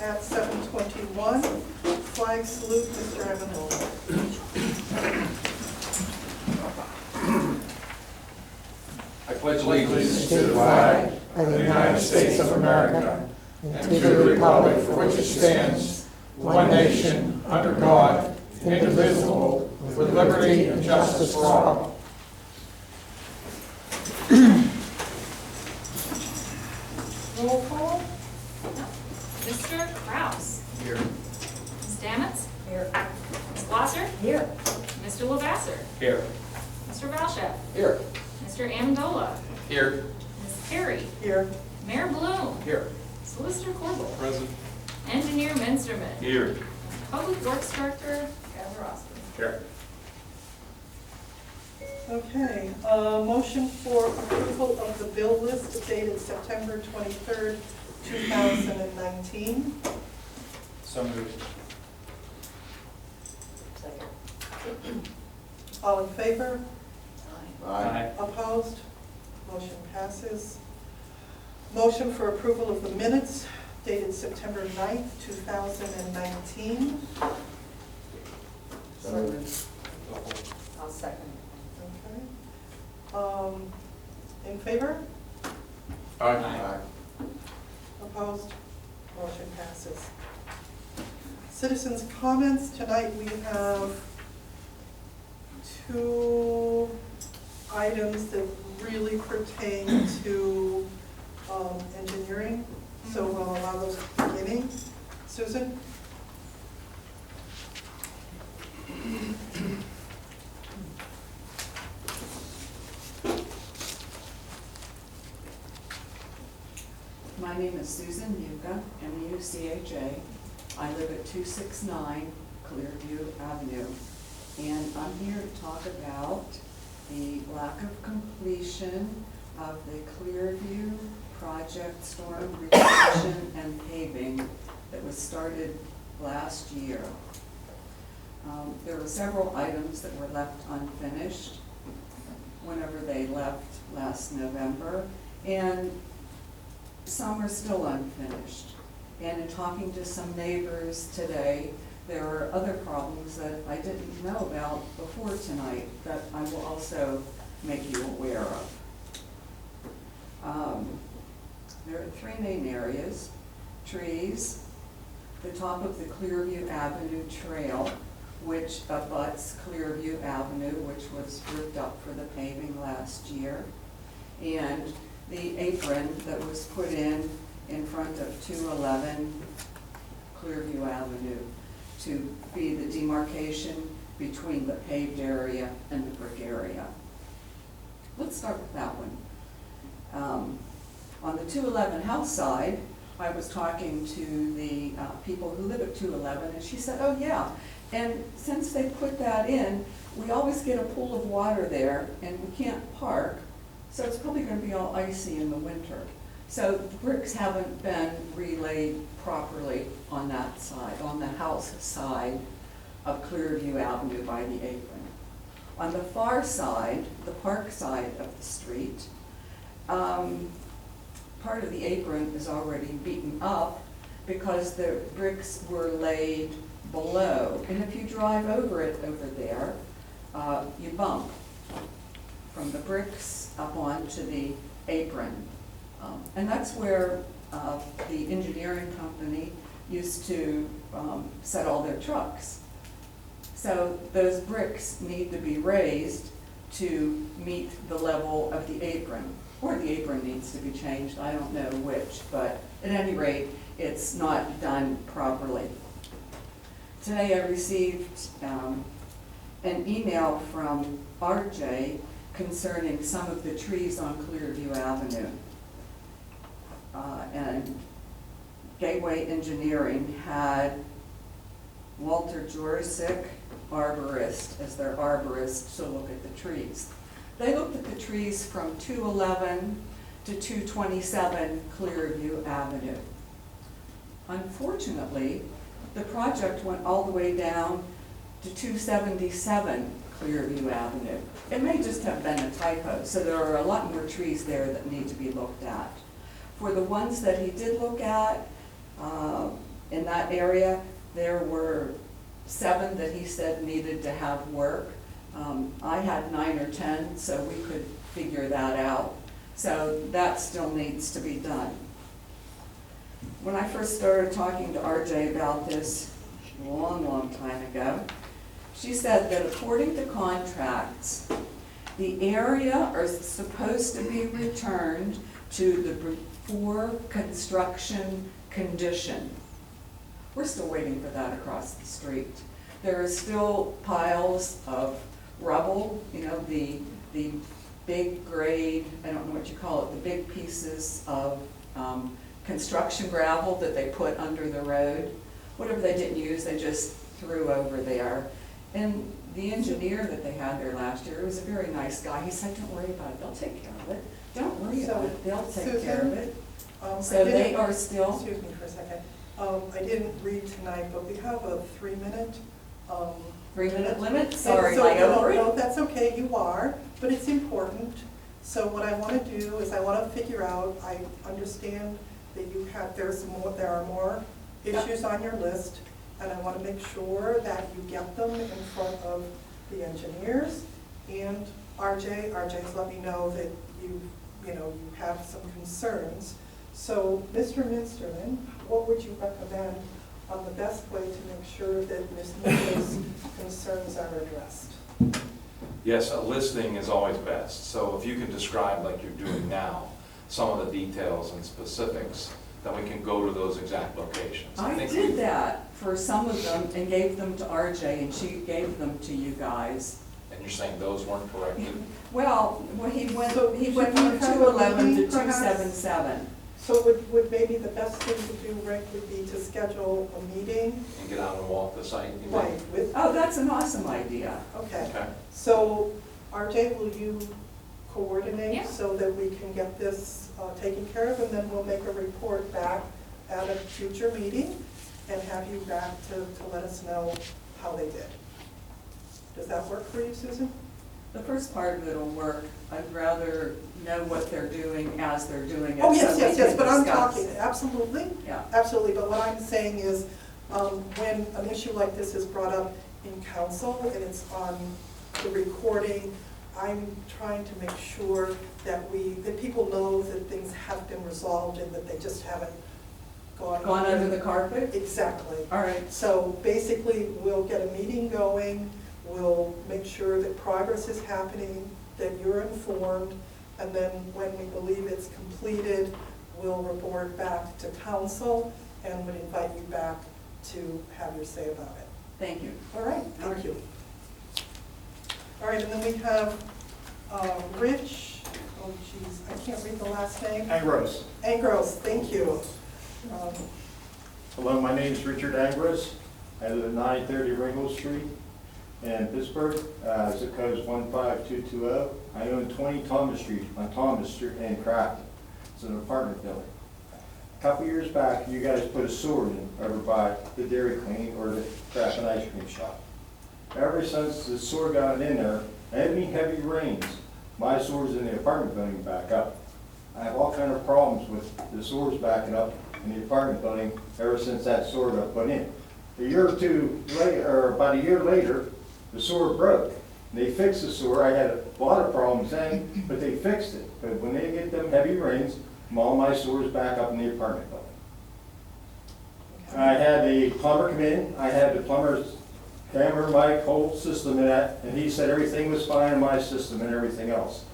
at 7:21. Flag salute, Mr. Amendola. I pledge allegiance to the flag of the United States of America and to the republic for which it stands, one nation, under God, indivisible, with liberty and justice for all. Roll call. Mr. Kraus. Here. Ms. Stamets. Here. Ms. Glasser. Here. Mr. Lavasser. Here. Mr. Valchef. Here. Mr. Amendola. Here. Ms. Perry. Here. Mayor Bloom. Here. Solicitor Corbel. Present. Engineer Minsterman. Here. Public Works Director Gazarovski. Here. Okay, motion for approval of the bill list dated September 23rd, 2019. So moved. All in favor? Aye. Opposed? Motion passes. Motion for approval of the minutes dated September 9th, 2019. So moved. I'll second. Okay. In favor? Aye. Opposed? Motion passes. Citizens' comments. Tonight we have 2 items that really pertain to engineering. So we'll allow those at the beginning. Susan? My name is Susan Mucha, M-U-C-H-A. I live at 269 Clearview Avenue. And I'm here to talk about the lack of completion of the Clearview project, storm retention and paving, that was started last year. There were several items that were left unfinished whenever they left last November, and some are still unfinished. And in talking to some neighbors today, there are other problems that I didn't know about before tonight that I will also make you aware of. There are 3 main areas: trees, the top of the Clearview Avenue Trail, which abuts Clearview Avenue, which was ripped up for the paving last year, and the apron that was put in front of 211 Clearview Avenue to be the demarcation between the paved area and the brick area. Let's start with that one. On the 211 house side, I was talking to the people who live at 211, and she said, oh yeah, and since they put that in, we always get a pool of water there and we can't park, so it's probably going to be all icy in the winter. So the bricks haven't been relayed properly on that side, on the house side of Clearview Avenue by the apron. On the far side, the park side of the street, part of the apron is already beaten up because the bricks were laid below. And if you drive over it over there, you bump from the bricks up onto the apron. And that's where the engineering company used to set all their trucks. So those bricks need to be raised to meet the level of the apron, or the apron needs to be changed, I don't know which, but at any rate, it's not done properly. Today I received an email from RJ concerning some of the trees on Clearview Avenue. And Gateway Engineering had Walter Jurasik, arborist, as their arborist to look at the trees. They looked at the trees from 211 to 227 Clearview Avenue. Unfortunately, the project went all the way down to 277 Clearview Avenue. It may just have been a typo, so there are a lot more trees there that need to be looked at. For the ones that he did look at, In that area, there were 7 that he said needed to have work. I had 9 or 10, so we could figure that out. So that still needs to be done. When I first started talking to RJ about this a long time ago, she said that according to contracts, the area is supposed to be returned to the before construction condition. We're still waiting for that across the street. There are still piles of rubble, you know, the big grade, I don't know what you call it, the big pieces of construction gravel that they put under the road. Whatever they didn't use, they just threw over there. And the engineer that they had there last year was a very nice guy. He said, don't worry about it, they'll take care of it. Don't worry about it, they'll take care of it. So they are still. Excuse me for a second. I didn't read tonight, but we have a 3-minute. 3-minute limit? Sorry, So, am I over no, it? that's okay, you are, but it's important. So what I want to do is I want to figure out, I understand that you have, there are more issues on your list, and I want to make sure that you get them in front of the engineers and RJ. RJ's let me know that you have some concerns. So, Mr. Minsterman, what would you recommend on the best way to make sure that Ms. Nichols' concerns are addressed? Yes, a listing is always best. So if you can describe, like you're doing now, some of the details and specifics, then we can go to those exact locations. I think did we- that for some of them and gave them to RJ, and she gave them to you guys. And you're saying those weren't corrected? Well, he went So from should we have a 211 to meeting, perhaps? 277. So would maybe the best thing to do, Rick, would be to schedule a meeting? And get out and walk the site? you mean? Right, with, Oh, that's an awesome idea. okay. Okay. So, RJ, will you coordinate Yeah. so that we can get this taken care of? And then we'll make a report back at a future meeting and have you back to let us know how they did. Does that work for you, Susan? The first part of it will work. I'd rather know what they're doing as they're doing it. Oh, so yes, we yes, yes, can but I'm discuss. talking, absolutely. Yeah. Absolutely, but what I'm saying is, when an issue like this is brought up in council and it's on the recording, I'm trying to make sure that people know that things have been resolved and that they just haven't gone. Gone under the carpet? Exactly. All right. So basically, we'll get a meeting going, we'll make sure that progress is happening, that you're informed, and then when we believe it's completed, we'll report back to council and would invite you back to have your say about it. Thank you. All right, thank you. All right, and then we have Rich, oh geez, I can't read the last name. Angros. Angros, thank you. Hello, my name is Richard Angros. I live at 930 Ringgold Street in Pittsburgh. Zip code is 15220. I own 20 Thomas Street on Thomas Street in Crafton. It's an apartment building. A couple years back, you guys put a sewer in over by the Dairy Queen or the Crafton Ice Cream Shop. Ever since the sewer got in there, any heavy rains, my sewer's in the apartment building back up. I have all kind of problems with the sewers backing up in the apartment building ever since that sewer got put in. A year or two later, or about a year later, the sewer broke. They fixed the sewer. I had a lot of problems then, but they fixed it. But when they get them heavy rains, all my sewer's back up in the apartment building. I had the plumber come in. I had the plumber's camera my whole system in that, and he said everything was fine in my system and everything else.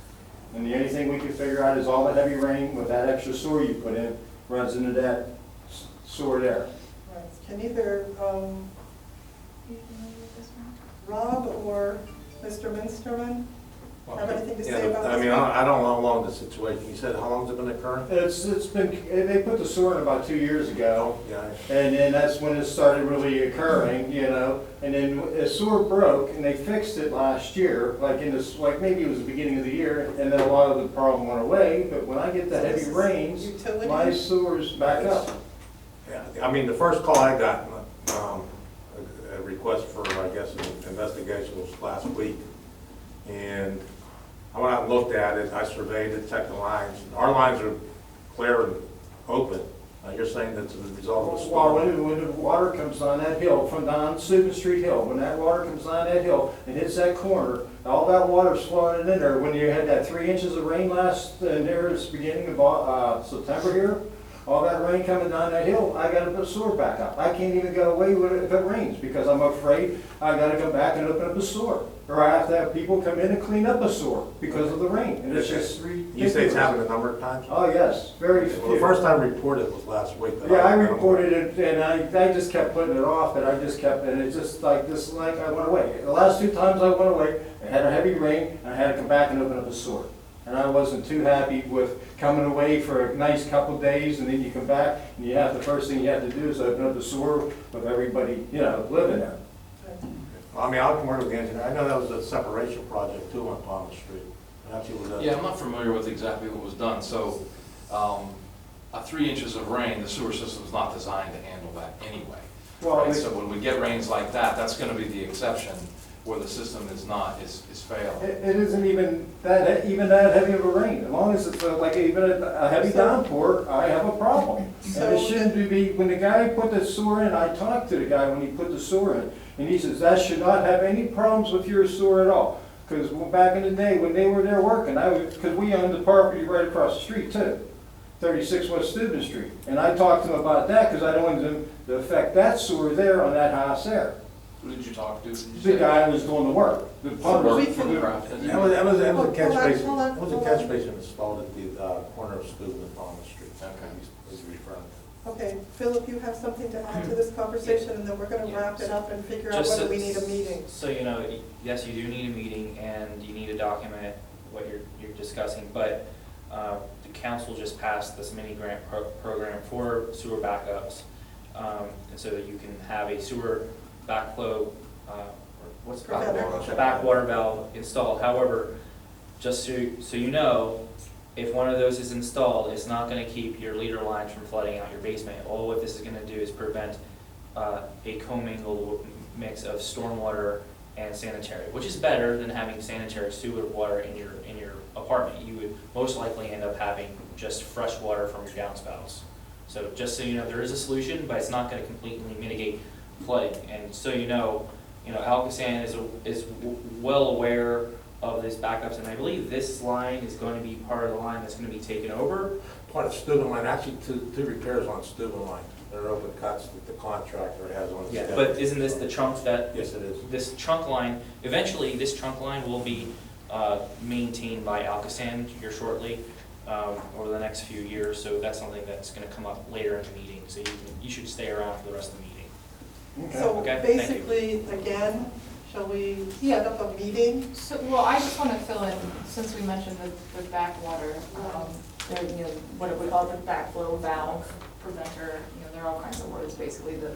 And the only thing we could figure out is all the heavy rain with that extra sewer you put in runs into that sewer there. Right. Can either Rob or Mr. Minsterman have anything to say about this? I mean, I don't know how long the situation, you said how long's it been occurring? It's been, they put the sewer in about 2 years ago, Yeah. and then that's when it started really occurring, you know. And then the sewer broke, and they fixed it last year, like maybe it was the beginning of the year, and then a lot of the problem went away. But when I get the heavy rains, Utility? my sewer's back up. Yeah, I mean, the first call I got, a request for, I guess, an investigation was last week. And I went out and looked at it, I surveyed it, checked the lines. Our lines are clear and open. You're saying that's the result of a Well, storm? when the water comes down that hill, from down Steuben Street Hill, when that water comes down that hill and hits that corner, all that water's flowing in there. When you had that 3 inches of rain last, there at the beginning of September here, all that rain coming down that hill, I gotta put a sewer back up. I can't even get away with it if it rains, because I'm afraid I gotta come back and open up a sewer. Or I have to have people come in and clean up a sewer because of the rain, and it's just ridiculous. You say it's happened a number of times? Oh, yes, very Well, the few. first time reported was last week. but Yeah, I reported it, and I just kept putting it off, and I just kept, and it's just like I went away. The last 2 times I went away, I had a heavy rain, and I had to come back and open up a sewer. And I wasn't too happy with coming away for a nice couple days, and then you come back, and the first thing you have to do is open up the sewer with everybody, living there. I mean, I'll come work with the engineer. I know that was a separation project too on Palmer Street. Perhaps you would, Yeah, I'm not familiar with exactly what was done, so, 3 inches of rain, the sewer system's not designed to handle that anyway. Well, Right, so when we get rains like that, that's gonna be the exception, where the system is failed. It isn't even that heavy of a rain. As long as it's like even a heavy downpour, I have a problem. And it shouldn't be, when the guy put the sewer in, I talked to the guy when he put the sewer in, and he says, that should not have any problems with your sewer at all. Because back in the day, when they were there working, because we owned the property right across the street too, 36 West Steuben Street. And I talked to him about that, because I don't want them to affect that sewer there on that house there. Who did you talk to? Did you The say- guy who was doing the work. The plumber. we can- Crafton? that was a Hold catch on, basin. hold on, That was a hold catch on. basin installed at the corner of Steuben and Palmer Street. Okay. He's referring to. Okay, Philip, you have something to add to this conversation, and then we're gonna Yeah. wrap it up and figure out Just whether so- we need a meeting. So, yes, you do need a meeting and you need to document what you're discussing, but the council just passed this mini grant program for sewer backups. And so that you can have a sewer backflow, or what's it called? Preventer. A backwater valve installed. However, just so you know, if one of those is installed, it's not gonna keep your leader lines from flooding out your basement. All what this is gonna do is prevent a commingled mix of stormwater and sanitary, which is better than having sanitary sewer water in your apartment. You would most likely end up having just fresh water from your downspouts. So just so you know, there is a solution, but it's not gonna completely mitigate flooding. And so Alcoasand is well aware of this backups, and I believe this line is going to be part of the line that's going to be taken over. Part of Steuben line, actually two repairs on Steuben line. There are open cuts that the contractor has on his Yeah, schedule. but isn't this the trunk that, Yes, it is. this trunk line, eventually this trunk line will be maintained by Alcoasand here shortly, over the next few years, so that's something that's going to come up later in the meeting, so you should stay around for the rest of the meeting. So Okay, thank you. basically, again, shall we Yeah. set up a meeting? So, well, I just want to fill in, since we mentioned the backwater, what we call the backflow valve preventer, there are all kinds of words, basically the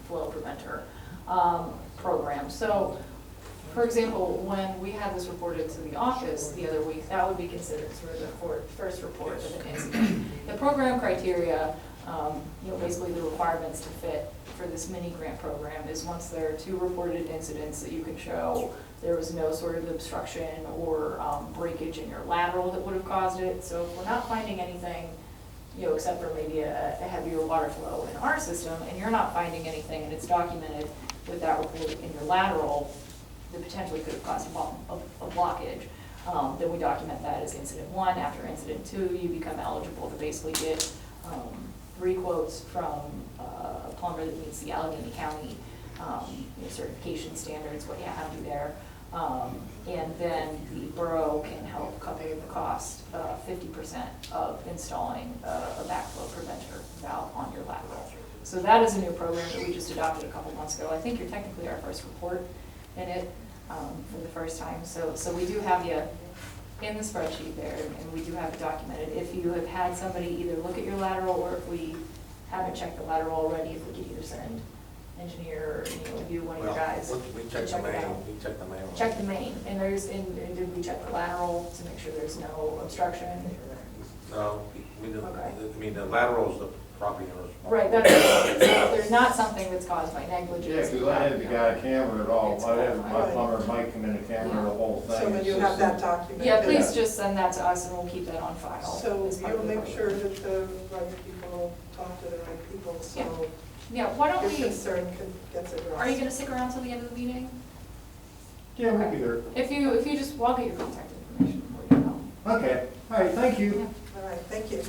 flow preventer program. So, for example, when we had this reported to the office the other week, that would be considered sort of the first report of an incident. The program criteria, basically the requirements to fit for this mini grant program is once there are 2 reported incidents that you can show there was no sort of obstruction or breakage in your lateral that would have caused it. So if we're not finding anything, except for maybe a heavier water flow in our system, and you're not finding anything and it's documented with that report in your lateral that potentially could have caused a blockage, then we document that as incident 1. After incident 2, you become eligible to basically get 3 quotes from a plumber that meets the Allegheny County certification standards, what you have to do there. And then the borough can help cover the cost, 50% of installing a backflow preventer valve on your lateral. So that is a new program that we just adopted a couple months ago. I think you're technically our first report in it for the first time. So we do have you in the spreadsheet there, and we do have it documented. If you have had somebody either look at your lateral, or if we haven't checked the lateral already, if we could either send engineer, or you, one of your guys. We checked the check it main, out. we checked the main. Check the main, and did we check the lateral to make sure there's no obstruction? No, we didn't, Okay. I mean, the lateral is the property owner's. Right, that's, there's not something that's caused by negligence. Yeah, because I had the guy camera it all, It's I had my fine. plumber Mike come in and camera the whole thing. So when you have that documented. Yeah, please just send that to us and we'll keep that on file. So as part you'll of the make program. sure that the right people talk to the right people, so Yeah, why don't your we, concern gets addressed. are you gonna stick around till the end of the meeting? Yeah, we'll be there. If you just, well, I'll get your contact information for you. Okay, all right, thank you. All right, thank you.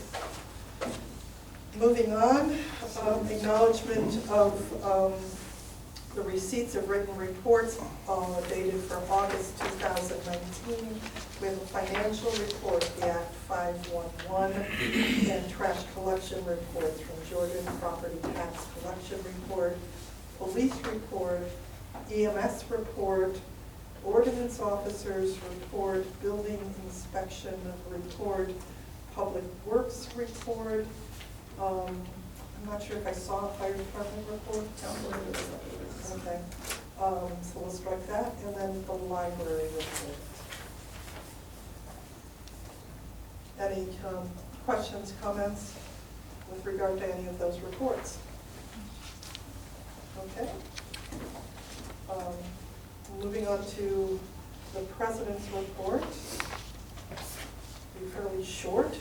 Moving on, acknowledgement of the receipts of written reports dated for August 2019. We have a financial report, the Act 511, and trash collection reports from Jordan, property tax collection report, police report, EMS report, ordinance officers report, building inspection report, public works report. I'm not sure if I saw a fire department report. Okay, so we'll strike that, and then the library report. Any questions, comments with regard to any of those reports? Okay. Moving on to the president's report. Be fairly short.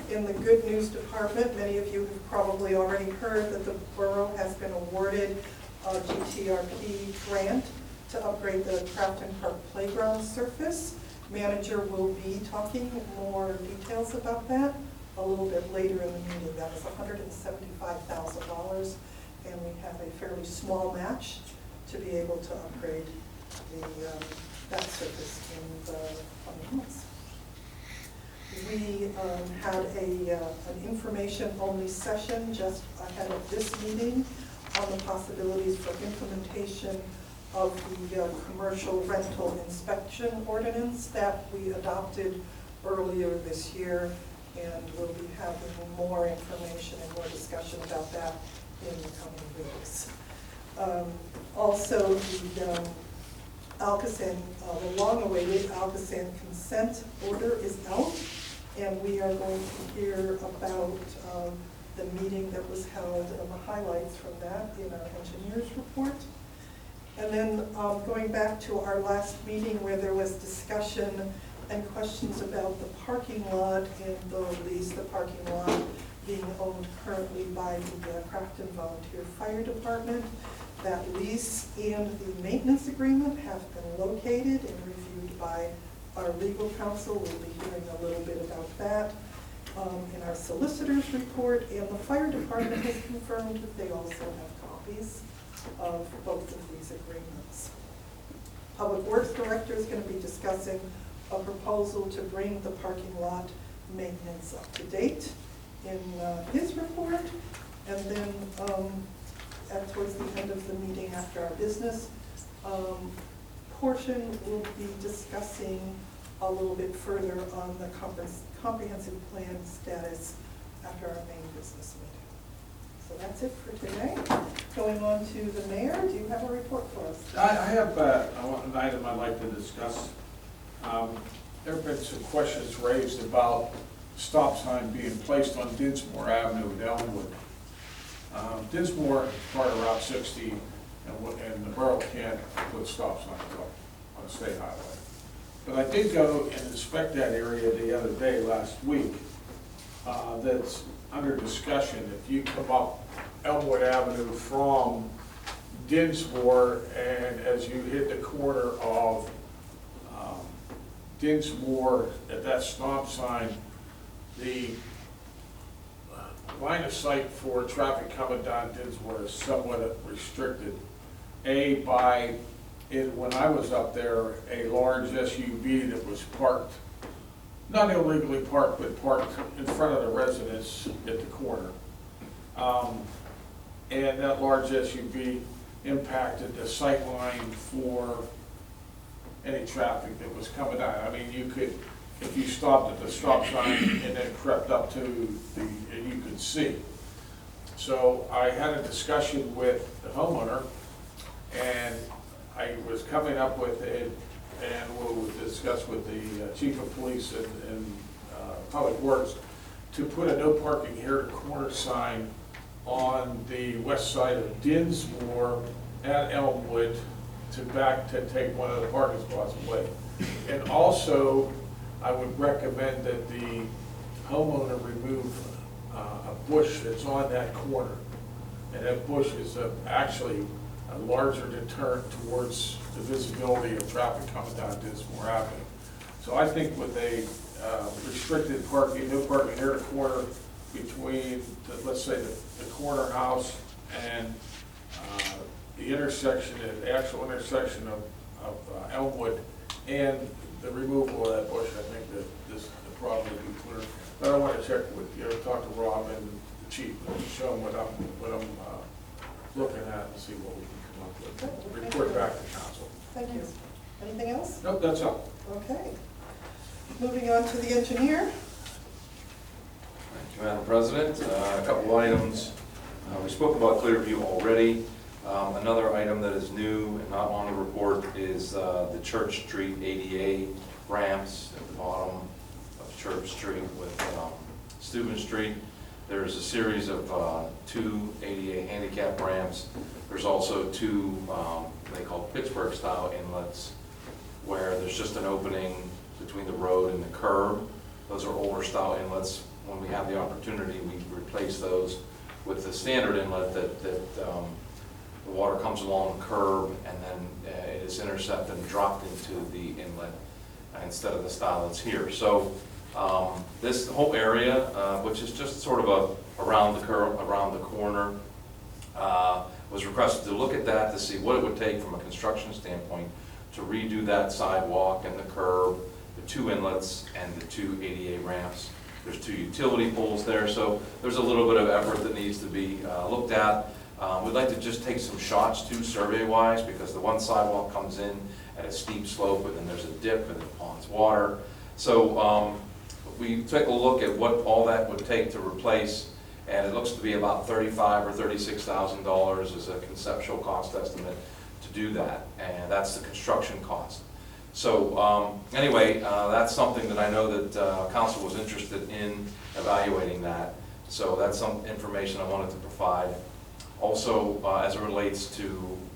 In the good news department, many of you have probably already heard that the borough has been awarded a GTRP grant to upgrade the Crafton Park playground surface. Manager will be talking more details about that a little bit later in the meeting. That was $175,000, and we have a fairly small match to be able to upgrade that surface in the coming months. We had an information-only session just ahead of this meeting on the possibilities for implementation of the commercial rental inspection ordinance that we adopted earlier this year, and we'll be having more information and more discussion about that in the coming weeks. Also, the Alcoasand, the long-awaited Alcoasand consent order is out, and we are going to hear about the meeting that was held and the highlights from that in our engineer's report. And then going back to our last meeting where there was discussion and questions about the parking lot and the lease, the parking lot being owned currently by the Crafton Volunteer Fire Department. That lease and the maintenance agreement have been located and reviewed by our legal counsel. We'll be hearing a little bit about that in our solicitor's report, and the fire department has confirmed that they also have copies of both of these agreements. Public Works Director is going to be discussing a proposal to bring the parking lot maintenance up to date in his report, and then towards the end of the meeting after our business portion, we'll be discussing a little bit further on the comprehensive plan status after our main business meeting. So that's it for today. Going on to the mayor, do you have a report for us? I have an item I'd like to discuss. There have been some questions raised about stop sign being placed on Dinsmore Avenue in Elmwood. Dinsmore is part of Route 60, and the borough can't put stop signs up on a state highway. But I did go and inspect that area the other day, last week. That's under discussion. If you come up Elmwood Avenue from Dinsmore, and as you hit the corner of Dinsmore at that stop sign, the line of sight for traffic coming down Dinsmore is somewhat restricted. When I was up there, a large SUV that was parked, not illegally parked, but parked in front of the residence at the corner. And that large SUV impacted the sight line for any traffic that was coming down. I mean, you could, if you stopped at the stop sign and then crept up to you could see. So I had a discussion with the homeowner, and I was coming up with it, and we'll discuss with the chief of police and public works to put a no parking here at corner sign on the west side of Dinsmore at Elmwood to take one of the parking spots away. And also, I would recommend that the homeowner remove a bush that's on that corner. And that bush is actually a larger deterrent towards the visibility of traffic coming down Dismore Avenue. So I think with a restricted parking, no parking near the corner between, let's say, the corner house and the intersection, the actual intersection of Elmwood, and the removal of that bush, I think that the problem would be clear. But I want to check with, talk to Rob and the chief, and show them what I'm looking at and see what we can come up with. Okay. Report back to council. Thank you. Anything else? Nope, that's all. Okay. Moving on to the engineer. Thank you, Madam President. A couple items. We spoke about Clearview already. Another item that is new and not on the report is the Church Street ADA ramps at the bottom of Church Street with Steuben Street. There's a series of 2 ADA handicap ramps. There's also 2, they call Pittsburgh style inlets, where there's just an opening between the road and the curb. Those are older style inlets. When we have the opportunity, we replace those with the standard inlet that the water comes along the curb and then it is intercepted and dropped into the inlet instead of the style that's here. So this whole area, which is just sort of around the curve, around the corner, was requested to look at that to see what it would take from a construction standpoint to redo that sidewalk and the curb, the 2 inlets and the 2 ADA ramps. There's 2 utility poles there, so there's a little bit of effort that needs to be looked at. We'd like to just take some shots too, survey-wise, because the one sidewalk comes in at a steep slope and then there's a dip and it ponds water. So we took a look at what all that would take to replace, and it looks to be about $35,000 or $36,000 as a conceptual cost estimate to do that, and that's the construction cost. So anyway, that's something that I know that council was interested in evaluating that. So that's some information I wanted to provide. Also, as it relates to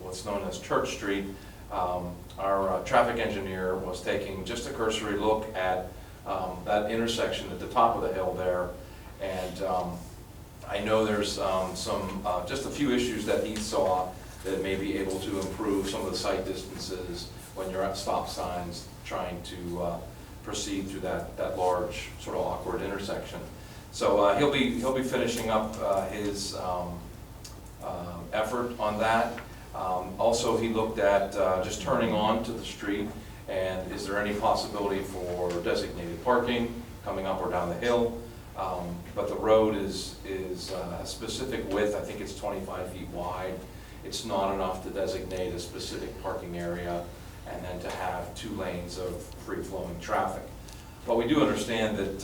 what's known as Church Street, our traffic engineer was taking just a cursory look at that intersection at the top of the hill there, and I know there's just a few issues that he saw that may be able to improve some of the sight distances when you're at stop signs trying to proceed through that large sort of awkward intersection. So he'll be finishing up his effort on that. Also, he looked at just turning on to the street, and is there any possibility for designated parking coming up or down the hill? But the road is a specific width. I think it's 25 feet wide. It's not enough to designate a specific parking area and then to have 2 lanes of free-flowing traffic. But we do understand that,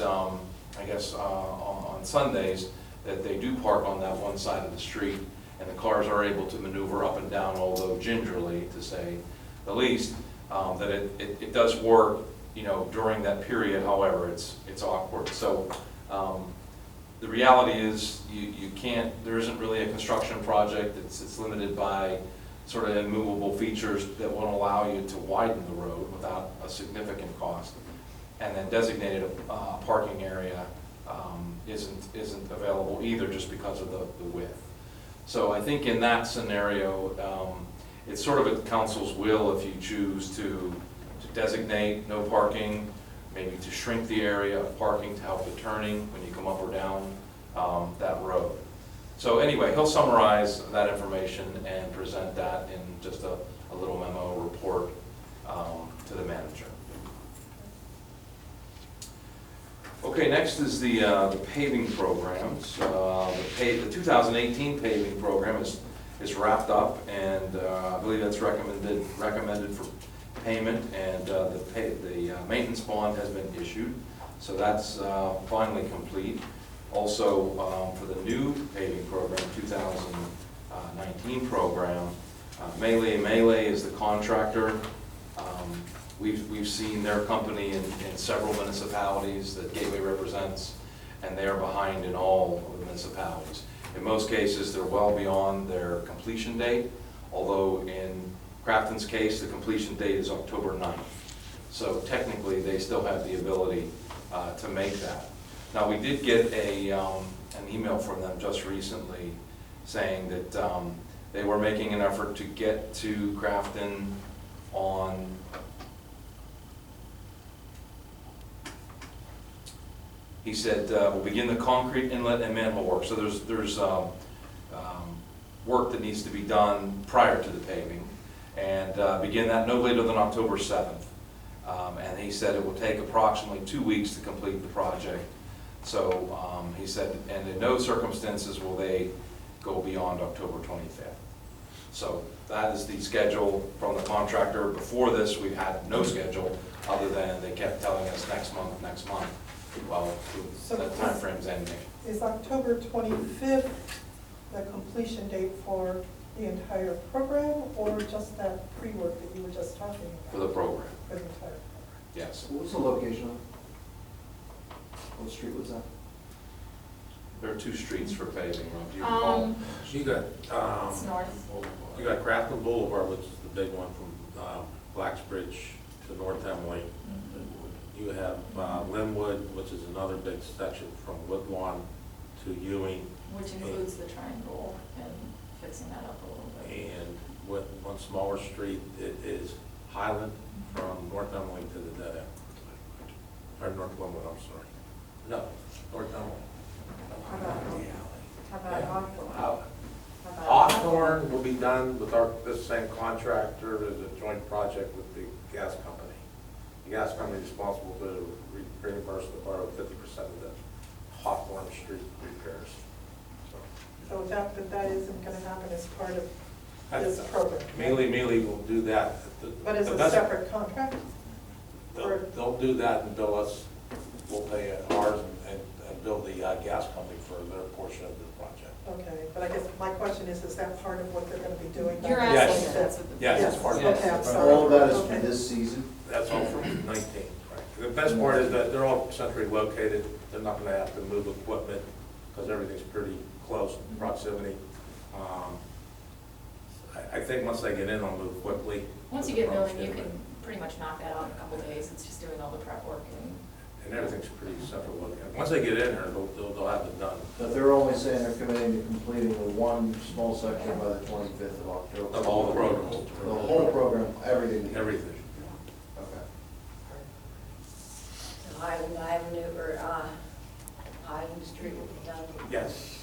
I guess, on Sundays, that they do park on that one side of the street, and the cars are able to maneuver up and down, although gingerly, to say the least. That it does work, during that period. However, it's awkward. So the reality is you can't. There isn't really a construction project. It's limited by sort of immovable features that won't allow you to widen the road without a significant cost. And then designated parking area isn't available either, just because of the width. So I think in that scenario, it's sort of at council's will if you choose to designate no parking, maybe to shrink the area of parking to help the turning when you come up or down that road. So anyway, he'll summarize that information and present that in just a little memo report to the manager. Okay, next is the paving programs. The 2018 paving program is wrapped up, and I believe that's recommended for payment, and the maintenance bond has been issued, so that's finally complete. Also, for the new paving program, 2019 program, Melee is the contractor. We've seen their company in several municipalities that Gateway represents, and they are behind in all of the municipalities. In most cases, they're well beyond their completion date, although in Crafton's case, the completion date is October 9th. So technically, they still have the ability to make that. Now, we did get a an email from them just recently saying that they were making an effort to get to Crafton on he said, we'll begin the concrete inlet and manhole work. So there's work that needs to be done prior to the paving, and begin that no later than October 7th. And he said it will take approximately 2 weeks to complete the project. So he said, and in no circumstances will they go beyond October 25th. So that is the schedule from the contractor. Before this, we had no schedule other than they kept telling us next month, next month. Well, So that timeframe's ending. Is October 25th the completion date for the entire program, or just that pre-work that you were just talking about? For the program, For the entire program? yes. What was the location of? What street was that? There are 2 streets for paving, Rob, do you recall? So you got, It's north. you got Crafton Boulevard, which is the big one from Blacksbridge to North Emily. You have Linwood, which is another big section from Woodlawn to Ewing. Which includes the triangle and fixing that up a little bit. And one smaller street, it is Highland from North Emily to the dead end. Or North Linwood, I'm sorry. No, North Emily. How about Hawthorne? How- How about Hawthorne will be done with this same contractor as a joint project with the gas company. The gas company is responsible to reimburse the borough 50% of the Hawthorne Street repairs. So but that isn't gonna happen as part of That's- this program? Mealy will do that. But it's The a best- separate contract? They'll do that and bill us, we'll pay ours and bill the gas company for their portion of the project. Okay, but I guess my question is that part of what they're gonna be doing? You're Yes. asking if that's what the. Yes, it's part of it. Okay, I'm sorry. All of that is for Okay. this season? That's all from 19. Right. The best part is that they're all centrally located. They're not going to have to move equipment because everything's pretty close in proximity. I think once they get in, they'll move quickly. Once you get going, you can pretty much knock that out in a couple days. It's just doing all the prep work and. And everything's pretty central located. Once they get in there, they'll have it done. But they're only saying they're committing to completing the one small section by the 25th of October. Of all the program. The whole program, everything. Everything. Okay. So Highland Avenue, or Highland Street will be done. Yes.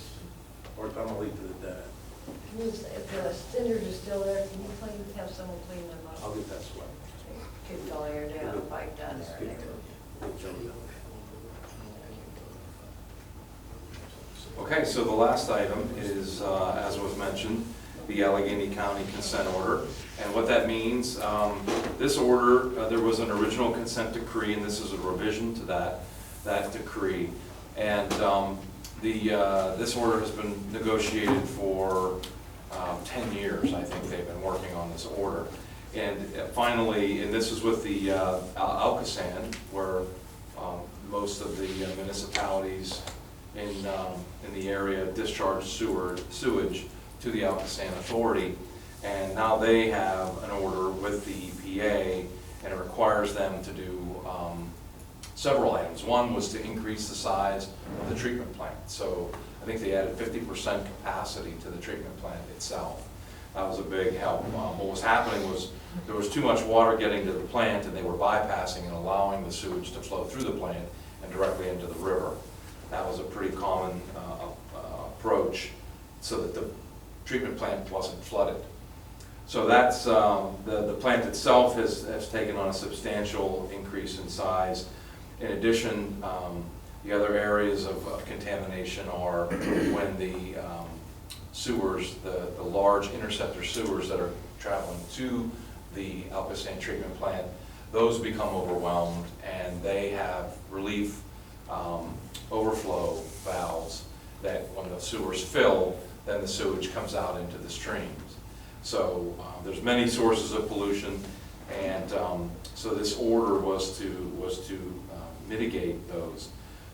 Or going to lead to the dead end. If the cinders are still there, can you have someone clean them up? I'll get that swept. Kicked all air down, the pipe down there. and everything. Okay, so the last item is, as was mentioned, the Allegheny County consent order. And what that means, this order, there was an original consent decree, and this is a revision to that decree. And this order has been negotiated for 10 years, I think they've been working on this order. And finally, and this is with the Alcosan, where most of the municipalities in the area discharge sewage to the Alcosan Authority. And now they have an order with the EPA, and it requires them to do several items. One was to increase the size of the treatment plant. So I think they added 50% capacity to the treatment plant itself. That was a big help. What was happening was there was too much water getting to the plant, and they were bypassing and allowing the sewage to flow through the plant and directly into the river. That was a pretty common approach, so that the treatment plant wasn't flooded. So that's, the plant itself has taken on a substantial increase in size. In addition, the other areas of contamination are when the sewers, the large interceptor sewers that are traveling to the Alcosan treatment plant, those become overwhelmed, and they have relief overflow valves that when the sewers fill, then the sewage comes out into the streams. So there's many sources of pollution, and so this order was to mitigate those.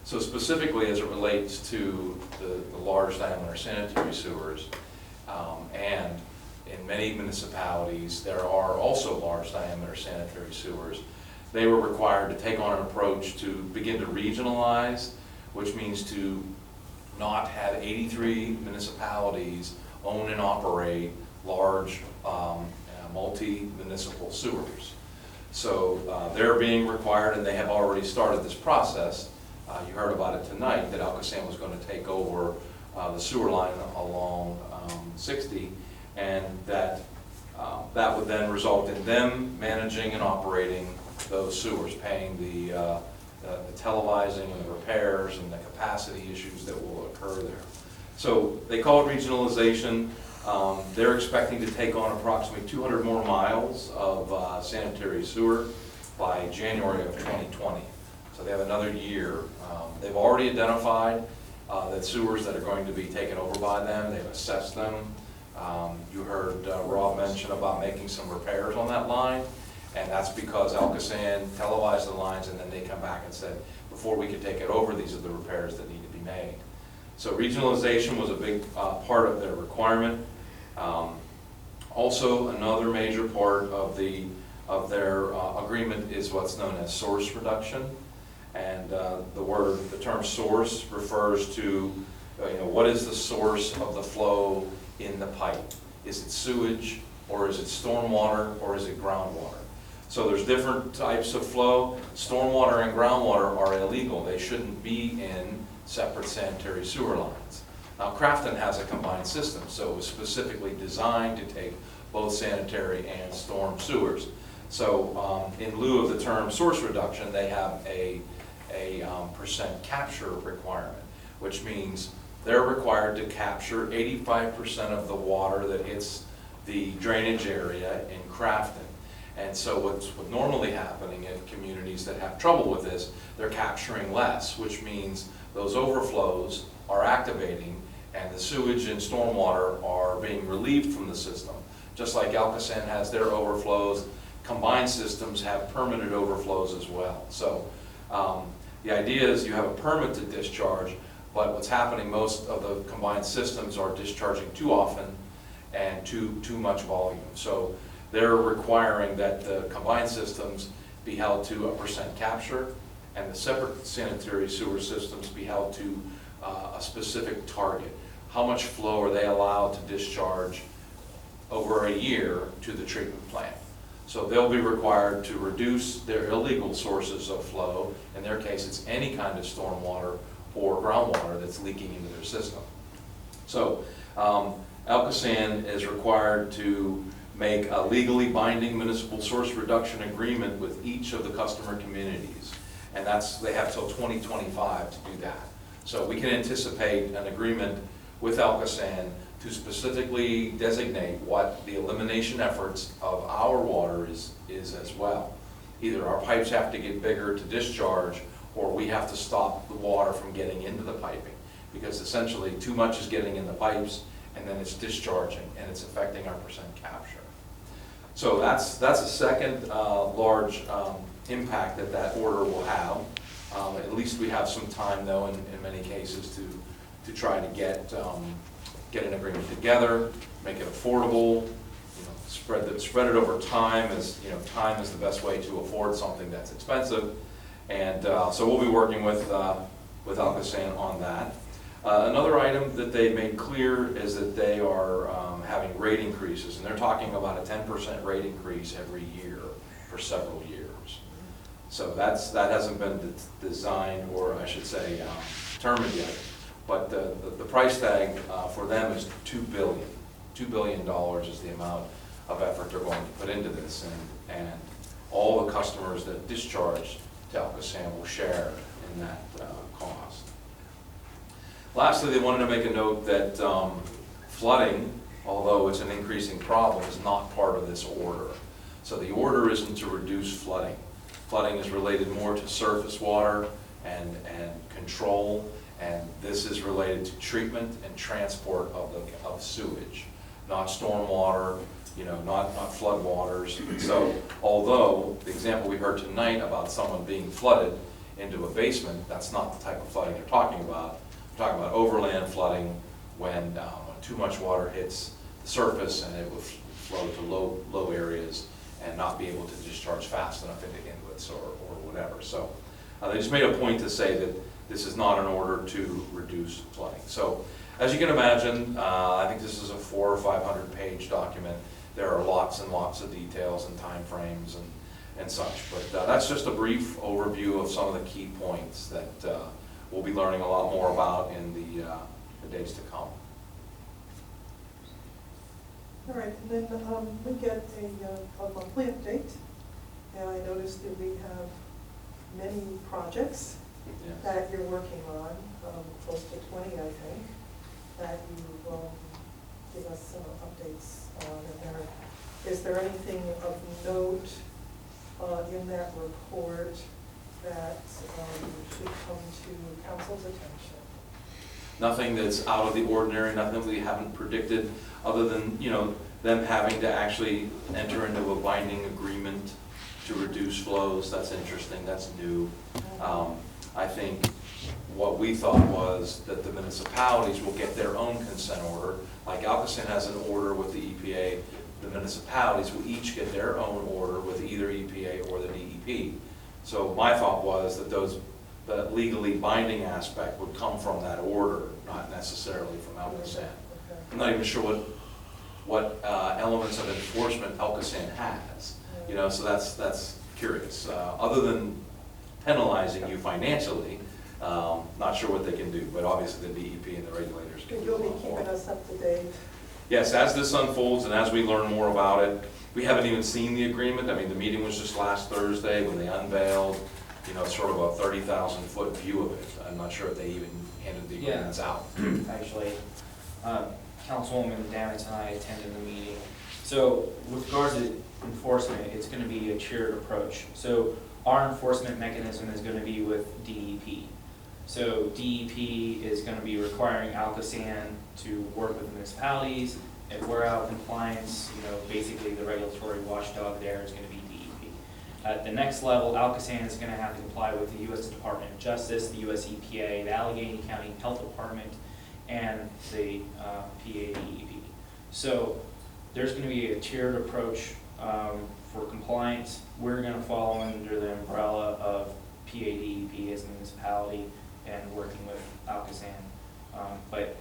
So specifically as it relates to the large diameter sanitary sewers, and in many municipalities there are also large diameter sanitary sewers, they were required to take on an approach to begin to regionalize, which means to not have 83 municipalities own and operate large multi-municipal sewers. So they're being required, and they have already started this process. You heard about it tonight, that Alcosan was going to take over the sewer line along 60, and that would then result in them managing and operating those sewers, paying the televising and the repairs and the capacity issues that will occur there. So they call it regionalization. They're expecting to take on approximately 200 more miles of sanitary sewer by January of 2020. So they have another year. They've already identified the sewers that are going to be taken over by them. They've assessed them. You heard Rob mention about making some repairs on that line, and that's because Alcosan televised the lines, and then they come back and said, before we could take it over, these are the repairs that need to be made. So regionalization was a big part of their requirement. Also, another major part of their agreement is what's known as source reduction. And the term source refers to what is the source of the flow in the pipe. Is it sewage, or is it stormwater, or is it groundwater? So there's different types of flow. Stormwater and groundwater are illegal. They shouldn't be in separate sanitary sewer lines. Now, Crafton has a combined system, so it was specifically designed to take both sanitary and storm sewers. So in lieu of the term source reduction, they have a percent capture requirement, which means they're required to capture 85% of the water that hits the drainage area in Crafton. And so what's normally happening in communities that have trouble with this, they're capturing less, which means those overflows are activating, and the sewage and stormwater are being relieved from the system. Just like Alcosan has their overflows, combined systems have permanent overflows as well. So the idea is you have a permit to discharge, but what's happening, most of the combined systems are discharging too often and too much volume. So they're requiring that the combined systems be held to a percent capture, and the separate sanitary sewer systems be held to a specific target. How much flow are they allowed to discharge over a year to the treatment plant? So they'll be required to reduce their illegal sources of flow. In their case, it's any kind of stormwater or groundwater that's leaking into their system. So Alcosan is required to make a legally binding municipal source reduction agreement with each of the customer communities. And they have till 2025 to do that. So we can anticipate an agreement with Alcosan to specifically designate what the elimination efforts of our water is as well. Either our pipes have to get bigger to discharge, or we have to stop the water from getting into the piping, because essentially too much is getting in the pipes and then it's discharging and it's affecting our percent capture. So that's a second large impact that order will have. At least we have some time, though, in many cases to try to get an agreement together, make it affordable, spread it over time, as time is the best way to afford something that's expensive. And so we'll be working with Alcosan on that. Another item that they made clear is that they are having rate increases, and they're talking about a 10% rate increase every year for several years. So that hasn't been designed, or I should say determined yet. But the price tag for them is $2 billion. $2 billion is the amount of effort they're going to put into this, and all the customers that discharge to Alcosan will share in that cost. Lastly, they wanted to make a note that flooding, although it's an increasing problem, is not part of this order. So the order isn't to reduce flooding. Flooding is related more to surface water and control, and this is related to treatment and transport of sewage, not stormwater, not flood waters. So although the example we heard tonight about someone being flooded into a basement, that's not the type of flooding they're talking about. We're talking about overland flooding when too much water hits the surface and it will flow to low areas and not be able to discharge fast enough into inlets or whatever. So they just made a point to say This is not an order to reduce flooding. So, as you can imagine, I think this is a 400 or 500 page document. There are lots and lots of details and timeframes and such. But that's just a brief overview of some of the key points that we'll be learning a lot more about in the days to come. All right, and then we get a monthly update, and I noticed that we have many projects Yeah. that you're working on, close to 20, I think, that you will give us some updates on. And is there anything of note in that report that should come to council's attention? Nothing that's out of the ordinary, nothing we haven't predicted, other than, you know, them having to actually enter into a binding agreement to reduce flows. That's interesting, that's new. I think what we thought was that the municipalities will get their own consent order. Like Alcoasand has an order with the EPA, the municipalities will each get their own order with either EPA or the DEP. So my thought was that the legally binding aspect would come from that order, not necessarily from Alcoasand. I'm not even sure what elements of enforcement Alcoasand has, you know, so that's curious. Other than penalizing you financially, not sure what they can do, but obviously the DEP and the regulators can do You'll a be lot more. keeping us up to date. Yes, as this unfolds and as we learn more about it, we haven't even seen the agreement. I mean, the meeting was just last Thursday when they unveiled, you know, sort of a 30,000 foot view of it. I'm not sure if they even handed the Yeah. agreements out. Actually, Councilwoman Dammit and I attended the meeting. So with regards to enforcement, it's going to be a tiered approach. So our enforcement mechanism is going to be with DEP. So DEP is going to be requiring Alcoasand to work with municipalities. If we're out of compliance, you know, basically the regulatory watchdog there is going to be DEP. At the next level, Alcoasand is going to have to comply with the U.S. Department of Justice, the U.S. EPA, the Allegheny County Health Department, and the PADEP. So there's going to be a tiered approach for compliance. We're going to fall under the umbrella of PADEP as a municipality and working with Alcoasand. But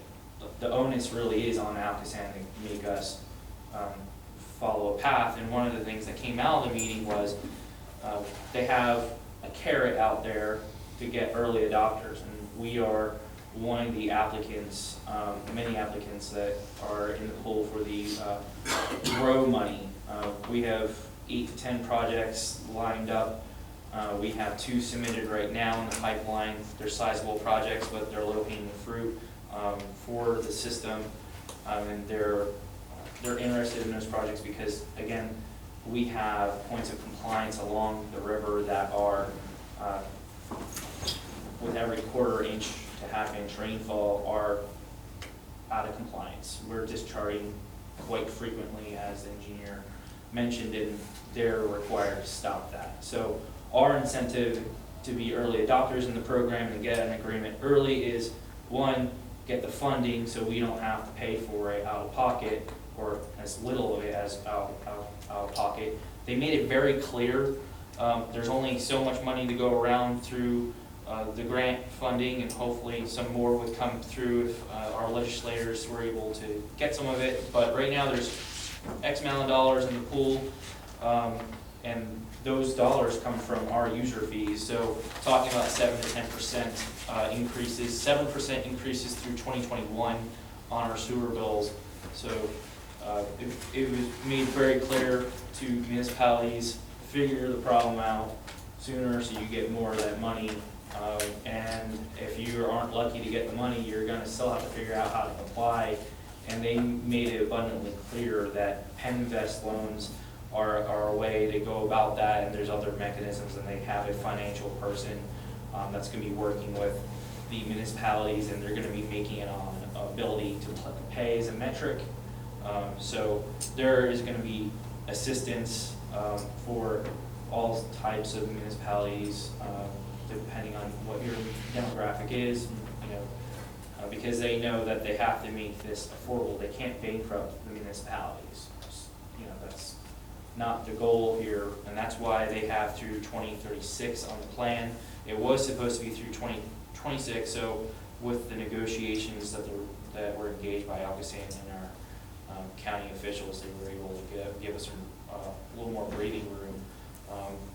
the onus really is on Alcoasand to make us follow a path. And one of the things that came out of the meeting was they have a carrot out there to get early adopters. And we are one of the applicants, many applicants that are in the pool for the GROW money. We have 8 to 10 projects lined up. We have 2 submitted right now in the pipeline. They're sizable projects, but they're low-hanging fruit for the system. And they're interested in those projects because, again, we have points of compliance along the river that are, with every quarter inch to half-inch rainfall, are out of compliance. We're discharging quite frequently, as the engineer mentioned, and they're required to stop that. So our incentive to be early adopters in the program and get an agreement early is, one, get the funding so we don't have to pay for it out of pocket, or as little of it as out of pocket. They made it very clear there's only so much money to go around through the grant funding, and hopefully some more would come through if our legislators were able to get some of it. But right now there's X amount of dollars in the pool, and those dollars come from our user fees. So talking about 7 to 10% increases, 7% increases through 2021 on our sewer bills. So it was made very clear to municipalities, figure the problem out sooner so you get more of that money. And if you aren't lucky to get the money, you're going to still have to figure out how to apply. And they made it abundantly clear that PennVest loans are a way to go about that, and there's other mechanisms, and they have a financial person that's going to be working with the municipalities, and they're going to be making it on ability to pay as a metric. So there is going to be assistance for all types of municipalities, depending on what your demographic is, you know, because they know that they have to make this affordable. They can't bankrupt the municipalities. You know, that's not the goal here, and that's why they have through 2036 on the plan. It was supposed to be through 26, so with the negotiations that were engaged by Alcoasand and our county officials, they were able to give us a little more breathing room.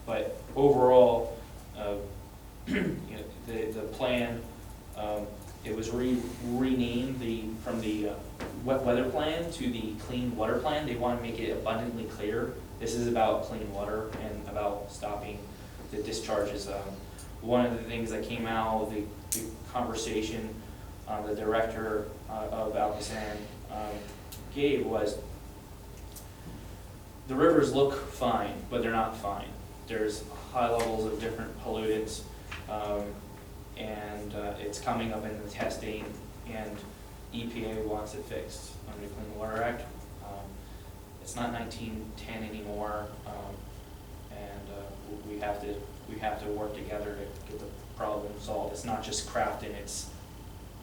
But overall, you know, the plan, it was renamed from the wet weather plan to the clean water plan. They want to make it abundantly clear. This is about clean water and about stopping the discharges. One of the things that came out of the conversation the director of Alcoasand gave was, the rivers look fine, but they're not fine. There's high levels of different pollutants, and it's coming up in the testing, and EPA wants it fixed under the Clean Water Act. It's not 1910 anymore, and we have to work together to get the problem solved. It's not just Crafton, it's,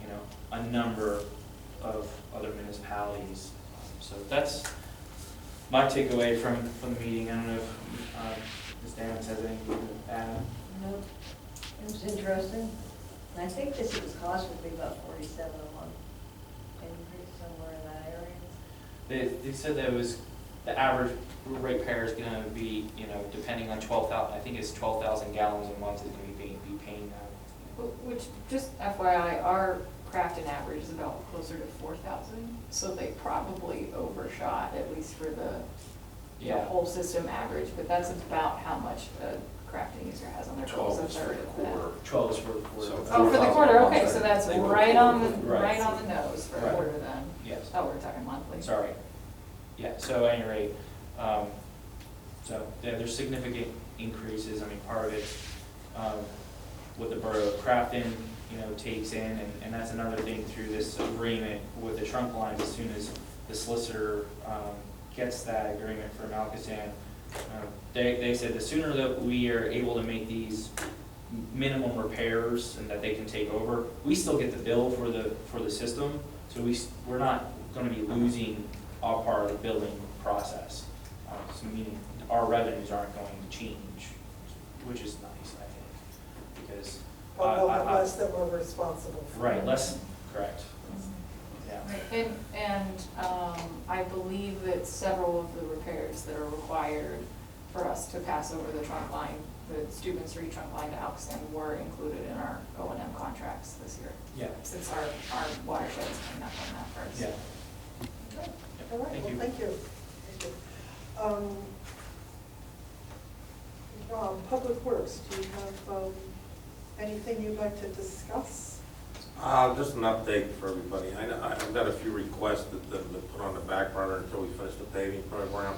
you know, a number of other municipalities. So that's my takeaway from the meeting. I don't know if Ms. Dammons has anything to add. No, it was interesting. And I think this was cost would be about 47 a month, increase somewhere in that area. They said that it was, the average ratepayer is gonna be, you know, depending on 12,000, I think it's 12,000 gallons a month is gonna be paying that. Which, just FYI, our Crafton average is about closer to 4,000, so they probably overshot, at least for the Yeah. whole system average, but that's about how much a Crafton user has on their bills, 12 a is for third the of that. quarter. 12 is for So Oh, for the quarter, okay, so that's They go right on the, quarter. right on the nose for a Right. quarter then. Yes. Oh, we're talking monthly. Sorry. Yeah, so at any rate, so yeah, there's significant increases. I mean, part of it, what the Borough of Crafton, you know, takes in, and that's another thing through this agreement with the trunk line. As soon as the solicitor gets that agreement from Alcoasand, they said the sooner that we are able to make these minimum repairs and that they can take over, we still get the bill for the system, so we're not going to be losing our part of the billing process. So meaning our revenues aren't going to change, which is nice, I think, because But we'll have less that we're responsible for. right, less, correct. Yeah. Right, and I believe that several of the repairs that are required for us to pass over the trunk line, the Steuben Street trunk line to Alcoasand, were included in our O&M contracts this year, Yeah. since our watershed's coming up on that first. Yeah. All right, Thank well, you. thank you. Thank you. Rob, Public Works, do you have anything you'd like to discuss? Just an update for everybody. I've got a few requests that have been put on the back burner until we finish the paving program,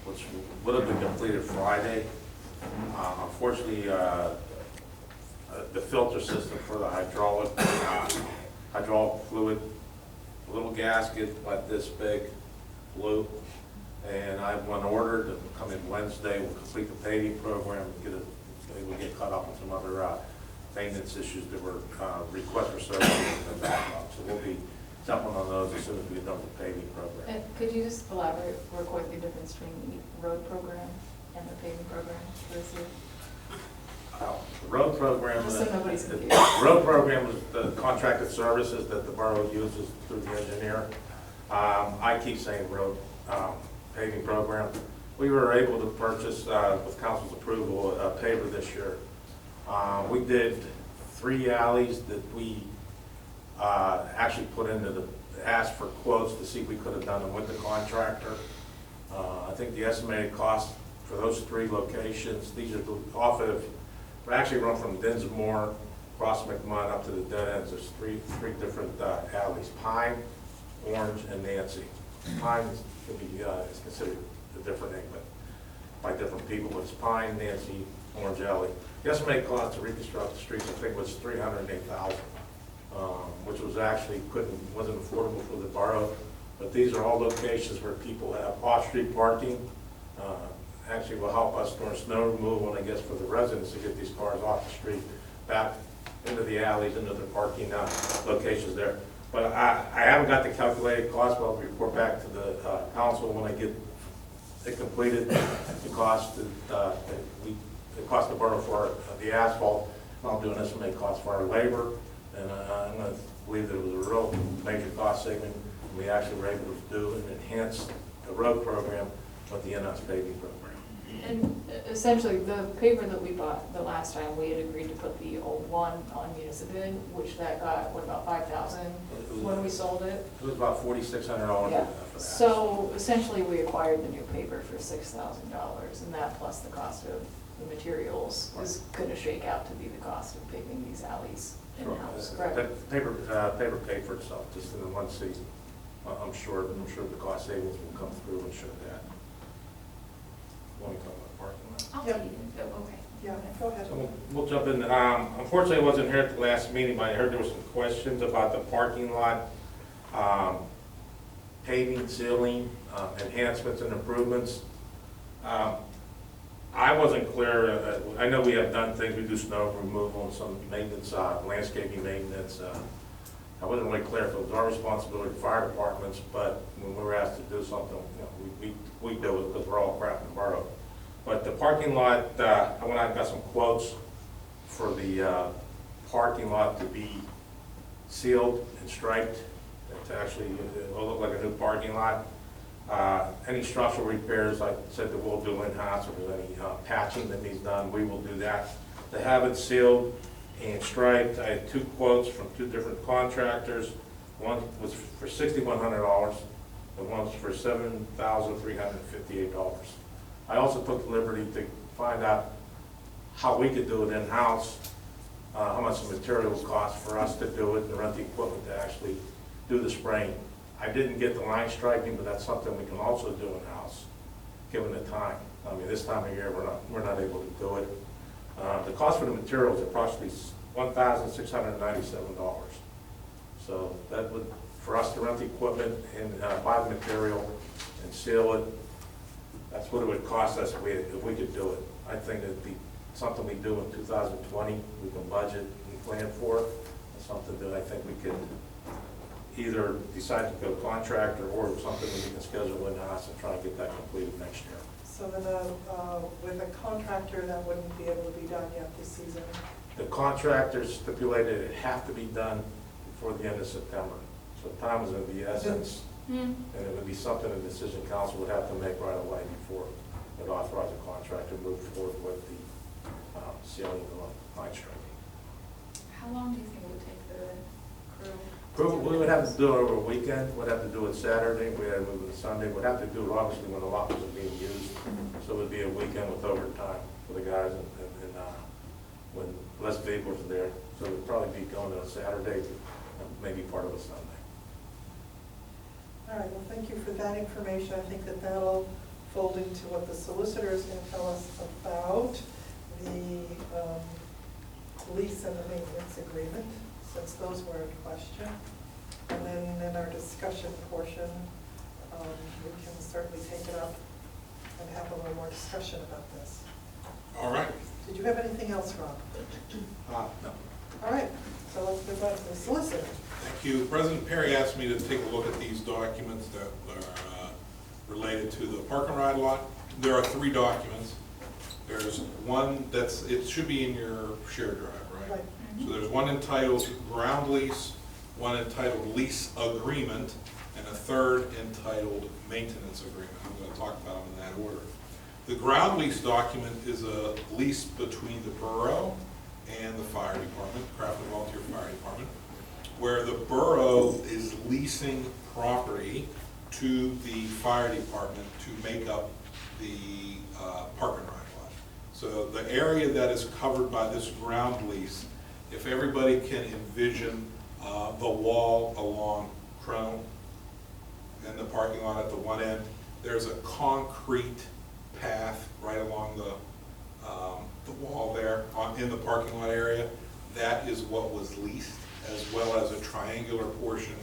which would have been completed Friday. Unfortunately, the filter system for the hydraulic fluid, a little gasket like this big, blue, and I have one ordered to come in Wednesday. We'll complete the paving program, we'll get caught up on some other maintenance issues that were requests for service and backlog. So we'll be jumping on those as soon as we get done with the paving program. And could you just elaborate real quick the difference between the road program and the paving program for this year? The road program, Just so nobody's confused. road program is the contracted services that the borough uses through the engineer. I keep saying road paving program. We were able to purchase, with council's approval, a paver this year. We did 3 alleys that we actually put into asked for quotes to see if we could have done them with the contractor. I think the estimated cost for those 3 locations, these are off of, we actually run from Dinsmore, across McMudd up to the dead ends. There's three different alleys, Pine, Orange, and Nancy. Pine could be is considered a different name, but by different people. But it's Pine, Nancy, Orange Alley. The estimated cost to reconstruct the streets, I think, was $308,000, which was actually wasn't affordable for the borough. But these are all locations where people have off-street parking. Actually will help us during snow removal, and I guess for the residents to get these cars off the street, back into the alleys, into the parking locations there. But I haven't got the calculated cost, but I'll report back to the council when I get it completed. The cost the borough for the asphalt, not doing estimate cost for our labor, and I'm gonna believe that it was a real major cost saving. We actually were able to do and enhance the road program with the in-house paving program. And essentially, the paper that we bought the last time, we had agreed to put the old one on municipal, which that got, what, about 5,000 when we sold it? It was about $4,600 Yeah, for that. so essentially, we acquired the new paper for $6,000, and that plus the cost of the materials is gonna shake out to be the cost of paving these alleys in-house, correct? That paper paid for itself, just in the one season. I'm sure the cost savings will come through and show that. Want to talk about parking lot? I'll Yeah. leave it. Oh, okay. Yeah, go ahead. So we'll jump in. Unfortunately, I wasn't here at the last meeting, but I heard there were some questions about the parking lot, paving, sealing, enhancements and improvements. I wasn't clear, I know we have done things, we do snow removal and some maintenance, landscaping maintenance. I wasn't really clear if it was our responsibility, fire departments, but when we were asked to do something, we do it because we're all Crafton Borough. But the parking lot, I went out and got some quotes for the parking lot to be sealed and striped, to actually, it'll look like a new parking lot. Any structural repairs, like I said, that we'll do in-house, if there's any patching that needs done, we will do that. To have it sealed and striped, I had two quotes from two different contractors. One was for $6,100, and one was for $7,358. I also took the liberty to find out how we could do it in-house, how much the material would cost for us to do it, and rent the equipment to actually do the spraying. I didn't get the line striping, but that's something we can also do in-house, given the time. I mean, this time of year, we're not able to do it. The cost for the material is approximately $1,697. So that would, for us to rent the equipment and buy the material and seal it, that's what it would cost us if we could do it. I think it'd be something we do in 2020, we can budget and plan for. It's something that I think we could either decide to go contractor or something that we can schedule in-house and try to get that completed next year. So then, with a contractor, that wouldn't be able to be done yet this season? The contractor stipulated it have to be done before the end of September. So time is of the essence, and it would be something the decision council would have to make right away before it would authorize a contractor to move forward with the sealing of the line striping. How long do you think it would take the crew? We would have to do it over a weekend, we'd have to do it Saturday, we'd have to move it Sunday, we'd have to do it obviously when the lot wasn't being used. So it would be a weekend with overtime for the guys and when less vehicles are there. So it would probably be going on a Saturday, maybe part of a Sunday. All right, well, thank you for that information. I think that that'll fold into what the solicitor is going to tell us about the lease and the maintenance agreement, since those were in question. And then in our discussion portion, we can certainly take it up and have a little more discussion about this. All right. Did you have anything else, Rob? No. All right, so let's move on to the solicitor. Thank you. President Perry asked me to take a look at these documents that are related to the park and ride lot. There are 3 documents. There's one it should be in your shared drive, right? Right. So there's one entitled ground lease, one entitled lease agreement, and a third entitled maintenance agreement. I'm going to talk about them in that order. The ground lease document is a lease between the borough and the fire department, Crafton Volunteer Fire Department, where the borough is leasing property to the fire department to make up the park and ride lot. So the area that is covered by this ground lease, if everybody can envision the wall along Crone and the parking lot at the one end, there's a concrete path right along the wall there in the parking lot area. That is what was leased, as well as a triangular portion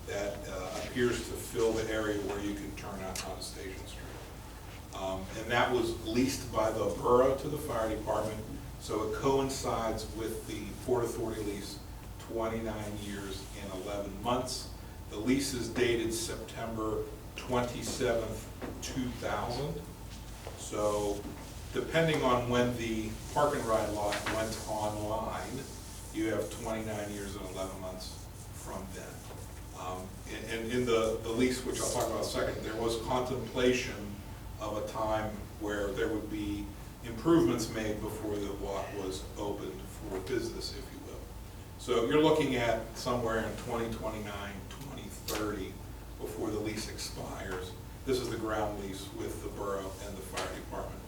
that appears to fill the area where you can turn out on Station Street. And that was leased by the borough to the fire department, so it coincides with the Port Authority lease, 29 years and 11 months. The lease is dated September 27th, 2000. So depending on when the park and ride lot went online, you have 29 years and 11 months from then. And in the lease, which I'll talk about in a second, there was contemplation of a time where there would be improvements made before the lot was opened for business, if you will. So you're looking at somewhere in 2029, 2030 before the lease expires. This is the ground lease with the borough and the fire department.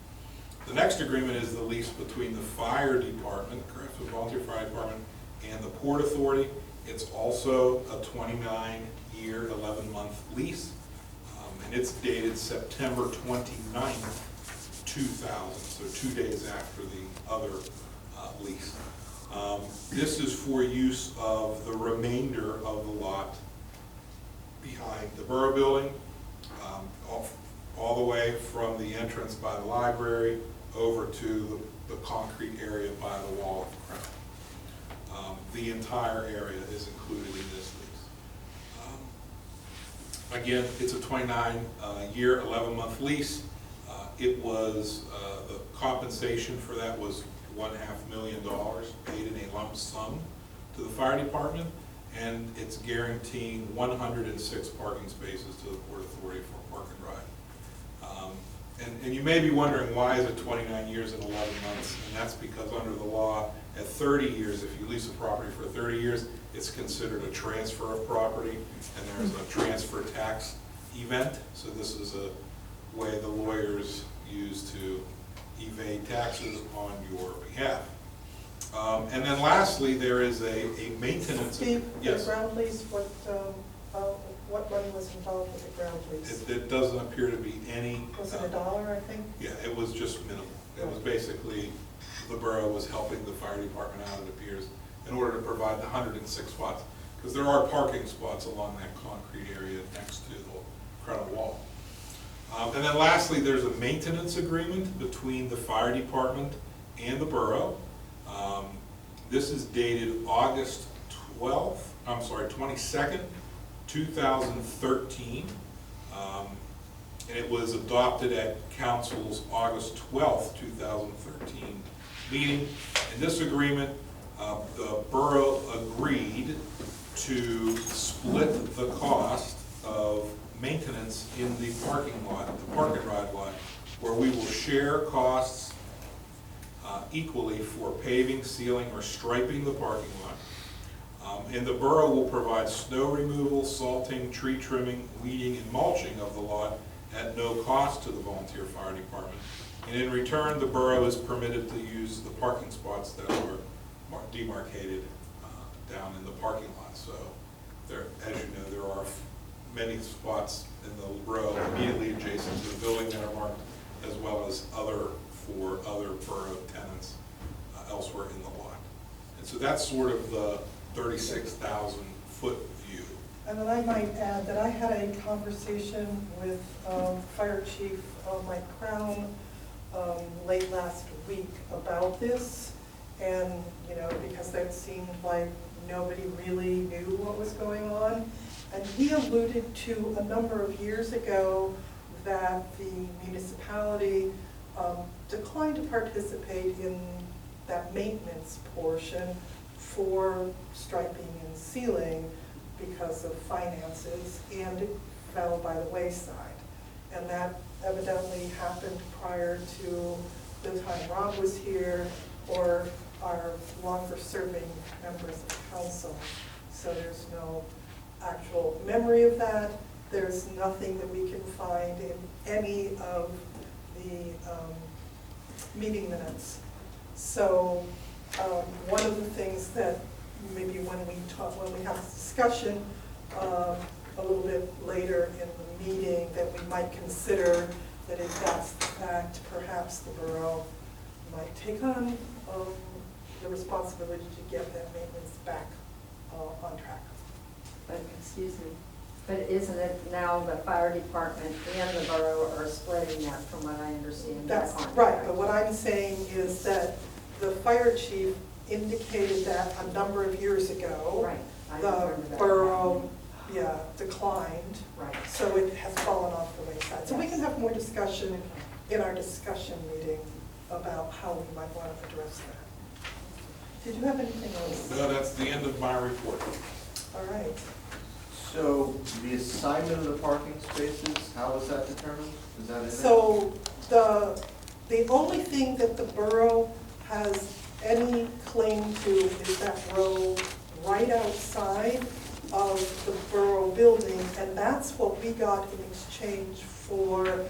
The next agreement is the lease between the fire department, Crafton Volunteer Fire Department, and the Port Authority. It's also a 29-year, 11-month lease, and it's dated September 29th, 2000, so 2 days after the other lease. This is for use of the remainder of the lot behind the borough building, all the way from the entrance by the library over to the concrete area by the wall of the Crown. The entire area is included in this lease. Again, it's a 29-year, 11-month lease. It was, the compensation for that was $1.5 million paid in a lump sum to the fire department, and it's guaranteeing 106 parking spaces to the Port Authority for park and ride. And you may be wondering, why is it 29 years and 11 months? And that's because under the law, at 30 years, if you lease a property for 30 years, it's considered a transfer of property, and there's a transfer tax event. So this is a way the lawyers use to evade taxes on your behalf. And then lastly, there is a maintenance. Steve, Yes. the ground lease, what money was involved with the ground lease? It doesn't appear to be any. Was it $1, I think? Yeah, it was just minimal. It was basically, the borough was helping the fire department out, it appears, in order to provide the 106 spots. Because there are parking spots along that concrete area next to the Crown wall. And then lastly, there's a maintenance agreement between the fire department and the borough. This is dated August 22nd, 2013. And it was adopted at Council's August 12th, 2013 meeting. In this agreement, the borough agreed to split the cost of maintenance in the parking lot, the park and ride lot, where we will share costs equally for paving, sealing, or striping the parking lot. And the borough will provide snow removal, salting, tree trimming, weeding, and mulching of the lot at no cost to the volunteer fire department. And in return, the borough is permitted to use the parking spots that are demarcated down in the parking lot. So there, as you know, there are many spots in the row immediately adjacent to the building that are marked, as well as for other borough tenants elsewhere in the lot. And so that's sort of the 36,000 foot view. And then I might add that I had a conversation with Fire Chief Mike Crown late last week about this. And, you know, because it seemed like nobody really knew what was going on. And he alluded to a number of years ago that the municipality declined to participate in that maintenance portion for striping and sealing because of finances, and it fell by the wayside. And that evidently happened prior to the time Rob was here, or our longer serving members of council. So there's no actual memory of that. There's nothing that we can find in any of the meeting minutes. So one of the things that maybe when we have this discussion a little bit later in the meeting, that we might consider that if that's the fact, perhaps the borough might take on the responsibility to get that maintenance back on track. But, excuse me, but isn't it now the fire department and the borough are splitting that, from what I understand? That's contract? right, but what I'm saying is that the fire chief indicated that a number of years ago. Right, I The remember that. borough, declined. Right. So it has fallen off the wayside. So we can have more discussion in our discussion meeting about how we might want to address that. Did you have anything else? No, that's the end of my report. All right. So the assignment of the parking spaces, how is that determined? Is that in there? So the only thing that the borough has any claim to is that row right outside of the borough building, and that's what we got in exchange for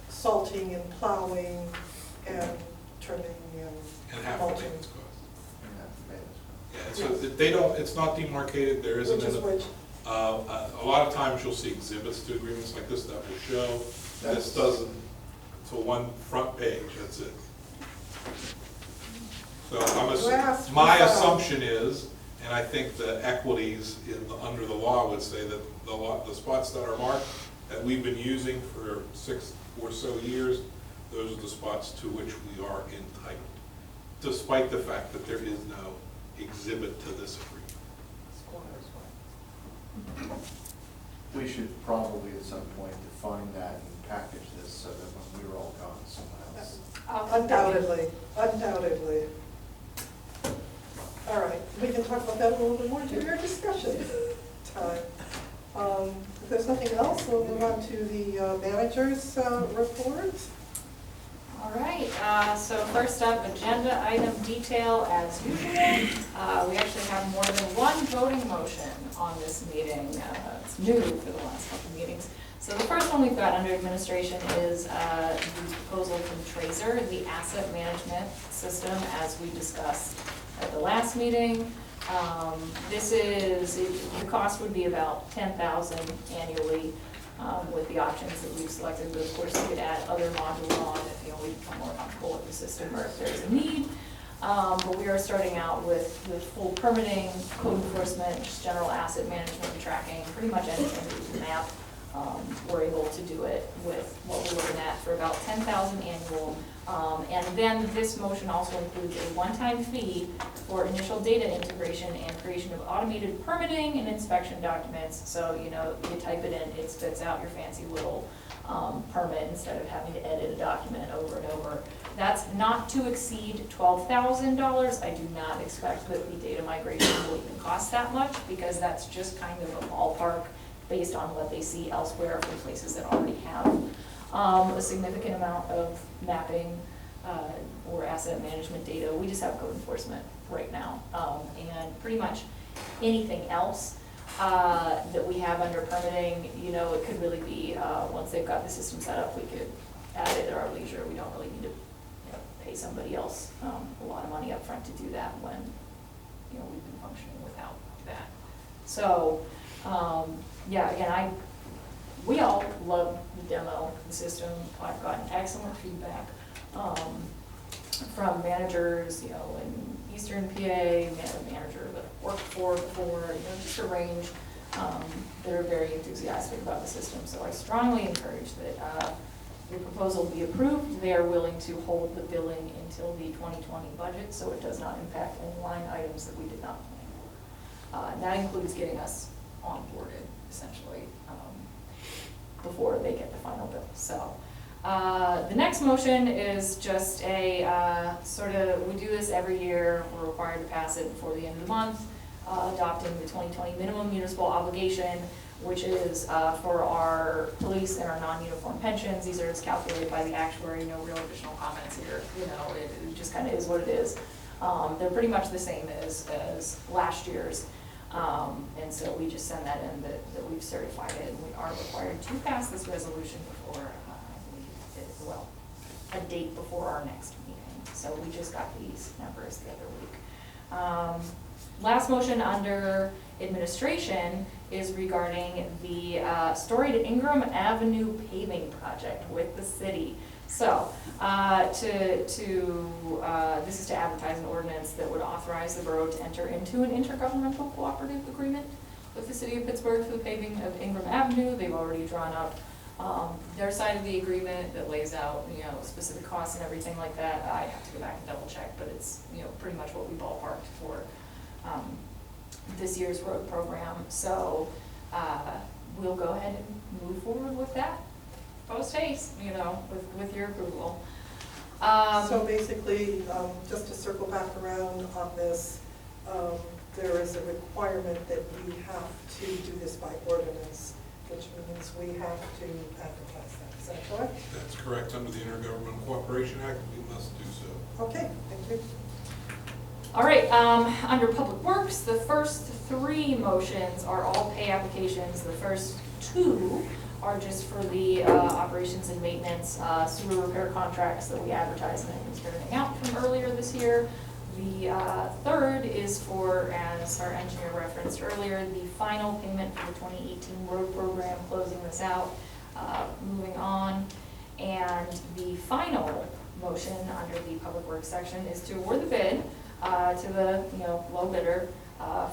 salting and plowing and trimming And and half the mulching. maintenance cost. Yeah, Yeah, so they don't, it's not demarcated, there isn't. Which is which? A lot of times you'll see exhibits to agreements like this that will show. This doesn't, it's a one front page, that's it. So my assumption is, and I think the equities under the law would say that the spots that are marked, that we've been using for 6 or so years, those are the spots to which we are entitled, despite the fact that there is no exhibit to this agreement. We should probably at some point define that and package this so that when we're all gone, someone else. Undoubtedly, undoubtedly. All right, we can talk about that a little bit more during our discussion time. If there's nothing else, we'll move on to the manager's report. All right, so first up, agenda item detail as usual. We actually have more than one voting motion on this meeting. It's new for the last couple of meetings. So the first one we've got under administration is the proposal from Tracer, the asset management system, as we discussed at the last meeting. This is, the cost would be about $10,000 annually with the options that we've selected. But of course, we could add other modules on if we become more comfortable with the system or if there's a need. But we are starting out with full permitting, code enforcement, just general asset management and tracking, pretty much anything we can map. We're able to do it with what we're looking at for about $10,000 annual. And then this motion also includes a one-time fee for initial data integration and creation of automated permitting and inspection documents. So, you type it in, it spits out your fancy little permit instead of having to edit a document over and over. That's not to exceed $12,000. I do not expect that the data migration will even cost that much because that's just kind of a ballpark based on what they see elsewhere from places that already have a significant amount of mapping or asset management data. We just have code enforcement right now. And pretty much anything else that we have under permitting, it could really be, once they've got the system set up, we could add it at our leisure. We don't really need to pay somebody else a lot of money up front to do that when, we've been functioning without that. So, yeah, again, we all love the demo of the system. I've gotten excellent feedback from managers, in Eastern PA, manager that I've worked for before, just a range that are very enthusiastic about the system. So I strongly encourage that the proposal be approved. They are willing to hold the billing until the 2020 budget, so it does not impact any line items that we did not plan for. And that includes getting us onboarded, essentially, before they get the final bill. So the next motion is just a we do this every year. We're required to pass it before the end of the month, adopting the 2020 minimum municipal obligation, which is for our police and our non-uniform pensions. These are just calculated by the actuary, no real additional comments here. It just kind of is what it is. They're pretty much the same as last year's. And so we just send that in that we've certified it, and we are required to pass this resolution before, a date before our next meeting. So we just got these numbers the other week. Last motion under administration is regarding the storied Ingram Avenue paving project with the city. So, this is to advertise an ordinance that would authorize the borough to enter into an intergovernmental cooperative agreement with the city of Pittsburgh for the paving of Ingram Avenue. They've already drawn up their side of the agreement that lays out, specific costs and everything like that. I have to go back and double check, but it's, pretty much what we ballparked for this year's road program. So, we'll go ahead and move forward with that post haste, with your approval. So basically, just to circle back around on this, there is a requirement that we have to do this by ordinance, which means we have to advertise that. Is that correct? That's correct. Under the Intergovernmental Cooperation Act, we must do so. Okay, thank you. All right, under Public Works, the first 3 motions are all pay applications. The first 2 are just for the operations and maintenance sewer repair contracts that we advertised and is turning out from earlier this year. The third is for, as our engineer referenced earlier, the final payment for the 2018 road program, closing this out, moving on. And the final motion under the Public Works section is to award the bid to the low bidder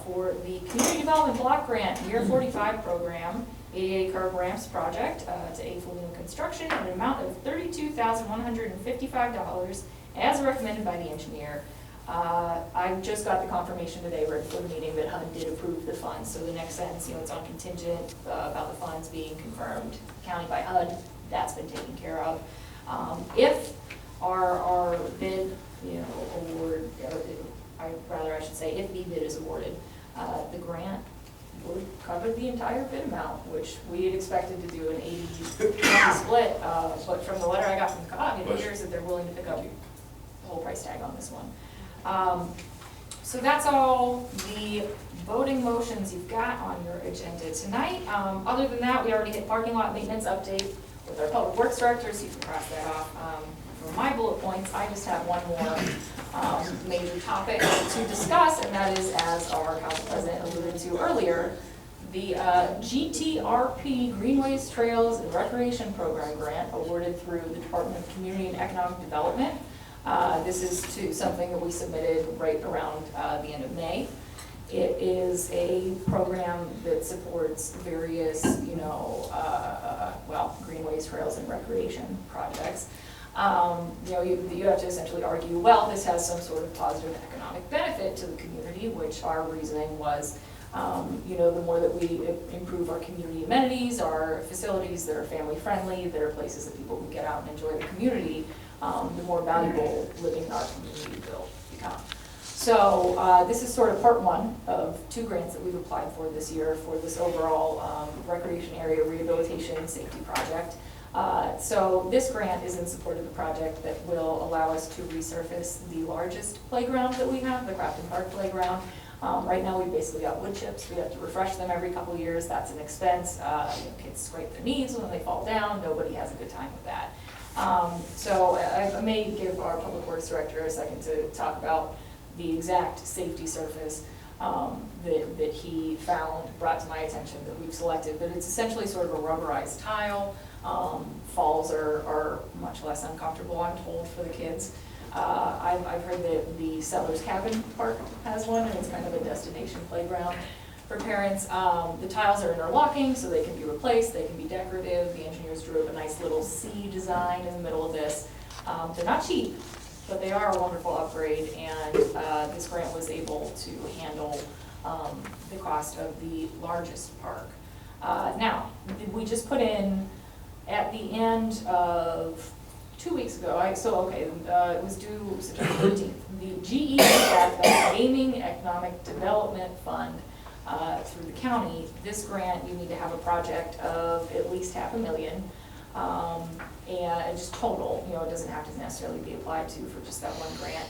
for the Community Development Block Grant Year 45 program, 88 curb ramps project to A. Felino Construction at an amount of $32,155 as recommended by the engineer. I just got the confirmation today right before the meeting that HUD did approve the funds. So the next sentence, it's on contingent about the funds being confirmed county by HUD. That's been taken care of. If our bid, award, I should say, if the bid is awarded, the grant would cover the entire bid amount, which we had expected to do an 80-20 split, but from the letter I got from COG, it appears that they're willing to pick up the whole price tag on this one. So that's all the voting motions you've got on your agenda tonight. Other than that, we already hit parking lot maintenance update with our public works director, so you can cross that off. For my bullet points, I just have one more major topic to discuss, and that is, as our council president alluded to earlier, the GTRP Greenways, Trails, and Recreation Program grant awarded through the Department of Community and Economic Development. This is to something that we submitted right around the end of May. It is a program that supports various, greenways, trails, and recreation projects. You have to essentially argue, well, this has some sort of positive economic benefit to the community, which our reasoning was, the more that we improve our community amenities, our facilities that are family friendly, that are places that people can get out and enjoy the community, the more valuable living in our community will become. So this is sort of part 1 of 2 grants that we've applied for this year for this overall recreation area rehabilitation and safety project. So this grant is in support of the project that will allow us to resurface the largest playground that we have, the Crafton Park playground. Right now, we basically got wood chips. We have to refresh them every couple of years. That's an expense. Kids scrape their knees when they fall down. Nobody has a good time with that. So I may give our Public Works Director a second to talk about the exact safety surface that he found, brought to my attention, that we've selected. But it's essentially sort of a rubberized tile. Falls are much less uncomfortable, I'm told, for the kids. I've heard that the Settlers Cabin Park has one, and it's kind of a destination playground for parents. The tiles are interlocking, so they can be replaced, they can be decorative. The engineers drew up a nice little C design in the middle of this. They're not cheap, but they are a wonderful upgrade, and this grant was able to handle the cost of the largest park. Now, we just put in, at the end of 2 weeks ago, it was due September 13th, the GEF, the Gaming Economic Development Fund, through the county. This grant, you need to have a project of at least $500,000, and just total, it doesn't have to necessarily be applied to for just that one grant.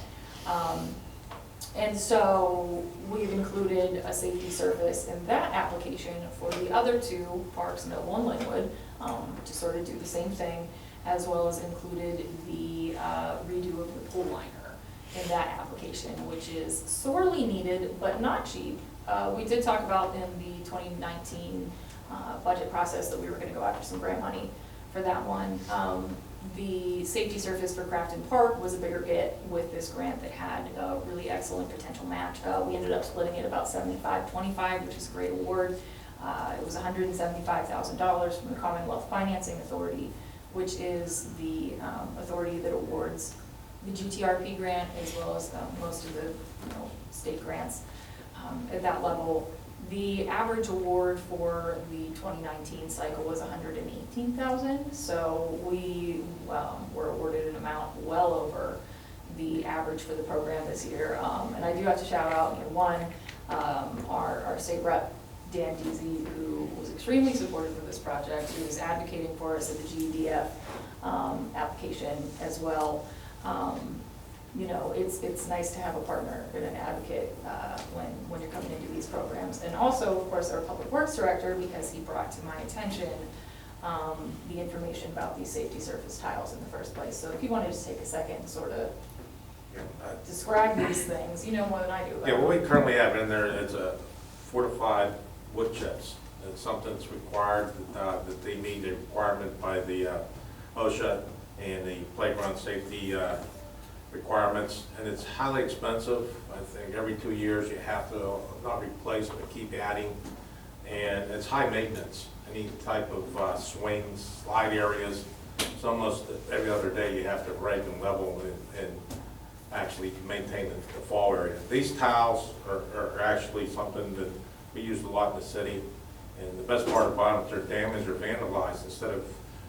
And so we've included a safety surface in that application for the other 2 parks, Millville and Linwood, to sort of do the same thing, as well as included the redo of the pool liner in that application, which is sorely needed but not cheap. We did talk about in the 2019 budget process that we were going to go after some grant money for that one. The safety surface for Crafton Park was a bigger get with this grant that had a really excellent potential match. We ended up splitting it about 75-25, which is a great award. It was $175,000 from the Commonwealth Financing Authority, which is the authority that awards the GTRP grant as well as most of the state grants at that level. The average award for the 2019 cycle was $118,000, so we were awarded an amount well the average for the program this year. And I do have to shout out, one, our state rep, Dan Deasy, who was extremely supportive of this project. He was advocating for us at the GEDF application as well. It's nice to have a partner and an advocate when you're coming into these programs. And also, of course, our Public Works Director, because he brought to my attention the information about these safety surface tiles in the first place. So if you want to just take a second and sort of describe these things, you know more than I do. Yeah, what we currently have in there is a fortified wood chips. It's something that's required, that they meet a requirement by the OSHA and the playground safety requirements, and it's highly expensive. I think every 2 years you have to not replace but keep adding, and it's high maintenance. Any type of swings, slide areas, it's almost every other day you have to rake and level and actually maintain the fall area. These tiles are actually something that we use a lot in the city, and the best part about it, they're damaged or vandalized. Instead of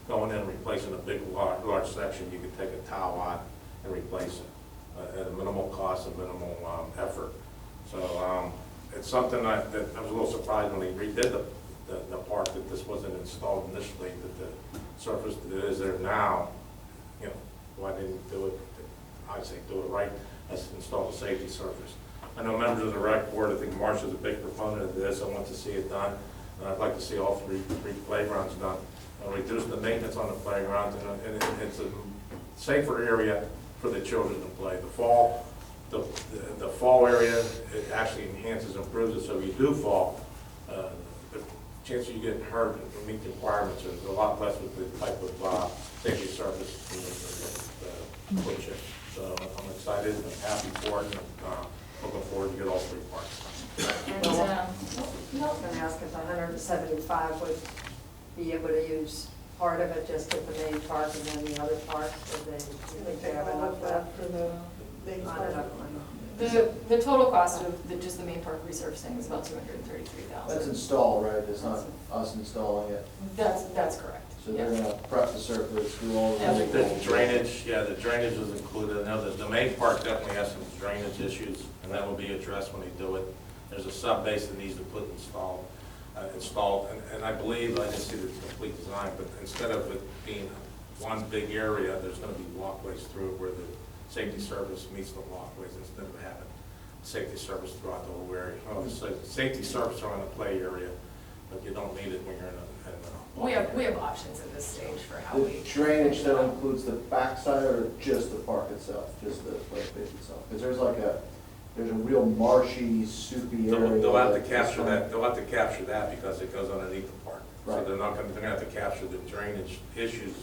going in and replacing a big, large section, you can take a tile out and replace it at a minimal cost and minimal effort. So it's something that I was a little surprised when they redid the part that this wasn't installed initially, that the surface that is there now, why didn't do it? I'd say do it right, let's install the safety surface. I know members of the rec board, I think Marcia's a big proponent of this. I want to see it done, and I'd like to see all three playgrounds done. And reduce the maintenance on the playgrounds, and it's a safer area for the children to play. The fall area, it actually enhances, improves it, so if you do fall, the chance of you getting hurt and meet the requirements is a lot less with the type of safety surface in the wood chip. So I'm excited, I'm happy for it, and looking forward to get all three parts. And, I was going to ask if 175 would be able to use part of it just at the main park and then the other parts, or they, you think they have enough left? For the main I park? don't know. the total cost of just the main park resurfacing is about $233,000. That's installed, right? It's not us installing it. That's correct. So they're Yeah. gonna prep the surface, do all Yeah. the. The drainage, the drainage is included. Now, the main park definitely has some drainage issues, and that will be addressed when they do it. There's a sub base that needs to put installed, and I believe, I didn't see the complete design, but instead of it being one big area, there's gonna be walkways through it where the safety service meets the walkways instead of having safety service throughout the whole area. So safety service around the play area, but you don't need it when you're in a We have options at this stage for how The we. drainage that includes the backside or just the park itself, just the play space itself? Because there's a real marshy, soupy area. They'll have to that's capture fine. that, they'll have to capture that because it goes underneath the park. So Right. they're gonna have to capture the drainage issues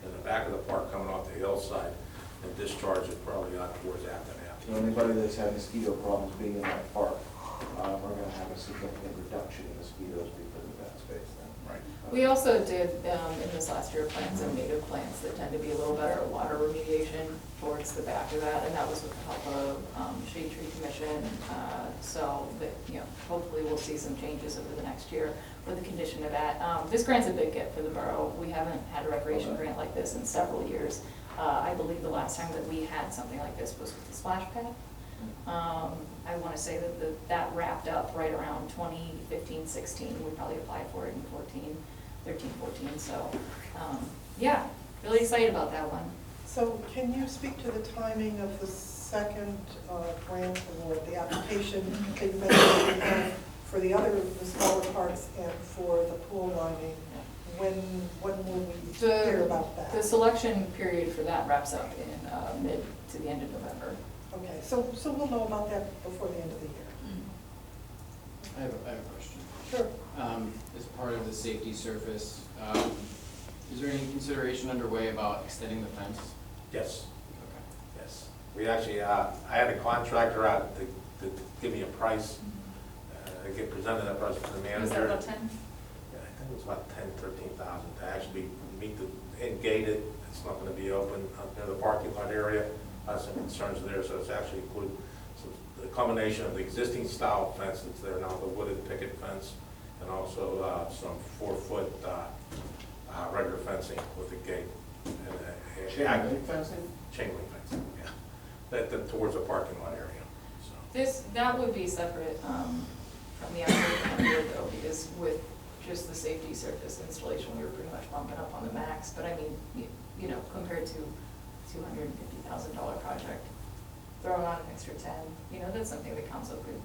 in the back of the park coming off the hillside and discharge it probably out towards Afton So anybody that's had mosquito problems being in that park, are gonna have a significant reduction in mosquitoes because of that space then. Right. We also did, in this last year, plant some native plants that tend to be a little better at water remediation towards the back of that, and that was with the help of Shade Tree Commission. So that, hopefully we'll see some changes over the next year with the condition of that. This grant's a big get for the borough. We haven't had a recreation grant like this in several years. I believe the last time that we had something like this was with the splash pad. I want to say that wrapped up right around 2015, 16. We probably applied for it in 13, 14. So, really excited about that one. So can you speak to the timing of the second grant award, the application that you mentioned you have for the smaller parks and for the pool lining? When will we hear about that? The selection period for that wraps up in mid to the end of November. Okay, so we'll know about that before the end of the year. I have a question. Sure. As part of the safety surface, is there any consideration underway about extending the fence? Yes, Okay. yes. We actually, I had a contractor out to give me a price, get presented that price to the manager. Was that about 10? Yeah, I think it was about 10,000-13,000 to actually meet and gate it. It's not going to be open near the parking lot area. Some concerns there, so it's actually included the combination of the existing style fence that's there now, the wooded picket fence, and also some 4-foot regular fencing with a gate. Chain link fencing? Chain link fencing, yeah. towards the parking lot area, so. That would be separate from the actual year though, because with just the safety surface installation, we were pretty much bumping up on the max. But I mean, you know, compared to $250,000 project, throwing on an extra 10, you know, that's something the council could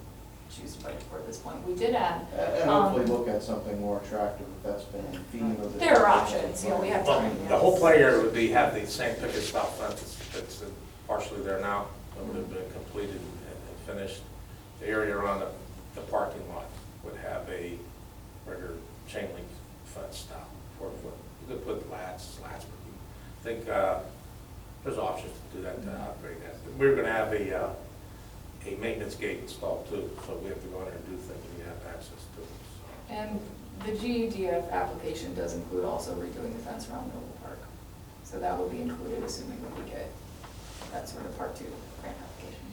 choose to budget for at this point. We did add. And hopefully look at something more attractive if that's been a theme of the. There are options, you know, we have Well, time. the whole play area would be, have the same picket stop fence that's partially there now, that would have been completed and finished. The area around the parking lot would have a regular chain link fence style, 4 foot. You could put slats, but I think there's options to do that, to upgrade that. We're gonna have a maintenance gate installed too, so we have to go in there and do things, and you have access to it, so. And the GEDF application does include also redoing the fence around Noble Park. So that will be included, assuming that we get that sort of part 2 grant application.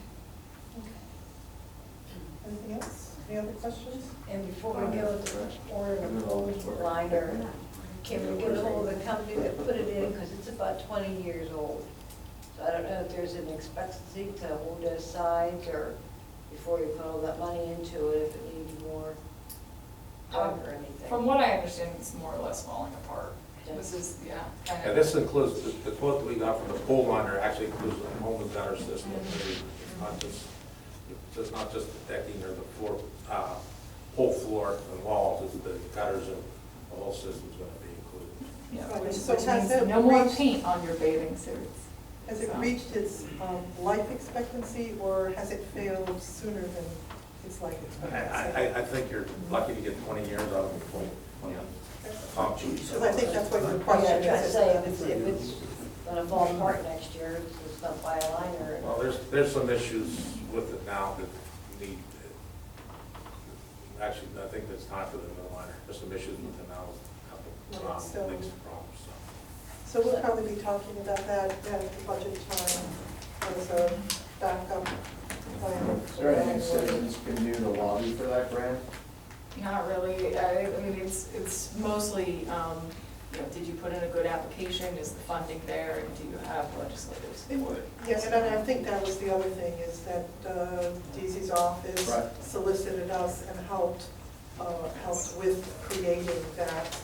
Anything else? Any other questions? And before we go to ordering a closed liner, can we get a hold of the company that put it in, because it's about 20 years old? So I don't know if there's an expectancy to hold it aside, or before you put all that money into it, if it needs more work or anything. From what I understand, it's more or less falling apart. This is, kind And of. this includes, the quote that we got from the pool liner actually includes the whole new gutter system. It's not just the decking or the floor, whole floor and walls, it's the gutters and the whole system's gonna be included. Yeah, So which has means it no more reached- paint on your bathing suits. Has it So- reached its life expectancy, or has it failed sooner than its life expectancy? I think you're lucky to get 20 years out of the pool. Because I think that's what your Yeah, question I was gonna is. say, if it's gonna fall apart next year, it's not by a liner. Well, there's some issues with it now that need, actually, I think it's time for the new liner. There's some issues with it now, a couple So- leaks and problems, so. So we'll probably be talking about that at the budget time as a backup plan. Is there anything citizens can do to lobby for that grant? Not really. I mean, it's mostly, you know, did you put in a good application? Is the funding there? And do you have legislative support? Yes, and I think that was the other thing, is that DZ's office Right. solicited us and helped with creating that,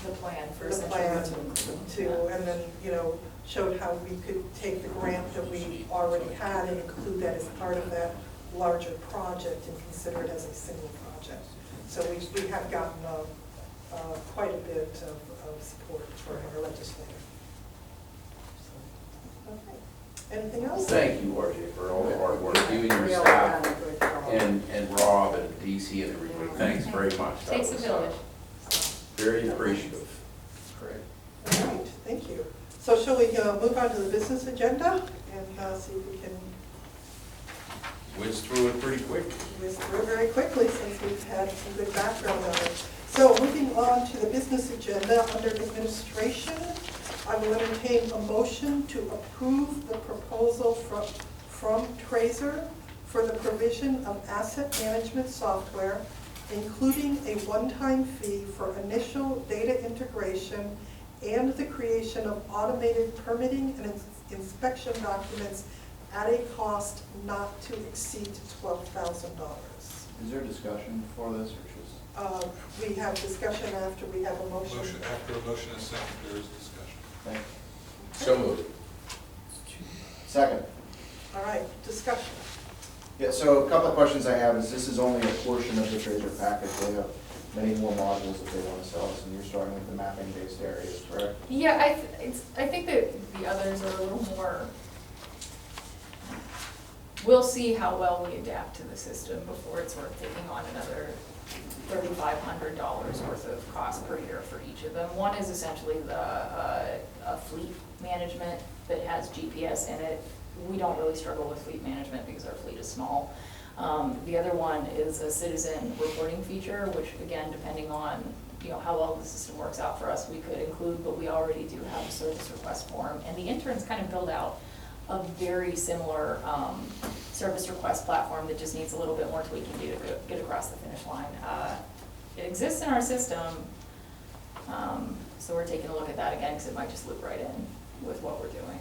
The plan for the essentially plan what to include. to, and then, you know, showed how we could take the grant that we already had and include that as part of that larger project and consider it as a single project. So we have gotten quite a bit of support for our legislator. Okay. Anything else? Thank you, RJ, for all the hard work, you and your Really staff, done a good job. and Rob and DC and everybody. Thanks very much. That Takes a was, village. Very appreciative. All right, thank you. So shall we move on to the business agenda and see if we can Whizzed through it pretty quick. whiz through very quickly since we've had some good background on it. So moving on to the business agenda under administration, I will entertain a motion to approve the proposal from Tracer for the provision of asset management software, including a one-time fee for initial data integration and the creation of automated permitting and inspection documents at a cost not to exceed $12,000. Is there discussion for this, or just? We have discussion after we have a motion. After a motion is second, there is discussion. Thank you. So moved. Second. All right, discussion. Yeah, so a couple of questions I have is, this is only a portion of the Tracer package. They have many more modules that they want to sell us, and you're starting with the mapping-based areas, correct? Yeah, I think that the others are a little more, we'll see how well we adapt to the system before it's worth taking on another $3,500 worth of cost per year for each of them. One is essentially a fleet management that has GPS in it. We don't really struggle with fleet management because our fleet is small. The other one is a citizen reporting feature, which again, depending on how well the system works out for us, we could include, but we already do have a service request form. And the interns kind of build out a very similar service request platform that just needs a little bit more tweaking to get across the finish line. It exists in our system, so we're taking a look at that again because it might just loop right in. with what we're doing.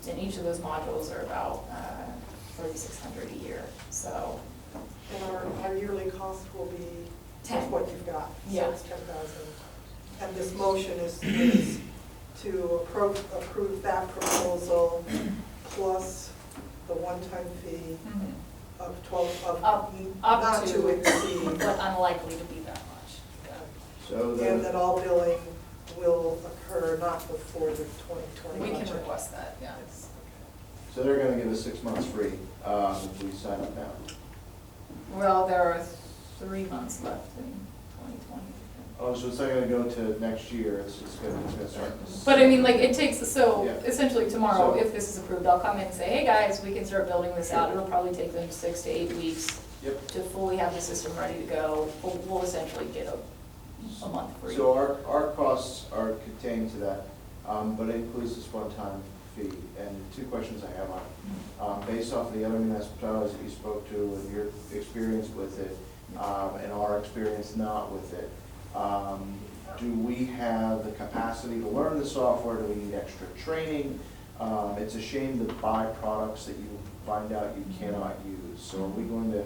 And each of those modules are about $3,600 a year, so. And our yearly cost will be 10. what you've got, Yeah. so it's 10,000. And this motion is to approve that proposal plus the one-time fee of 12, Up not to- to exceed. But unlikely to be that much. So And the, that all billing will occur not before the 2020 We budget. can request that, yeah. so they're gonna give us 6 months free, if we sign up now. Well, there are 3 months left in 2020. Oh, so it's not gonna go to next year, it's gonna start. But I mean, like, it takes, so Yeah. essentially tomorrow, So- if this is approved, I'll come in and say, hey, guys, we can start building this out. It'll probably take them 6 to 8 weeks Yep. to fully have the system ready to go. We'll essentially get a month free. So our costs are contained to that, but it includes this one-time fee. And 2 questions I have on it. Based off of the other municipalities that you spoke to and your experience with it, and our experience not with it, do we have the capacity to learn the software? Do we need extra training? It's a shame to buy products that you find out you cannot use. So are we going to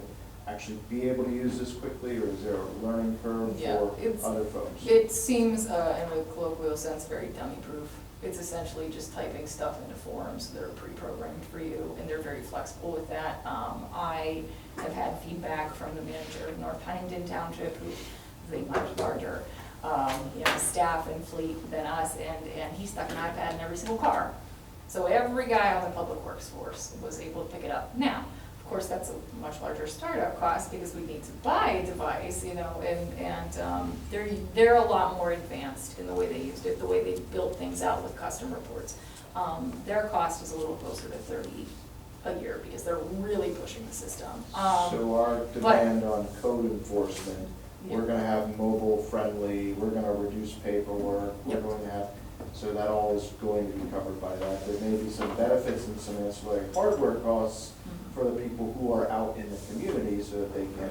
actually be able to use this quickly, or is there a learning curve Yeah, for it's- other folks? It seems, in a colloquial sense, very dummy-proof. It's essentially just typing stuff into forms that are pre-programmed for you, and they're very flexible with that. I have had feedback from the manager of North Huntington Township, who is a much larger, staff and fleet than us, and he stuck an iPad in every single car. So every guy on the public works force was able to pick it up. Now, of course, that's a much larger startup cost because we need to buy a device, and they're a lot more advanced in the way they used it, the way they built things out with custom reports. Their cost is a little closer to $30 a year because they're really pushing the system. So our demand on code enforcement, we're gonna have mobile friendly, we're gonna reduce paperwork, we're Yep. going to have, so that all is going to be covered by that. There may be some benefits and some ancillary hardware costs for the people who are out in the community so that they can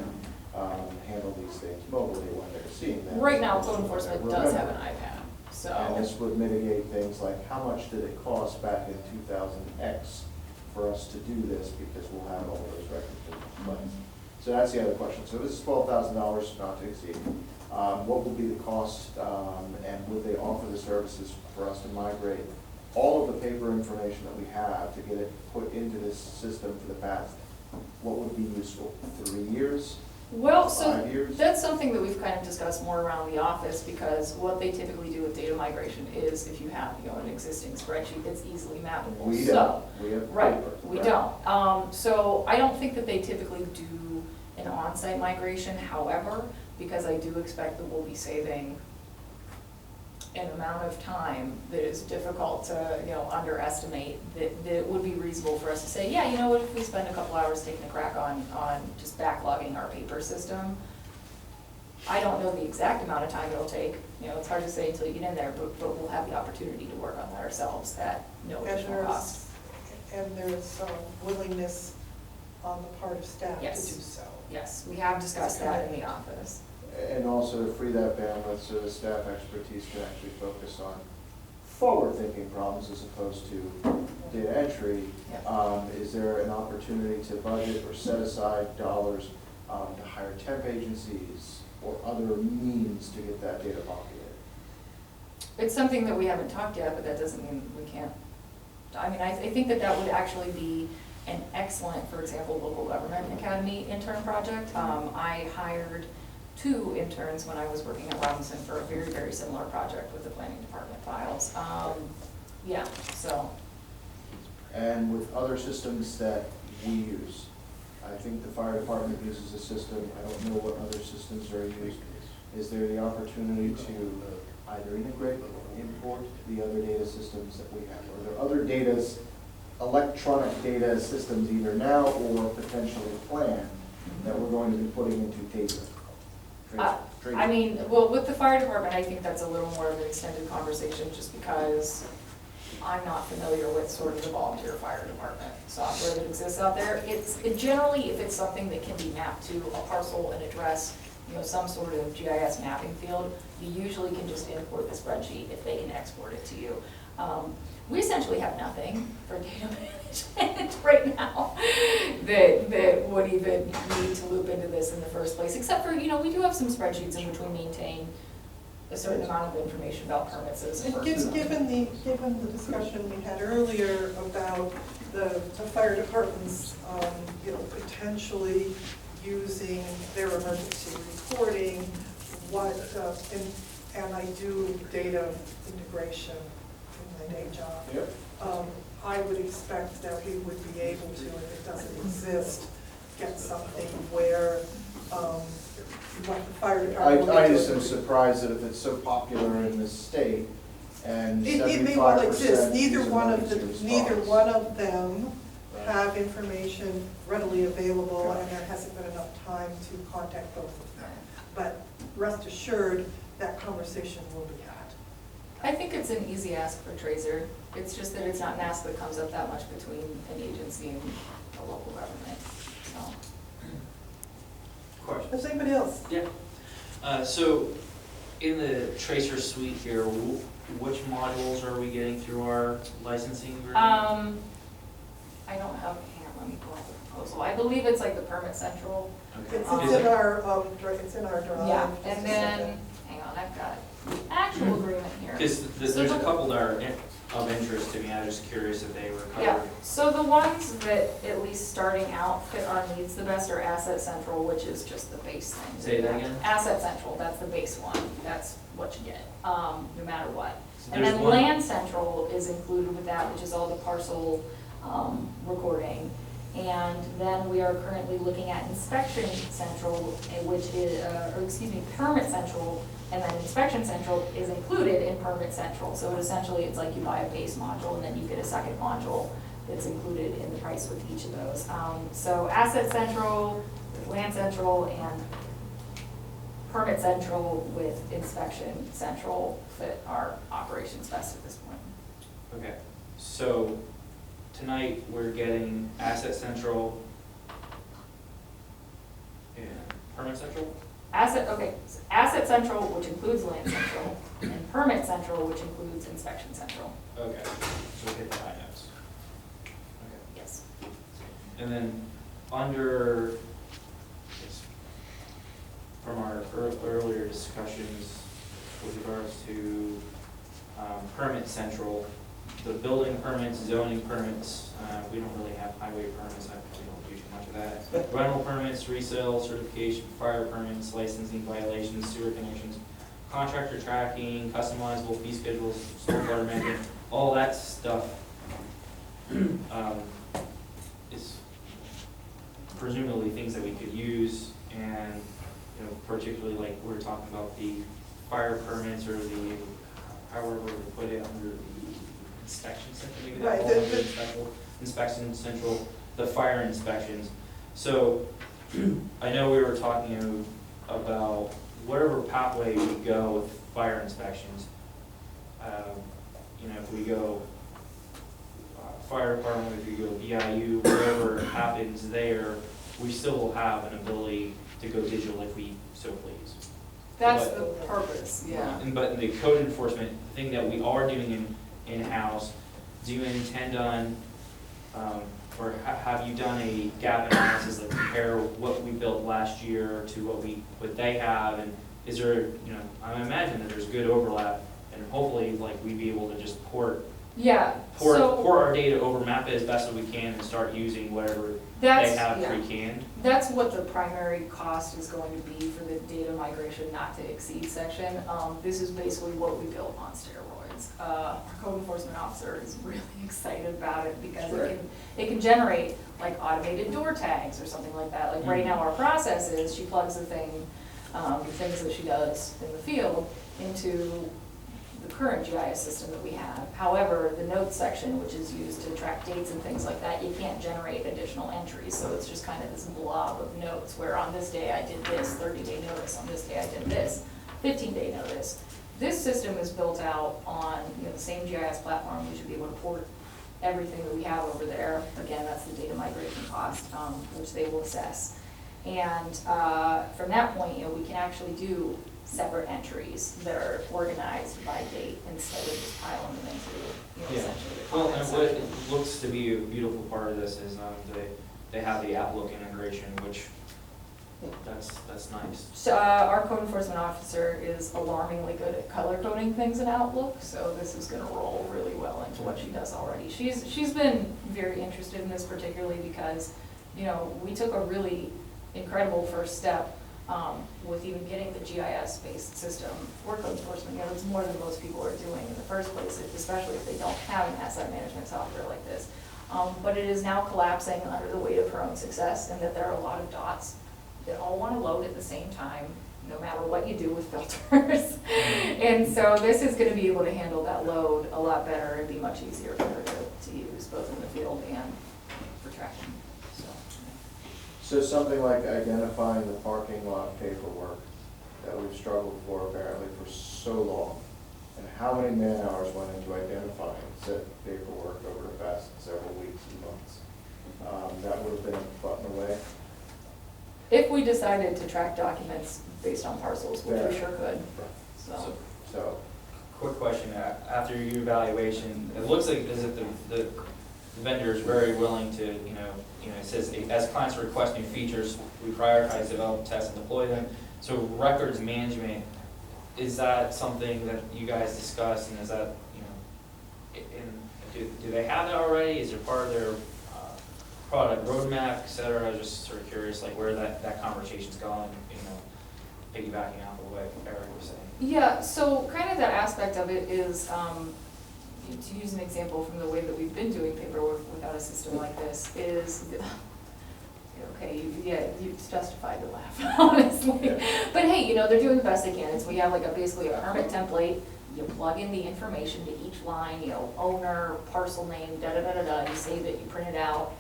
handle these things mobilely when they're seeing them. Right now, code enforcement does have an Remember. iPad, so. And this would mitigate things like, how much did it cost back in 2000X for us to do this, because we'll have all those records in place. So that's the other question. So this is $12,000, not to exceed. What will be the cost, and would they offer the services for us to migrate all of the paper information that we have to get it put into this system for the past? What would be useful? 3 years? Well, so 5 years? that's something that we've kind of discussed more around the office, because what they typically do with data migration is if you have, an existing spreadsheet that's easily mappable. We So- don't. We have Right, paper. we Right. don't. So I don't think that they typically do an on-site migration, however, because I do expect that we'll be saving an amount of time that is difficult to, underestimate, that it would be reasonable for us to say, yeah, what if we spend a couple hours taking a crack on just backlogging our paper system? I don't know the exact amount of time it'll take, it's hard to say until you get in there, but we'll have the opportunity to work on that ourselves at no And additional cost. there's willingness on the part of staff to do Yes. so. Yes, we have discussed that in the office. And also to free that bandwidth so the staff expertise can actually focus on forward-thinking problems as opposed to data entry. Is there an opportunity to budget or set aside dollars to hire temp agencies or other means to get that data populated? It's something that we haven't talked yet, but that doesn't mean we can't. I think that would actually be an excellent, for example, local government academy intern project. I hired 2 interns when I was working at Robinson for a very, very similar project with the planning department files. So. And with other systems that we use, I think the fire department uses a system, I don't know what other systems are used. Is there the opportunity to either integrate or import the other data systems that we have? Are there other electronic data systems either now or potentially planned that we're going to be putting into data? With the fire department, I think that's a little more of an extended conversation, just because I'm not familiar with sort of the volunteer fire department software that exists out there. Generally, if it's something that can be mapped to a parcel, an address, some sort of GIS mapping field, you usually can just import the spreadsheet if they can export it to you. We essentially have nothing for data management right now that would even need to loop into this in the first place, except for, we do have some spreadsheets in which we maintain a certain amount of information about permits as And given the discussion we had earlier about the fire departments, potentially using their emergency reporting, and I do data integration in my day job. Yep. I would expect that we would be able to, if it doesn't exist, get something where, like the fire department. I just am surprised that if it's so popular in this state and It may well 75% exist, neither one of them Right. have information readily available, and there hasn't been enough time to contact both of them. But rest assured, that conversation will be had. I think it's an easy ask for Tracer. It's just that it's not an ask that comes up that much between an agency and a local government, so. Question. Does anybody else? Yeah. So in the Tracer suite here, which modules are we getting through our licensing agreement? I don't have, hang on, let me pull up the proposal. I believe it's like the Permit Central. Okay. It's Is in it- our, it's in our drive. Yeah, and then, hang on, I've got the actual agreement here. Because there's a couple that are of interest to me, I was just curious if they were Yeah, covered. so the ones that, at least starting out, fit our needs the best are Asset Central, which is just the base thing. Say that again? Asset Central, that's the base one, that's what you get, no matter what. So And there's then one- Land Central is included with that, which is all the parcel recording. And then we are currently looking at Inspection Central, which is, Permit Central, and then Inspection Central is included in Permit Central. So essentially, it's like you buy a base module and then you get a second module that's included in the price with each of those. So Asset Central, Land Central, and Permit Central with Inspection Central fit our operations best at this point. Okay, so tonight we're getting Asset Central and Permit Central? Asset Central, which includes Land Central, and Permit Central, which includes Inspection Central. Okay, so we get the high notes. Okay. Yes. And then under, from our earlier discussions with regards to Permit Central, the building permits, zoning permits, we don't really have highway permits, we don't do too much of that. Rental permits, resale, certification, fire permits, licensing violations, sewer connections, contractor tracking, customizable fee schedules, stormwater management, all that stuff is presumably things that we could use, and, particularly like we were talking about the fire permits or the, however we put it under the inspection center, maybe that Right, fall under inspection central, the fire inspections. So I know we were talking about whatever pathway we go with fire inspections. If we go fire department, if we go VIU, whatever happens there, we still will have an ability to go digital if we so please. That's But- the purpose, yeah. But the code enforcement thing that we are doing in-house, do you intend on, or have you done a gap analysis to compare what we built last year to what they have? And is there, I imagine that there's good overlap, and hopefully, we'd be able to just port Yeah, so our data over, map it as best as we can, and start using whatever they that's, have yeah. pre-canned? That's what the primary cost is going to be for the data migration not to exceed section. This is basically what we built on steroids. Our code enforcement officer is really excited about it because it can generate like automated door tags or something like that. Like right now, our process is she plugs the things that she does in the field into the current GIS system that we have. However, the notes section, which is used to track dates and things like that, you can't generate additional entries. So it's just kind of this blob of notes where on this day I did this, 30-day notice, on this day I did this, 15-day notice. This system is built out on the same GIS platform. We should be able to port everything that we have over there. Again, that's the data migration cost, which they will assess. And from that point, we can actually do separate entries that are organized by date instead of just piling them into, Yeah. essentially the Well, comment and what section. looks to be a beautiful part of this is, they have the Outlook integration, which, that's nice. So, our code enforcement officer is alarmingly good at color coding things in Outlook, so this is gonna roll really well into what she does already. She's been very interested in this particularly because, we took a really incredible first step, with even getting the GIS-based system for code enforcement. It's more than most people are doing in the first place, especially if they don't have an asset management software like this. But it is now collapsing under the weight of her own success, and that there are a lot of dots that all want to load at the same time, no matter what you do with filters. And so this is going to be able to handle that load a lot better and be much easier for her to use, both in the field and for tracking. So something like identifying the parking lot paperwork that we've struggled for apparently for so long, and how many man-hours went into identifying said paperwork over the past several weeks and months? That would have been a button away. If we decided to track documents based on parcels, which we Yeah. sure could, so. So, Quick question, after your evaluation, it looks like, is it the vendor is very willing to, it says, as clients request new features, we prioritize, develop, test, and deploy them. So records management, is that something that you guys discuss, and is that, do they have that already? Is it part of their product roadmap, et cetera? Just sort of curious, like, where that conversation's going, piggybacking off of what Eric was saying. Yeah, so kind of that aspect of it is, to use an example from the way that we've been doing paperwork without a system like this, is, okay, it's justified to laugh, honestly. But hey, they're doing the best they can. We have basically a permit template. You plug in the information to each line, owner, parcel name, da-da-da-da-da, you save it, you print it out.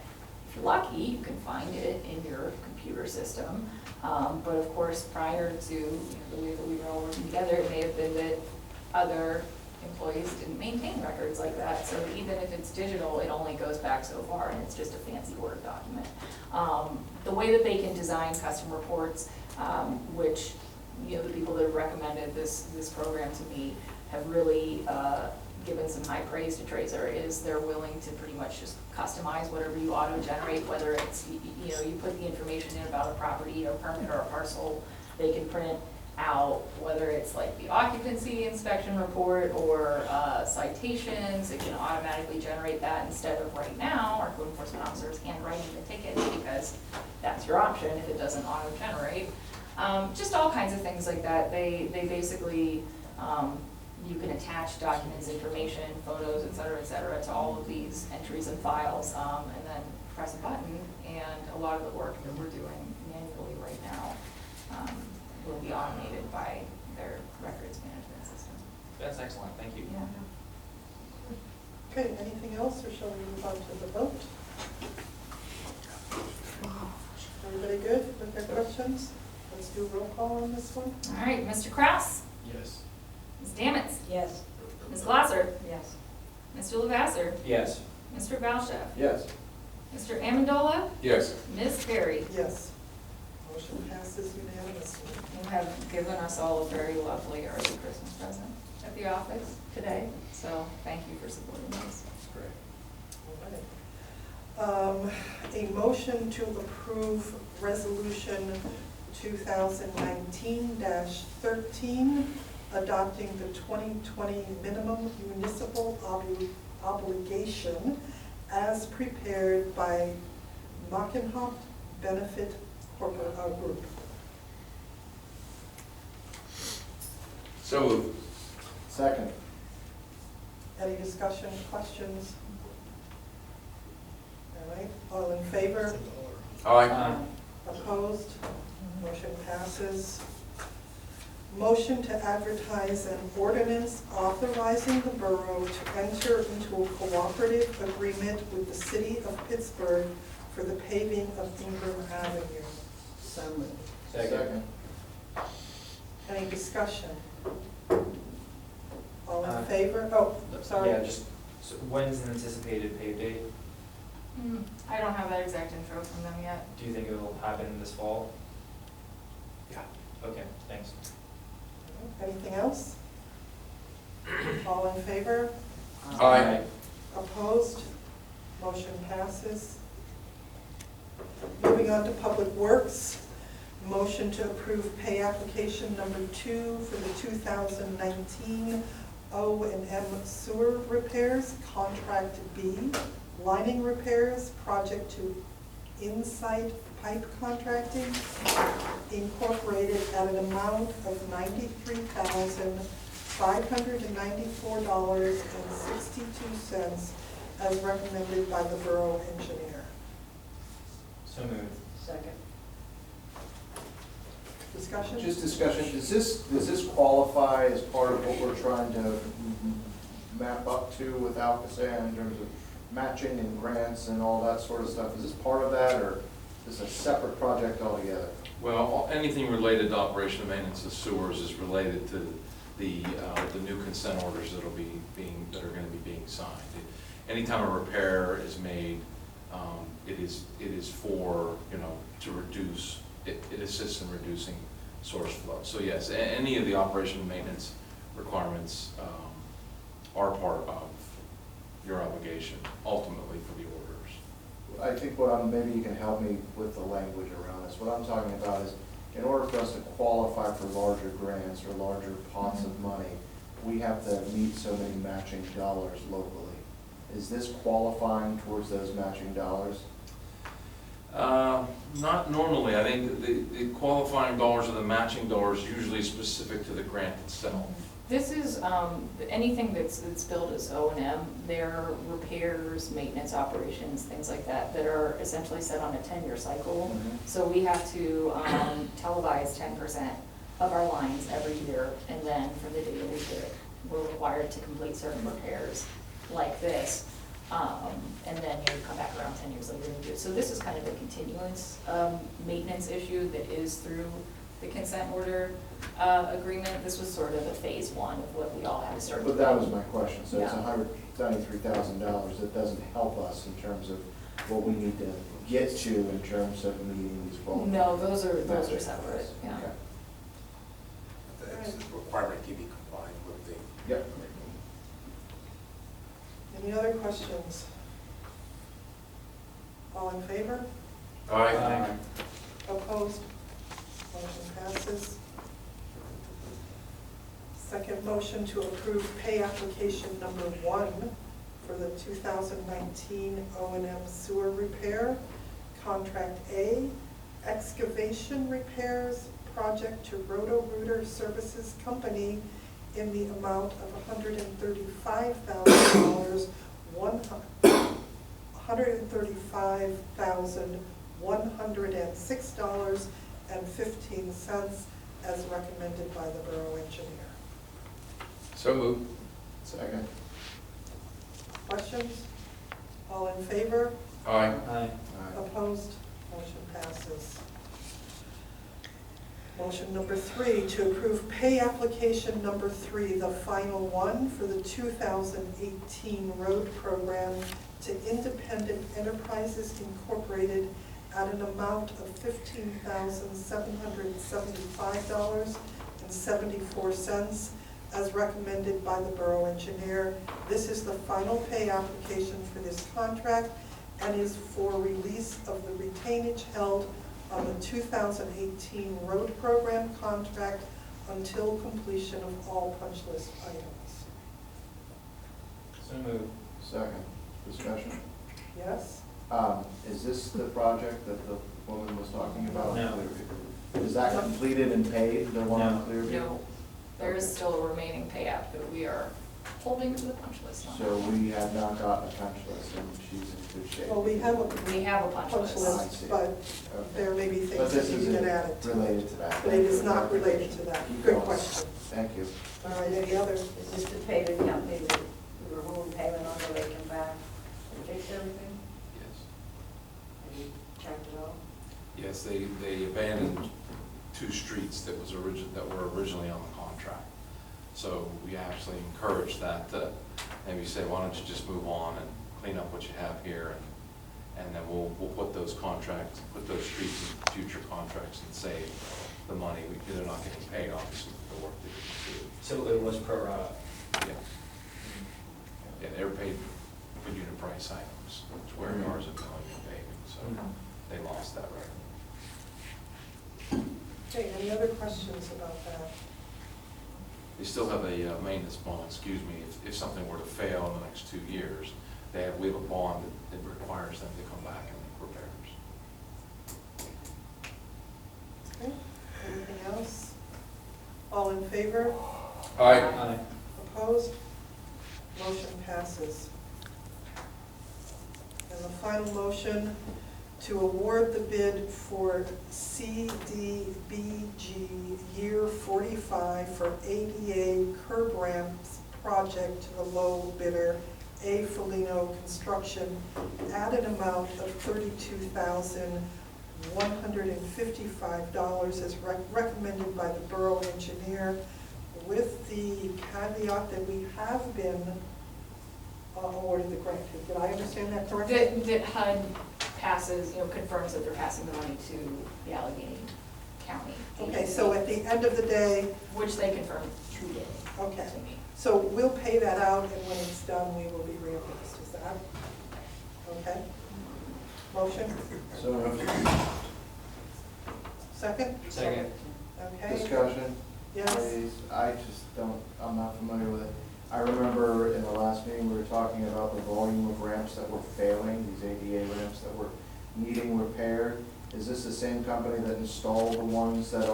If you're lucky, you can find it in your computer system. But of course, prior to the way that we were all working together, it may have been that other employees didn't maintain records like that. So even if it's digital, it only goes back so far, and it's just a fancy Word document. The way that they can design custom reports, which the people that have recommended this program to me have really given some high praise to Tracer, is they're willing to pretty much just customize whatever you auto-generate, whether it's, you put the information in about a property, or permit, or a parcel, they can print out, whether it's like the occupancy inspection report or citations, it can automatically generate that instead of right now, our code enforcement officers handwriting the ticket, because that's your option if it doesn't auto-generate. Just all kinds of things like that. They basically, you can attach documents, information, photos, et cetera, to all of these entries and files, and then press a button, and a lot of the work that we're doing manually right now will be automated by their records management system. That's excellent, thank you. Yeah. Okay, anything else, or shall we move on to the vote? Everybody good with their questions? Let's do a roll call on this one. All right, Mr. Kraus? Yes. Ms. Damitz? Yes. Ms. Glasser? Yes. Mr. Lavasser? Yes. Mr. Valchef? yes. Mr. Amendola? Yes. Ms. Perry? Yes. Motion passes unanimously. You have given us all a very lovely early Christmas present at the office today, so thank you for supporting us. All right. A motion to approve resolution 2019-13, adopting the 2020 minimum municipal obligation as prepared by Mockenhop Benefit Corporate Group. So moved. Second, Any discussion, questions? All right, all in favor? Aye. Opposed? Motion passes. Motion to advertise an ordinance authorizing the borough to enter into a cooperative agreement with the city of Pittsburgh for the paving of Ingram Avenue. So moved. second. Any discussion? All in favor? Oh, sorry. Yeah, just, so when's the anticipated pay date? I don't have that exact info from them yet. Do you think it will happen this fall? Yeah. Okay, thanks. Anything else? All in favor? Aye. Opposed? Motion passes. Moving on to Public Works. Motion to approve pay application number 2 for the 2019 O&M sewer repairs, Contract B, lining repairs, project to Insight Pipe Contracting, Incorporated, at an amount of $93,594.62 as recommended by the Borough Engineer. So moved. Second. Discussion? Just discussion, does this qualify as part of what we're trying to map up to with Alcoasand in terms of matching and grants and all that sort of stuff? Is this part of that, or is this a separate project altogether? Well, anything related to operation and maintenance of sewers is related to the new consent orders that are going to be being signed. Anytime a repair is made, it is for, to reduce, it assists in reducing source flow. So yes, any of the operation and maintenance requirements are part of your obligation ultimately for the orders. I think maybe you can help me with the language around this. What I'm talking about is, in order for us to qualify for larger grants or larger pots of money, we have to meet so many matching dollars locally. Is this qualifying towards those matching dollars? Not normally. I think the qualifying dollars or the matching dollars usually specific to the grant itself. This is, anything that's billed as O&M, they're repairs, maintenance operations, things like that, that are essentially set on a 10-year cycle. So we have to televise 10% of our lines every year, and then from the date that we get it, we're required to complete certain repairs like this. And then you come back around 10 years later and do it. So this is kind of a continuance maintenance issue that is through the consent order agreement. This was sort of a phase 1 of what we all had to start doing. But that was my question. So it's Yeah. $193,000. That doesn't help us in terms of what we need to get to in terms of meeting these goals. No, those are separate, yeah. Okay. It's a requirement to be compliant with the. Yep. Any other questions? All in favor? Aye. Opposed? Motion passes. Second motion to approve pay application number 1 for the 2019 O&M sewer repair, Contract A, excavation repairs, project to Roto-Rooter Services Company in the amount of $135,106.15 as recommended by the Borough Engineer. So moved. Second. Questions? All in favor? Aye. Aye. Opposed? Motion passes. Motion number 3, to approve pay application number 3, the final one for the 2018 road program to Independent Enterprises Incorporated at an amount of $15,775.74 as recommended by the Borough Engineer. This is the final pay application for this contract and is for release of the retainage held on the 2018 road program contract until completion of all punch list items. So moved. Second. Discussion. Yes? Is this the project that the woman was talking about? No. Is that completed and paid, the one on Clearview? No, there is Okay. still a remaining pay app that we are holding to the punch list on. So we have not gotten a punch list, and she's in good shape. Well, we have a We have a punch punch list. I list, see. but Okay. there may be But things that this need to isn't get added to it. related to that. But it is not related to that. Keep Good going. question. Thank you. All right, any other? Is this the paving company that we were holding payment on the lake and back and fix everything? Yes. Have you checked it all? Yes, they abandoned 2 streets that were originally on the contract. So we actually encourage that, maybe say, why don't you just move on and clean up what you have here, and then we'll put those streets in future contracts and save the money. They're not getting paid, obviously, for the work that they do. So it was pro rata. Yeah. Yeah, they're paid per unit price items, where ours are going and paving, so they lost that revenue. Okay, any other questions about that? They still have a maintenance bond, if something were to fail in the next 2 years, we have a bond that requires them to come back and make repairs. Okay, anything else? All in favor? Aye. Opposed? Motion passes. And the final motion to award the bid for CDBG Year 45 for ADA curb ramps project to the low bidder, A. Felino Construction, at an amount of $32,155 as recommended by the Borough Engineer, with the caveat that we have been awarded the grant. Did I understand that correctly? That HUD passes, confirms that they're passing the money to the Allegheny County. Okay, so at the end of the day, Which they confirmed today okay, to me. so we'll pay that out, and when it's done, we will be reimbursed. Is that okay? Motion? So moved. Second? Second. Okay. Discussion, Yes? please. I'm not familiar with it. I remember in the last meeting, we were talking about the volume of ramps that were failing, these ADA ramps that were needing repaired. Is this the same company that installed the ones that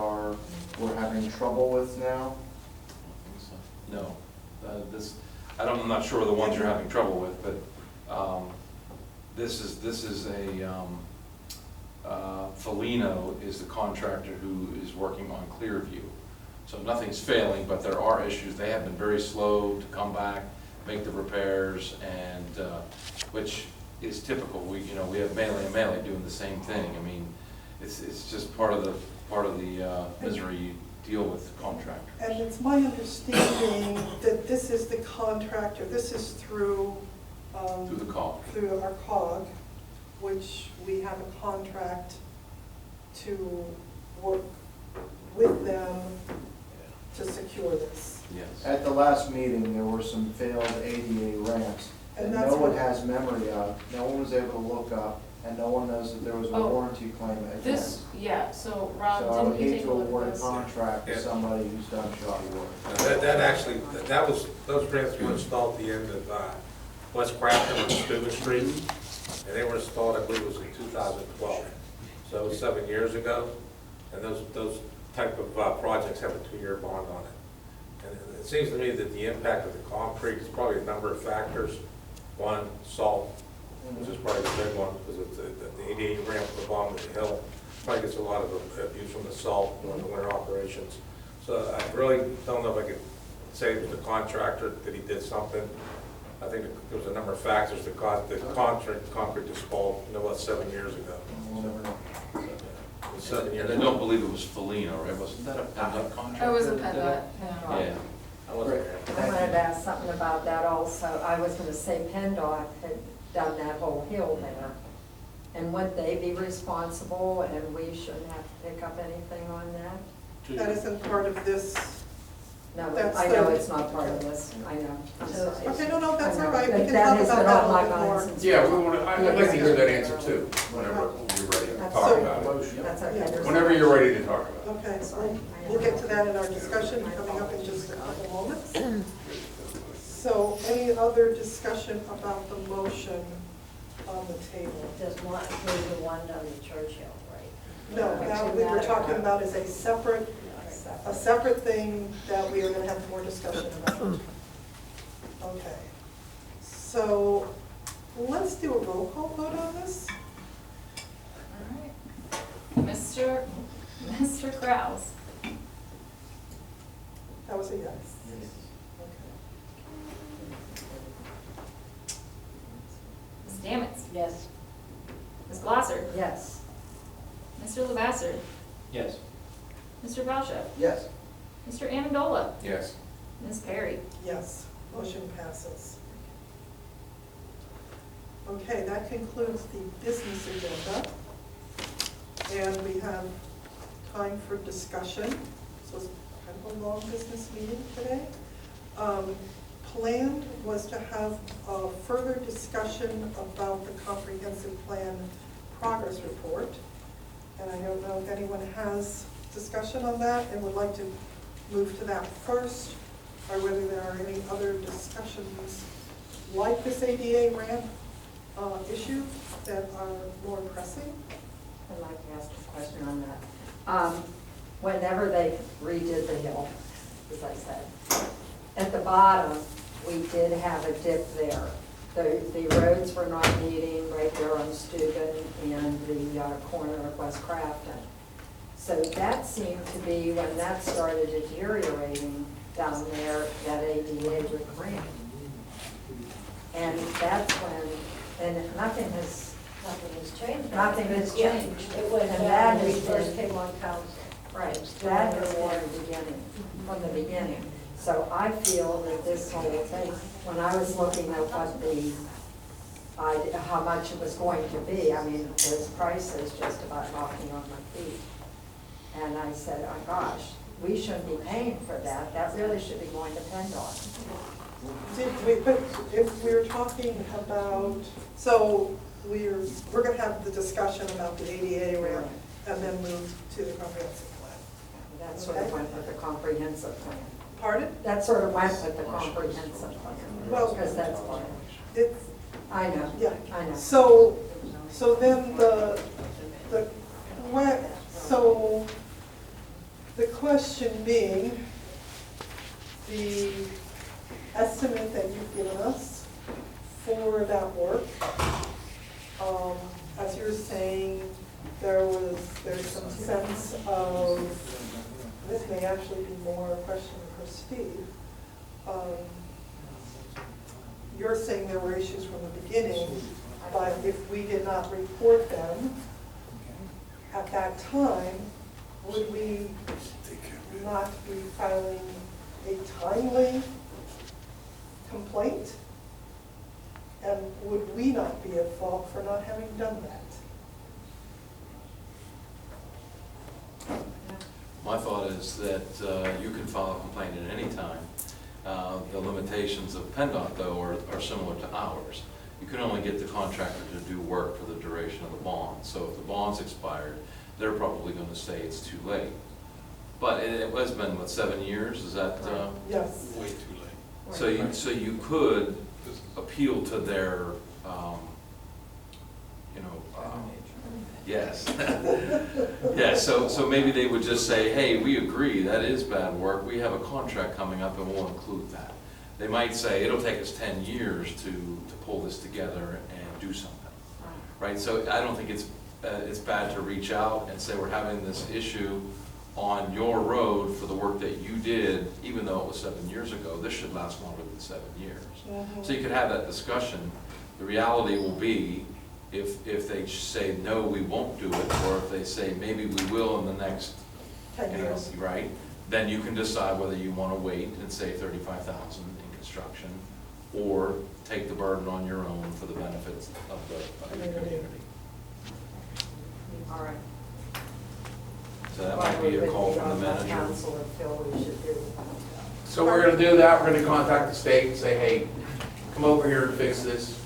we're having trouble with now? No, I'm not sure of the ones you're having trouble with, but this is Felino is the contractor who is working on Clearview. So nothing's failing, but there are issues. They have been very slow to come back, make the repairs, and which is typical. We have Melee and Melee doing the same thing. I mean, it's just part of the misery you deal with contractors. And it's my understanding that this is the contractor, this is through Through the call. through our COG, which we have a contract to work with them to secure this. Yes. At the last meeting, there were some failed ADA ramps that And no that's one what- has memory of, no one was able to look up, and no one knows that there was a Oh, warranty claim against. This, so Rob, So I would didn't you hate take a to look award at a this? contract to Yeah. somebody who's done shoddy work. Those ramps were installed at the end of West Crafton on Steuben Street, and they were installed, I believe it was in 2012. So it was 7 years ago, and those type of projects have a 2-year bond on it. And it seems to me that the impact of the concrete is probably a number of factors. One, salt, which is probably the big one, because it's the ADA ramp at the bottom of the hill probably gets a lot of abuse from the salt during the winter operations. So I really don't know if I could say it was the contractor that he did something. I think there was a number of factors that caused the concrete to spoil, about 7 years ago. We'll never know. It was 7 years And I ago. don't believe it was Felino, right? Wasn't that a contractor? I was a that did PennDOT. that? Yeah. I wasn't there. I wanted to ask something about that also. I was gonna say PennDOT had done that whole hill there. And would they be responsible and we shouldn't have to pick up anything on that? That isn't part of this. No, That's I know the- it's not part of this, I know. I'm sorry. Okay, no, that's I know. all right. We But can that talk has about been that on a my little bit mind more. since- Yeah, I'd like to hear that answer too, whenever you're ready to talk So- about it. That's okay. there's- Whenever you're ready to talk about it. Okay, so we'll get to that in our discussion coming up in just a couple moments. So any other discussion about the motion on the table? Does one include the one down the Churchill, right? No, that we were talking about is a separate thing that we are going to have more discussion about. Okay, so let's do a roll call vote on this. All right. Mr. Kraus, That was a yes. Ms. Damitz, Yes. Ms. Glasser, Yes. Mr. Lavasser, Yes. Mr. Balsha, Yes. Mr. Amendola, Yes. Ms. Perry. Yes, motion passes. Okay, that concludes the business agenda. And we have time for discussion. So I kind of a long business meeting today. Planned was to have a further discussion about the comprehensive plan progress report. And I don't know if anyone has discussion on that and would like to move to that first, or whether there are any other discussions like this ADA ramp issue that are more pressing. I'd like to ask a question on that. Whenever they redid the hill, as I said, at the bottom, we did have a dip there. The roads were not meeting right there on Steuben and the corner of West Crafton. So that seemed to be when that started deteriorating down there, that ADA would ramp. And that's when, and nothing has changed. Nothing has changed. It went And down that when we has first been- came on council. Right, that has been the beginning, from the beginning. So I feel that this whole thing, when I was looking at what how much it was going to be, I mean, those prices just about knocked me on my feet. And I said, oh gosh, we shouldn't be paying for that. That really should be going to PennDOT. But if we're talking about, so we're gonna have the discussion about the ADA ramp and then move to the comprehensive plan. That sort of went with the comprehensive plan. Pardon? That sort of went with the comprehensive plan. Well, Because that's what, It's, I know, yeah. I know. So then the question being, the estimate that you've given us for that work, as you're saying, there's some sense of, this may actually be more a question for Steve. You're saying there were issues from the beginning, but if we did not report them at that time, would we not be filing a timely complaint? And would we not be at fault for not having done that? My thought is that you can file a complaint at any time. The limitations of PennDOT, though, are similar to ours. You can only get the contractor to do work for the duration of the bond. So if the bond's expired, they're probably going to say it's too late. But it has been, what, 7 years? Is that? Yes. Way too late. So you could appeal to their, yes. Yeah, so maybe they would just say, hey, we agree, that is bad work, we have a contract coming up and we'll include that. They might say, it'll take us 10 years to pull this together and do something, right? So I don't think it's bad to reach out and say, we're having this issue on your road for the work that you did, even though it was 7 years ago, this should last longer than 7 years. Mm-hmm. So you could have that discussion. The reality will be, if they say, no, we won't do it, or if they say, maybe we will in the next 10 years. Right, then you can decide whether you want to wait and save $35,000 in construction, or take the burden on your own for the benefits of the community. All right. So that might be a call from the manager. Council and feel we should do. So we're gonna do that, we're gonna contact the state and say, hey, come over here and fix this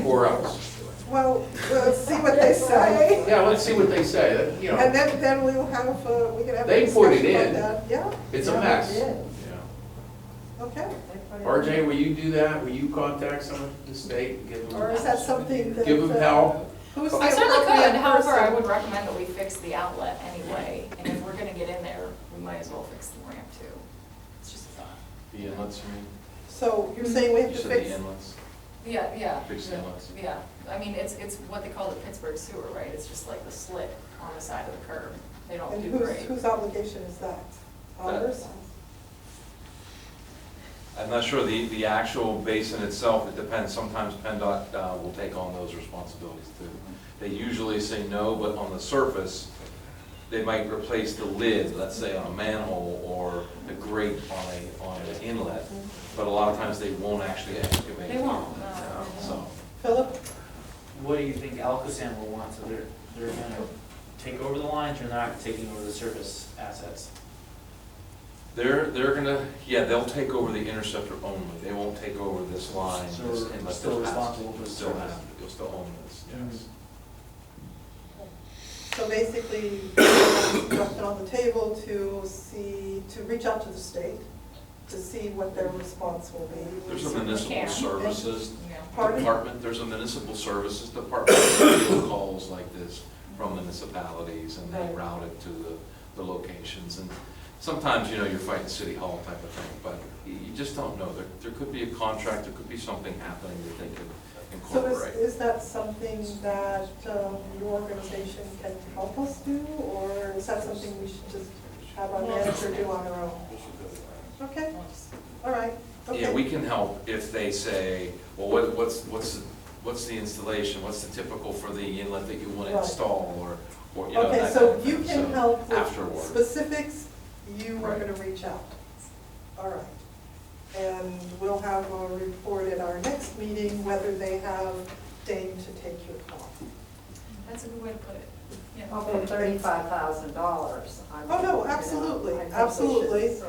for us. Well, we'll see what they say. Yeah, let's see what they say, that, you And know, then we can have a They put it discussion about in. that. Yeah, it's a Yeah, mess. we did. Yeah. okay. They put it RJ, in. will you do that? Will you contact some of the state and give them? Or is that something that? Give them help? Who's the I certainly could, appropriate however, I person? would recommend that we fix the outlet anyway, and if we're gonna get in there, we might as well fix the ramp too. It's just a thought. The inlets, you mean? So you're saying we have You to said fix? the inlets? Yeah. Fix the inlets. Yeah, I mean, it's what they call the Pittsburgh sewer, right? It's just like the slit on the side of the curb. They don't And do great. whose obligation is that? Ours? I'm not sure the actual basin itself, it depends. Sometimes PennDOT will take on those responsibilities too. They usually say no, but on the surface, they might replace the lid, let's say on a manhole, or the grate on an inlet. But a lot of times they won't actually excavate. They won't, no. So, Philip? What do you think Alcosan will want? So they're gonna take over the lines, or they're not taking over the surface assets? They're gonna, yeah, they'll take over the interceptor only, they won't take over this line. So we're unless still it has to. responsible for the Still service. have to. You'll still own this, yes. So basically, left it on the table to reach out to the state, to see what their response will be. There's a can. municipal services Yeah. Pardon? department, there's a municipal services department that field calls like this from municipalities, and they Right. route it to the locations. And sometimes, you're fighting city hall type of thing, but you just don't know. There could be a contract, there could be something happening that they could So incorporate. is that something that your organization can help us do, or is that something we should just have our manager do on our own? Okay, all right, okay. Yeah, we can help if they say, well, what's the installation, what's the typical for the inlet that you want to Right. install, or Okay, that so kind of you thing. can So, help with afterward. specifics, you are Right. gonna reach out. All right. And we'll have a report at our next meeting whether they have deigned to take your call. That's a good way to put it. Yeah. Well, for $35,000. Oh, no, absolutely, absolutely.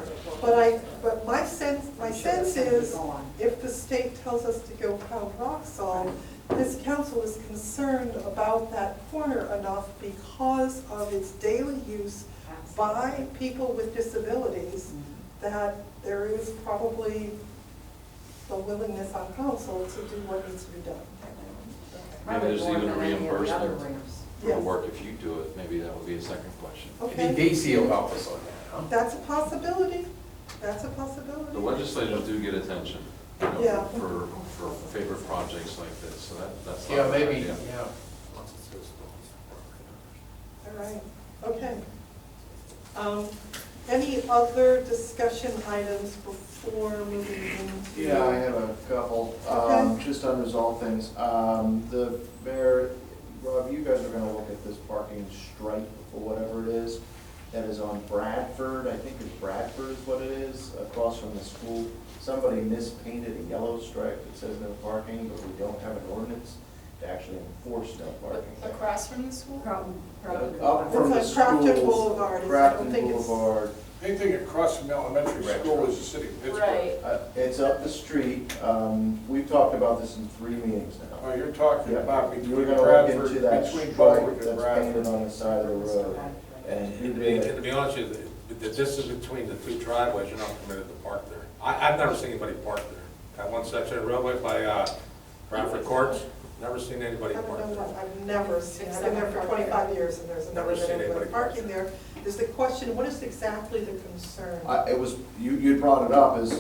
But my sense is, if the state tells us to go pound rock salt, this council is concerned about that corner enough because of its daily use by people with disabilities, that there is probably the willingness on council to do what needs to be done. Maybe there's even a reimbursement for the Yes. work if you do it, maybe that would be a second question. Okay, Maybe DC will help us on that, huh? that's a possibility, that's a possibility. The legislators do get attention, Yeah. for favorite projects like this, so that's. not Yeah, a bad maybe, idea. yeah. All right, okay. Any other discussion items before moving into? Yeah, I have a couple, Okay. just unresolved things. The mayor, Rob, you guys are gonna look at this parking stripe or whatever it is that is on Bradford, I think it's Bradford is what it is, across from the school. Somebody mispainted a yellow stripe that says no parking, but we don't have an ordinance to actually enforce no parking. Across from the school? Up from the It's on Crafton schools, Boulevard, I don't Crafton think it's. Boulevard. Anything across from elementary school is the city of Pittsburgh. Right. It's up the street. We've talked about this in 3 meetings now. Oh, you're talking Yeah. about You between were gonna look Bradford, into that between stripe Public and that's painted Bradford. on the side of the road. And you And did to it. be honest with you, the distance between the two driveways, you're not permitted to park there. I've never seen anybody park there. That one section of roadway by Bradford Courts, never seen anybody I don't park know there. what, I've never seen, I've been there for 25 years and there's never Never been seen anybody anybody park parking there. Is the question, what is exactly the concern? It was, you brought it up, is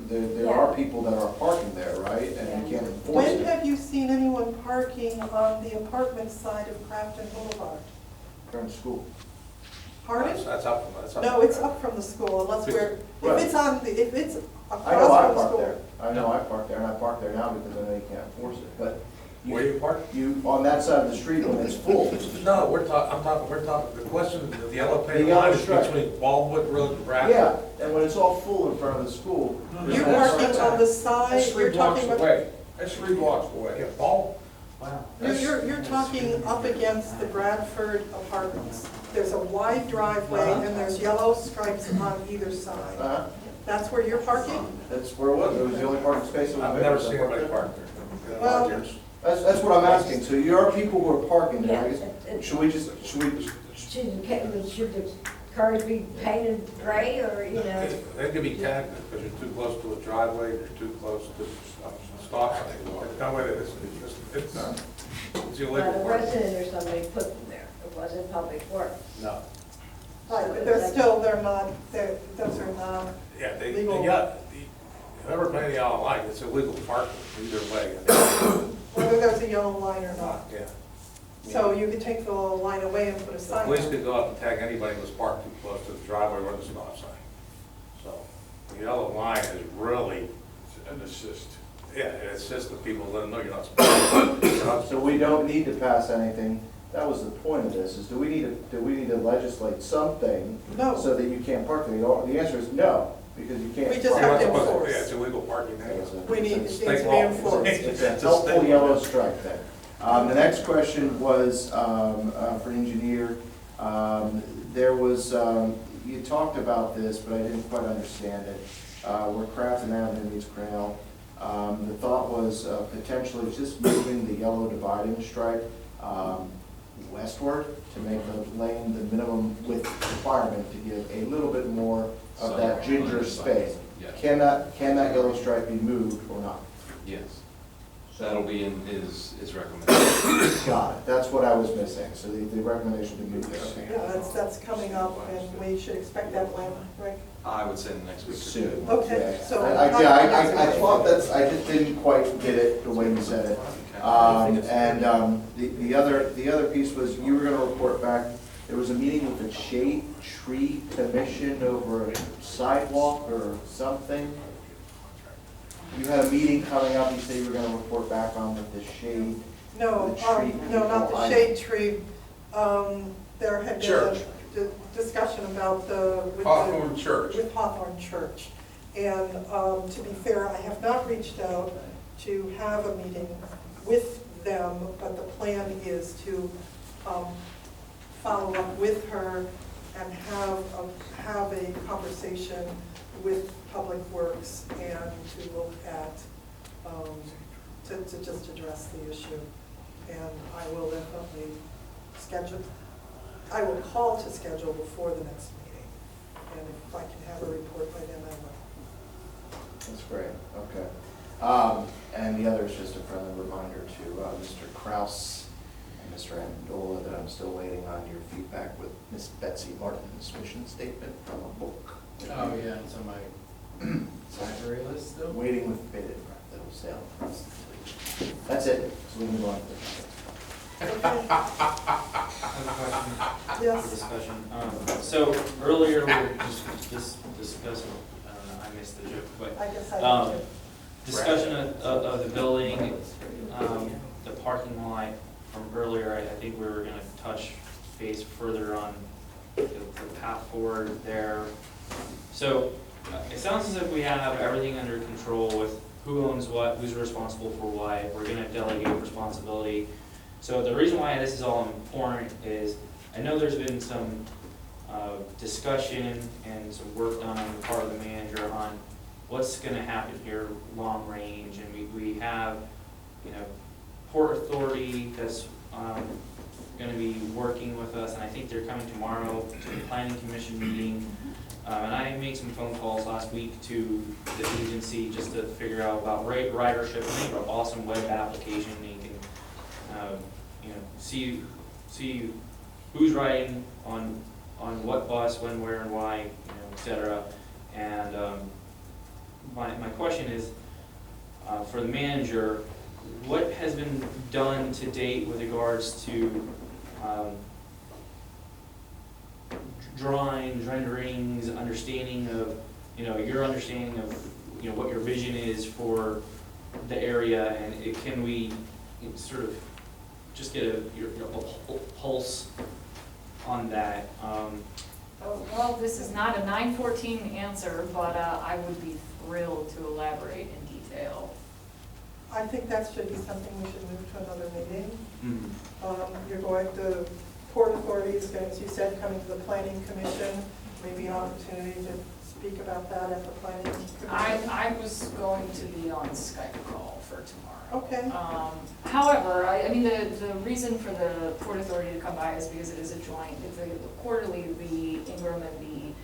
there are people that are parking there, right? And you can't enforce When it. have you seen anyone parking on the apartment side of Crafton Boulevard? From school. Pardon? That's up from, that's up. No, it's up from the school unless we're, Right. if it's I know I across from the park there. school. I know I park there, and I park there now because I know you can't enforce it. But Where you park? you, on that side of the street when it's full, No, we're talking, the question, the yellow The paint yellow line is stripe. between Baldwood Road and Bradford. yeah, and when it's all full in front of the school. there's You're no parking sign. on the side, That's 3 you're blocks talking about, away. That's 3 blocks Yeah, away. Bald, you're talking up against the Bradford apartments. There's a wide driveway and there's yellow stripes on either side. Uh-huh. That's where you're parking? That's where it was. It was the only parking space that was I've there. never so I seen parked anybody there. park there. In a lot Well- of years. That's what I'm asking. So you are people who are parking there. I Yeah, guess. Should we just? Should the cars be painted gray or, you know? They could be tagged because you're too close to a driveway, you're too close to a stop sign. No way, it's Not illegal. a parking. resident or somebody put them there. It wasn't public works. No. Right, but they're not, those are not, Yeah, they Legal. got, whoever playing the yellow line, it's illegal parking either way. whether there's a yellow line or not. Yeah. So you could take the line away and put a The sign police up. could go out and tag anybody who was parked too close to the driveway or the stop sign. So, the yellow line is really, An assist. yeah, it's just the people let them know you're not supposed to. You're not So we don't need to pass anything. That was the point of this, is do we need to legislate something No. so that you can't park there? The answer is no, because you can't. We just park. have to You're not supposed enforce. Yeah, it's illegal parking anyway. We need, it needs State to be law. enforced. It's a helpful yellow stripe then. The next question was for engineer. There was, you talked about this, but I didn't quite understand it, where Crafton Avenue meets Grinnell. The thought was potentially just moving the yellow dividing stripe westward to make the lane the minimum width requirement to give a little bit more of that ginger space. Yeah. Can that yellow stripe be moved or not? Yes. That'll be in his recommendation. Got it, that's what I was missing, so the recommendation to move there. Yeah, that's coming up, and we should expect that when, Rick? I would say in the next week or two. Soon. Okay, so. I thought that's, I just didn't quite get it the way you said it. The other piece was, you were gonna report back, there was a meeting with the Shade Tree Commission over a sidewalk or something. You had a meeting coming up, you said you were gonna report back on with the shade. No, the tree no, not people. the shade tree. There had been Church. a discussion about Hawthorne Church. with Hawthorne Church. And to be fair, I have not reached out to have a meeting with them, but the plan is to follow up with her and have a conversation with Public Works and to look at, to just address the issue. And I will definitely I will call to schedule before the next meeting. And if I can have a report by then, I will. That's great, okay. And the other is just a friendly reminder to Mr. Kraus and Mr. Amendola that I'm still waiting on your feedback with Miss Betsy Martin's mission statement from a book. Oh, yeah, it's on my library list still. Waiting with bated breath, that'll sail across the fleet. That's it, so we move on to the I have a question for Yes, discussion. So earlier we were just discussing, I don't know, I missed the joke, but I guess I Um, did too. discussion of the building, the parking lot from earlier, I think we were gonna touch base further on the path forward there. So it sounds as if we have everything under control with who owns what, who's responsible for what, we're gonna delegate responsibility. So the reason why this is all important is, I know there's been some discussion and some work done on the part of the manager on what's gonna happen here long range, and we have, you know, Port Authority that's gonna be working with us, and I think they're coming tomorrow to the Planning Commission meeting. And I made some phone calls last week to the agency just to figure out about ridership. I think an awesome web application, and you can, you know, see who's riding on what bus, when, where, and why, you know, et cetera. And my question is, for the manager, what has been done to date with regards to drawings, renderings, understanding of, you know, your understanding of, you know, what your vision is for the area, and can we sort of just get a pulse on that? Well, this is not a 914 answer, but I would be thrilled to elaborate in detail. I think that should be something we should move to another meeting. Mhm. You're going to, Port Authority is going, as you said, coming to the Planning Commission, maybe an opportunity to speak about that at the Planning Commission. I was going to be on Skype call for tomorrow. Okay. However, I mean, the reason for the Port Authority to come by is because it is a joint, it's a quarterly, the Ingram and the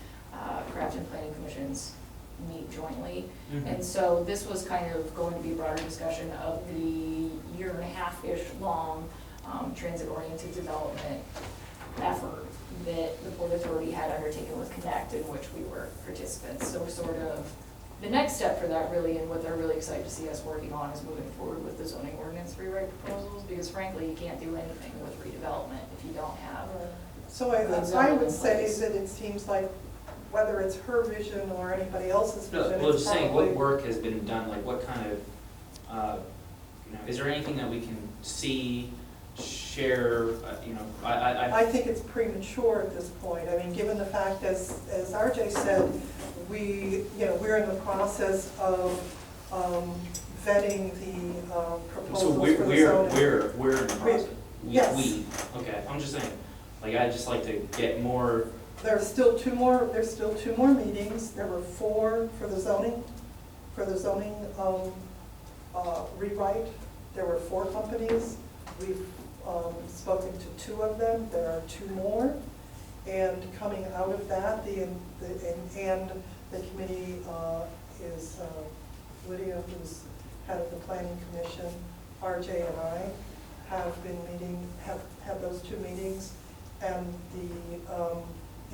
Crafton Planning Commissions meet jointly. And so this was kind of going to be a broader discussion of the year and a half-ish long transit-oriented development effort that the Port Authority had undertaken with Connect, in which we were participants. So sort of the next step for that really, and what they're really excited to see us working on, is moving forward with the zoning ordinance rewrite proposals, because frankly, you can't do anything with redevelopment if you don't have. So I would say that it seems like whether it's her vision or anybody else's vision, Well, it's just saying, probably. what work has been done, like what kind of, you know, is there anything that we can see, share, you know, I think it's premature at this point. I mean, given the fact, as RJ said, we're in the process of vetting the so proposals for the zoning. we're in the process. Yes. We, okay, I'm just saying, like, I'd just like to get more there's still two more meetings. There were 4 for the zoning rewrite. There were 4 companies. We've spoken to 2 of them. There are 2 more. And coming out of that, the committee is Lydia, who's head of the planning commission, RJ and I have been have had those 2 meetings. And the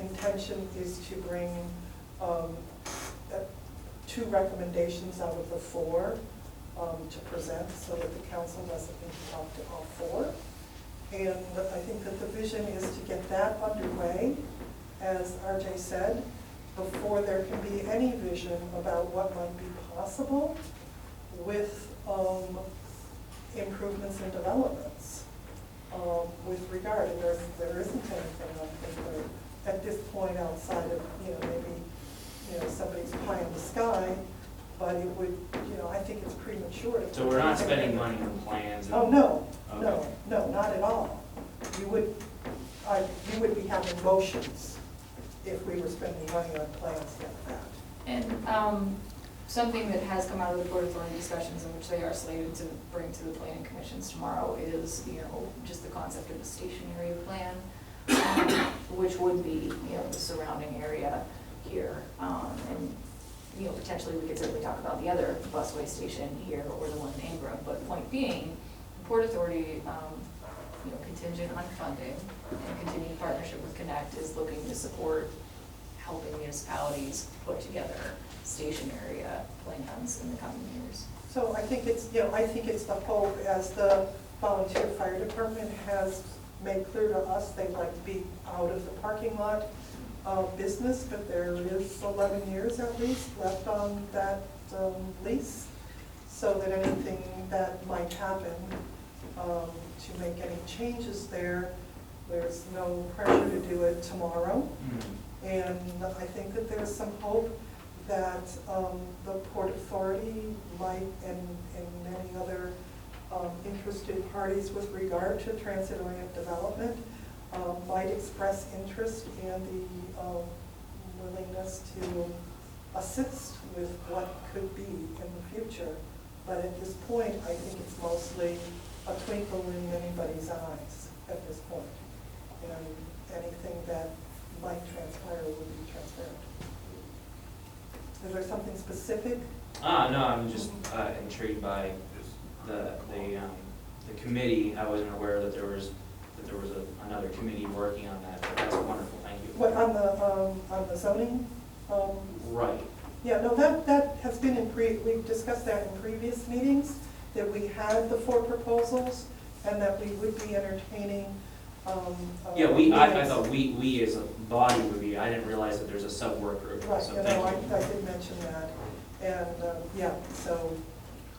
intention is to bring 2 recommendations out of the 4 to present so that the council doesn't need to talk to all 4. And I think that the vision is to get that underway, as RJ said, before there can be any vision about what might be possible with improvements and developments with regard. And there isn't anything, I think, at this point outside of, maybe, somebody's pie in the sky, but it would, I think it's premature to. So we're not spending money on plans? and- Oh, no, Okay. no, not at all. You would be having motions if we were spending money on plans like that. And something that has come out of the Port Authority discussions, in which they are slated to bring to the planning commissions tomorrow, is, just the concept of a stationary plan, which would be, the surrounding area here. And, potentially we could certainly talk about the other busway station here or the one in Ingram. But point being, the Port Authority, contingent on funding and continued partnership with Connect, is looking to support helping municipalities put together station area plans in the coming years. So I think it's the hope, as the volunteer fire department has made clear to us, they'd like to be out of the parking lot business, but there is 11 years at least left on that lease, so that anything that might happen to make any changes there's no pressure to do it tomorrow. And I think that there's some hope that the Port Authority might, and many other interested parties with regard to transit-oriented development, might express interest and the willingness to assist with what could be in the future. But at this point, I think it's mostly a twinkle in anybody's eyes at this point. And anything that might transpire will be transparent. Is there something specific? No, I'm just intrigued by the committee. I wasn't aware that there was another committee working on that, but that's wonderful, thank you. What, on the zoning? Right. Yeah, no, that has been we've discussed that in previous meetings, that we had the 4 proposals and that we would be entertaining. Yeah, I thought we as a body would be, I didn't realize that there's a sub-work group, Right, so I thank you. did mention that. And,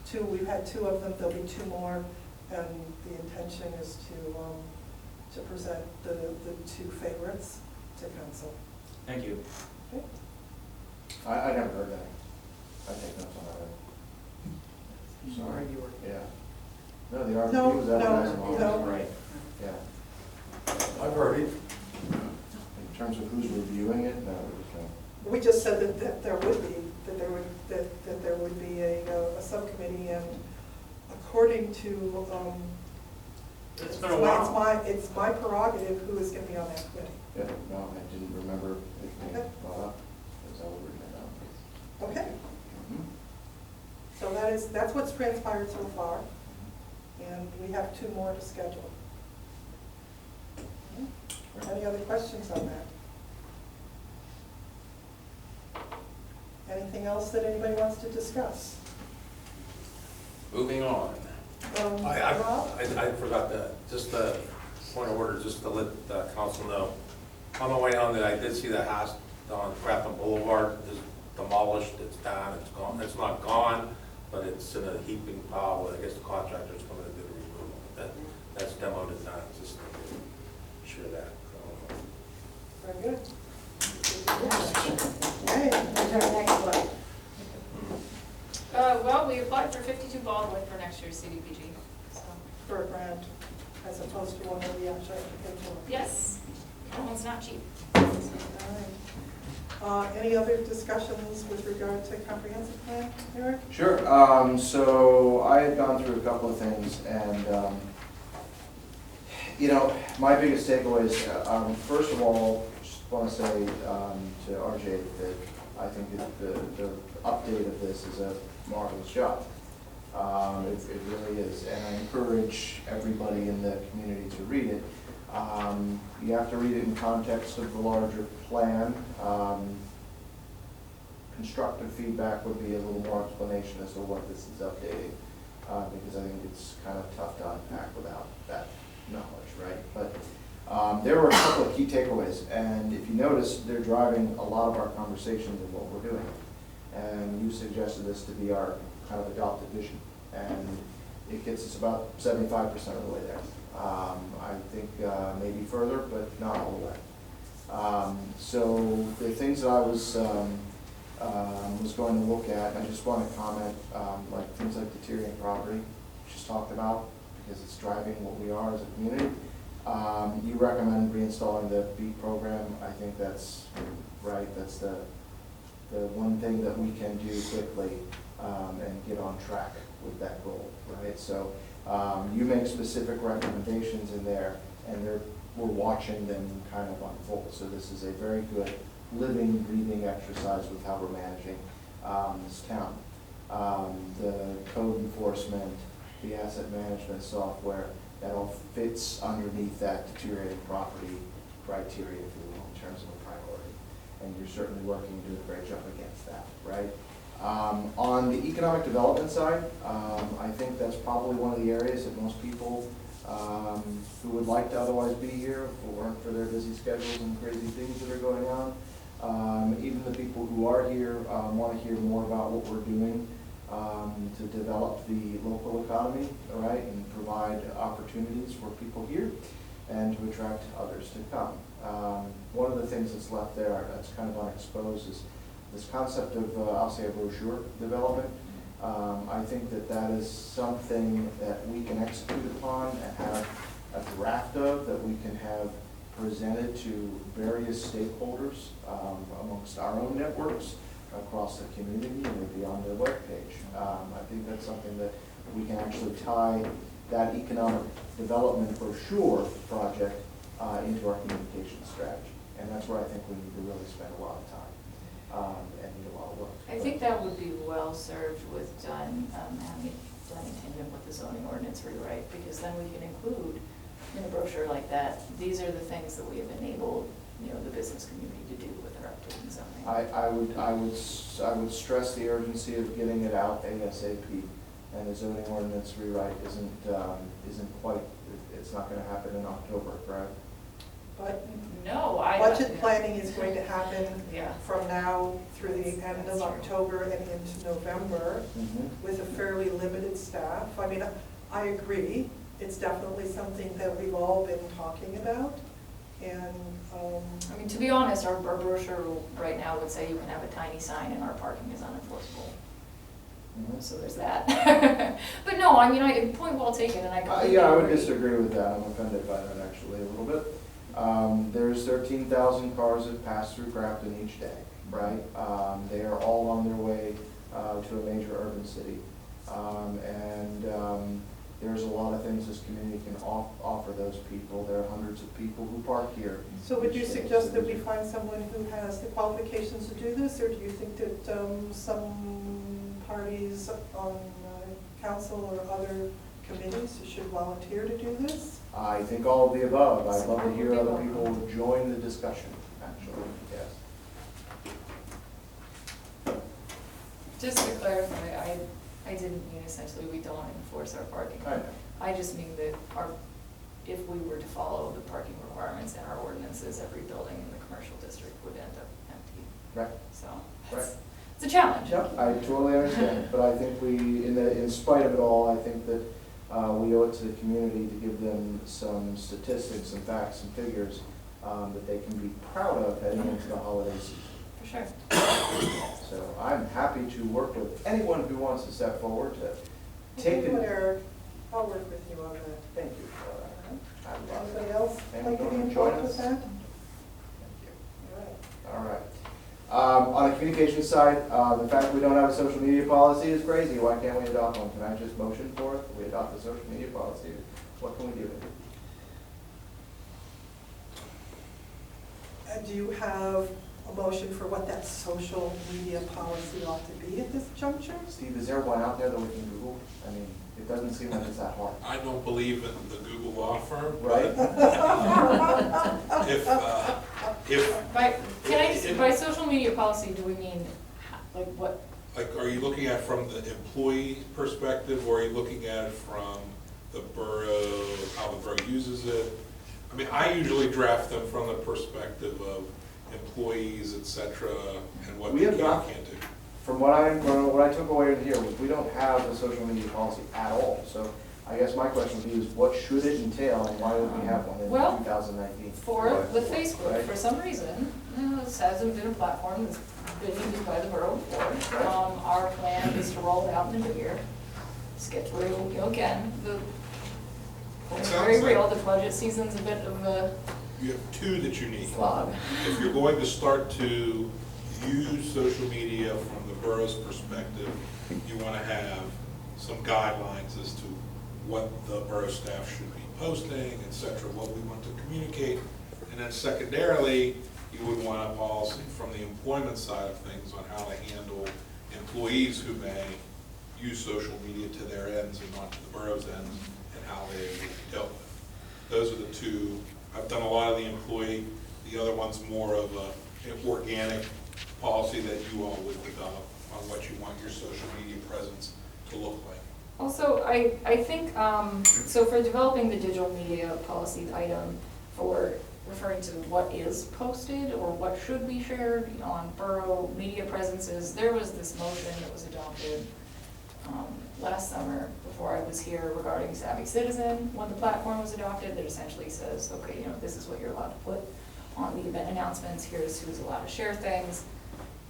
so we've had 2 of them, there'll be 2 more, and the intention is to present the 2 favorites to council. Thank you. Okay. I never heard that. I take notes on that. Sorry. Yeah. No, the RFP was advertised in August. No. Right. Yeah. I've heard it. In terms of who's reviewing it, no, We just said that there would be a subcommittee, and according to, It's been a while. it's my prerogative who is going to be on that committee. yeah, no, I didn't remember it being brought up. That's how we were down. Okay, so that's what's transpired so far, and we have 2 more to schedule. Any other questions on that? Anything else that anybody wants to discuss? Moving on. Rob? I forgot just the point of order, just to let the council know. On the way on there, I did see the house on Crafton Boulevard is demolished, it's down, it's gone, it's not gone, but it's in a heaping pile. I guess the contractor's coming to do the removal. That's demoed and done, just to share that. Very good. Next one. Well, we applied for 52 Baldwin for next year's CDBG, so. For a grant, as opposed to one that we actually have to pay for. Yes, That one's not cheap. Any other discussions with regard to comprehensive plan, Eric? Sure, so I had gone through a couple of things, and, you know, my biggest takeaways, first of all, just want to say to RJ that I think that the update of this is a marvelous job. It really is, and I encourage everybody in the community to read it. You have to read it in context of the larger plan. Constructive feedback would be a little more explanation as to what this is updating, because I think it's kind of tough to unpack without that knowledge, right? But there were a couple of key takeaways, and if you notice, they're driving a lot of our conversations and what we're doing. And you suggested this to be our kind of adopted vision, and it gets us about 75% of the way there. I think maybe further, but not all the way. So the things that I was going to look at, I just want to comment, like things like deteriorating property, just talked about, because it's driving what we are as a community. You recommend reinstalling the BEAT program. I think that's right. That's the one thing that we can do quickly and get on track with that goal, right? So you make specific recommendations in there, and we're watching them kind of unfold. So this is a very good living, breathing exercise with how we're managing this town. The code enforcement, the asset management software, that all fits underneath that deteriorating property criteria, if you will, in terms of a priority. And you're certainly working to do a great job against that, right? On the economic development side, I think that's probably one of the areas that most people who would like to otherwise be here, if it weren't for their busy schedules and crazy things that are going on, even the people who are here want to hear more about what we're doing to develop the local economy, right, and provide opportunities for people here and to attract others to come. One of the things that's left there that's kind of unexposed is this concept of, I'll say, a brochure development. I think that is something that we can execute upon and have a draft of that we can have presented to various stakeholders amongst our own networks across the community, and would be on their webpage. I think that's something that we can actually tie that economic development brochure project into our communication strategy. And that's where I think we need to really spend a lot of time and need a lot of work. I think that would be well served with having it done in tandem with the zoning ordinance rewrite, because then we can include in a brochure like that, these are the things that we have enabled, the business community to do with our updating zoning. I would stress the urgency of getting it out ASAP, and the zoning ordinance rewrite isn't quite, it's not going to happen in October, correct? But No, budget planning is going to happen Yeah. from now through the end of That's true. October and into November with a fairly limited staff. I mean, I agree, it's definitely something that we've all been talking about. And, I mean, to be honest, our brochure right now would say you can have a tiny sign and our parking is unenforceable. So there's that. But no, I mean, point well taken, and I completely Yeah, I would agree. disagree with that. I'm offended by that actually a little bit. There's 13,000 cars that pass through Crafton each day, right? They are all on their way to a major urban city. There's a lot of things this community can offer those people. There are hundreds of people who park here. so would you suggest that we find someone who has the qualifications to do this, or do you think that some parties on council or other committees should volunteer to do this? I think all of the above. I'd love to hear other people join the discussion, actually, yes. Just to clarify, I didn't mean essentially we don't enforce our parking. I know. I just mean that if we were to follow the parking requirements in our ordinances, every building in the commercial district would end up empty. Right. So, Right. it's a challenge. Yep, I totally understand, but I think in spite of it all, I think that we owe it to the community to give them some statistics, some facts, some figures that they can be proud of heading into the holiday season. For sure. So I'm happy to work with anyone who wants to step forward to take it. Eric, I'll work with you on that. Thank you. Anybody else And like to be join involved us. with that? communication side, the fact we don't have a social media policy is crazy. Why can't we adopt one? Can I just motion for it? We adopt the social media policy. What can we do? Do you have a motion for what that social media policy ought to be at this juncture? Steve, is there one out there that we can Google? I mean, it doesn't seem like it's that hard. I don't believe in the Google law firm. Right? By social media policy, do we mean, like, what? Like, are you looking at it from the employee perspective, or are you looking at it from the borough, how the borough uses it? I mean, I usually draft them from the perspective of employees, et cetera, and what We they have can not. and can't do. From what I took away in here, was we don't have a social media policy at all. So I guess my question would be is what should it entail and why would we have one in Well, 2019? With Facebook, Right. for some reason, this hasn't been a platform that's been used by the borough before. Right. Our plan is to roll it out in the new year. Let's get through, again, it's Sounds very like- real, the budget season's a bit of a You have two that you need. slog. If you're going to start to use social media from the borough's perspective, you want to have some guidelines as to what the borough staff should be posting, et cetera, what we want to communicate. And then secondarily, you would want a policy from the employment side of things on how to handle employees who may use social media to their ends and not to the borough's ends, and how they would be dealt with. Those are the two. I've done a lot of the employee, the other one's more of an organic policy that you all would develop on what you want your social media presence to look like. Also, I think, so for developing the digital media policy item for referring to what is posted or what should be shared on borough media presences, there was this motion that was adopted last summer before I was here regarding Savvy Citizen. When the platform was adopted, that essentially says, okay, this is what you're allowed to put on the event announcements, here's who's allowed to share things.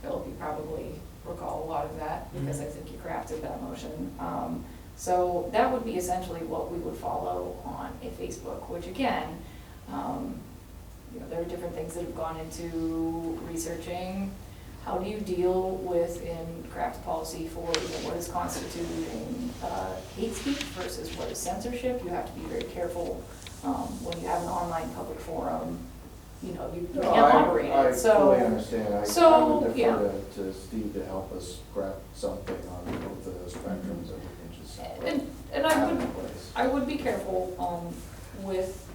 Philip, you probably recall a lot of that because I think you crafted that motion. So that would be essentially what we would follow on a Facebook, which again, there are different things that have gone into researching. How do you deal with in craft policy for what is constituting hate speech versus what is censorship? You have to be very careful when you have an online public forum. You can't moderate it. I So, fully understand. I would yeah. defer to Steve to help us craft something on both of those spectrums that we can just and have in place. I would be careful with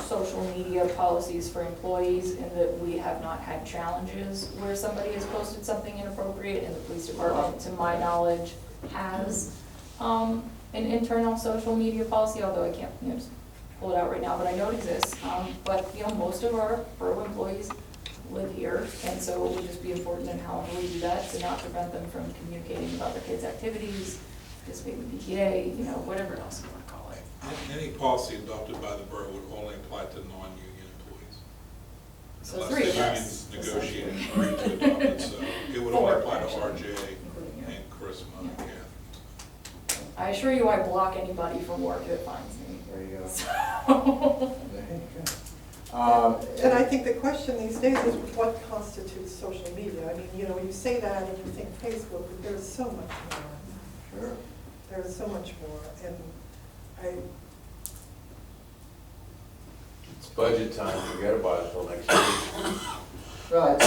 social media policies for employees in that we have not had challenges where somebody has posted something inappropriate, and the police department, to my knowledge, has an internal social media policy, although I can't just pull it out right now, but I know it exists. But most of our borough employees live here, and so it would just be important in how we do that to not prevent them from communicating about their kids' activities, participating in PTA, whatever else you want to call it. Any policy adopted by the borough would only apply to non-union employees. So three of us, Unless the unions negotiate and agree to adopt it, so it would only apply to RJ including you. and Charisma and Yeah. Catherine. I assure you I block anybody from work that finds me. There you go. So, There you go. And I think the question these days is what constitutes social media? I mean, you say that and you think Facebook, but there's so much more. Sure. There's so much more, and It's budget time, forget about it till next week. Well,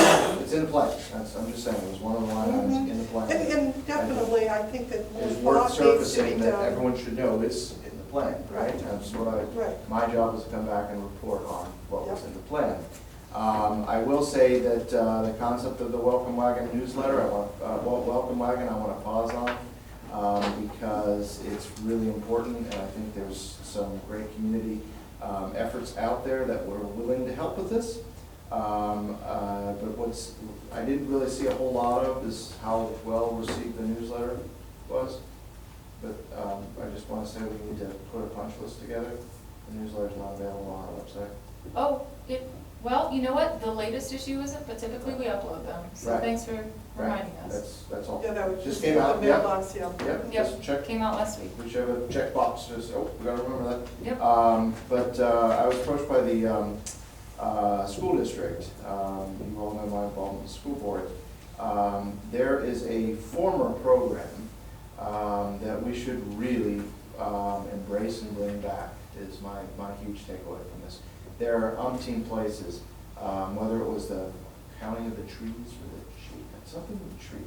it's in play. I'm just saying, it was one of the line items in the plan. And definitely, I think that more There's word thought needs to be surfacing that done. everyone should know is in the plan, right? That's what Right. my job is to come back and report on what was Yep. in the plan. I will say that the concept of the Welcome Wagon newsletter, Welcome Wagon, I want to pause on because it's really important, and I think there's some great community efforts out there that were willing to help with this. But I didn't really see a whole lot of is how well received the newsletter was. But I just want to say we need to put a punch list together. The newsletter's not available on our website. Oh, well, you know what, the latest issue isn't, but typically we upload them, so Right. thanks for reminding us. That's all. Yeah, that was Just just came the out, yep. mailbox, yeah. Yep, Yep. just check, Came out last week. whichever checkbox says, oh, we gotta remember that. Yep. But I was approached by the school district, you all know my involvement with the school board, there is a former program that we should really embrace and bring back, is my huge takeaway from this. There are umpteen places, whether it was the counting of the trees or the tree, something with trees,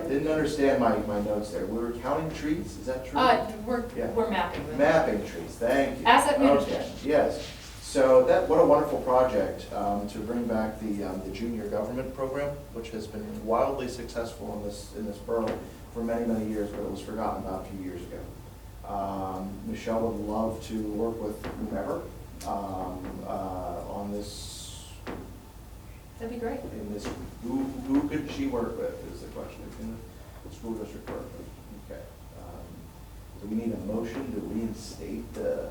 didn't understand my notes there. We were counting trees, is that true? We're mapping them. Mapping trees, thank you. Asset management. Okay, yes. So what a wonderful project to bring back the junior government program, which has been wildly successful in this borough for many, many years, but it was forgotten about a few years ago. Michelle would love to work with whomever on this. That'd be great. In this, who could she work with is the question. In the school district work with. Okay. Do we need a motion to reinstate the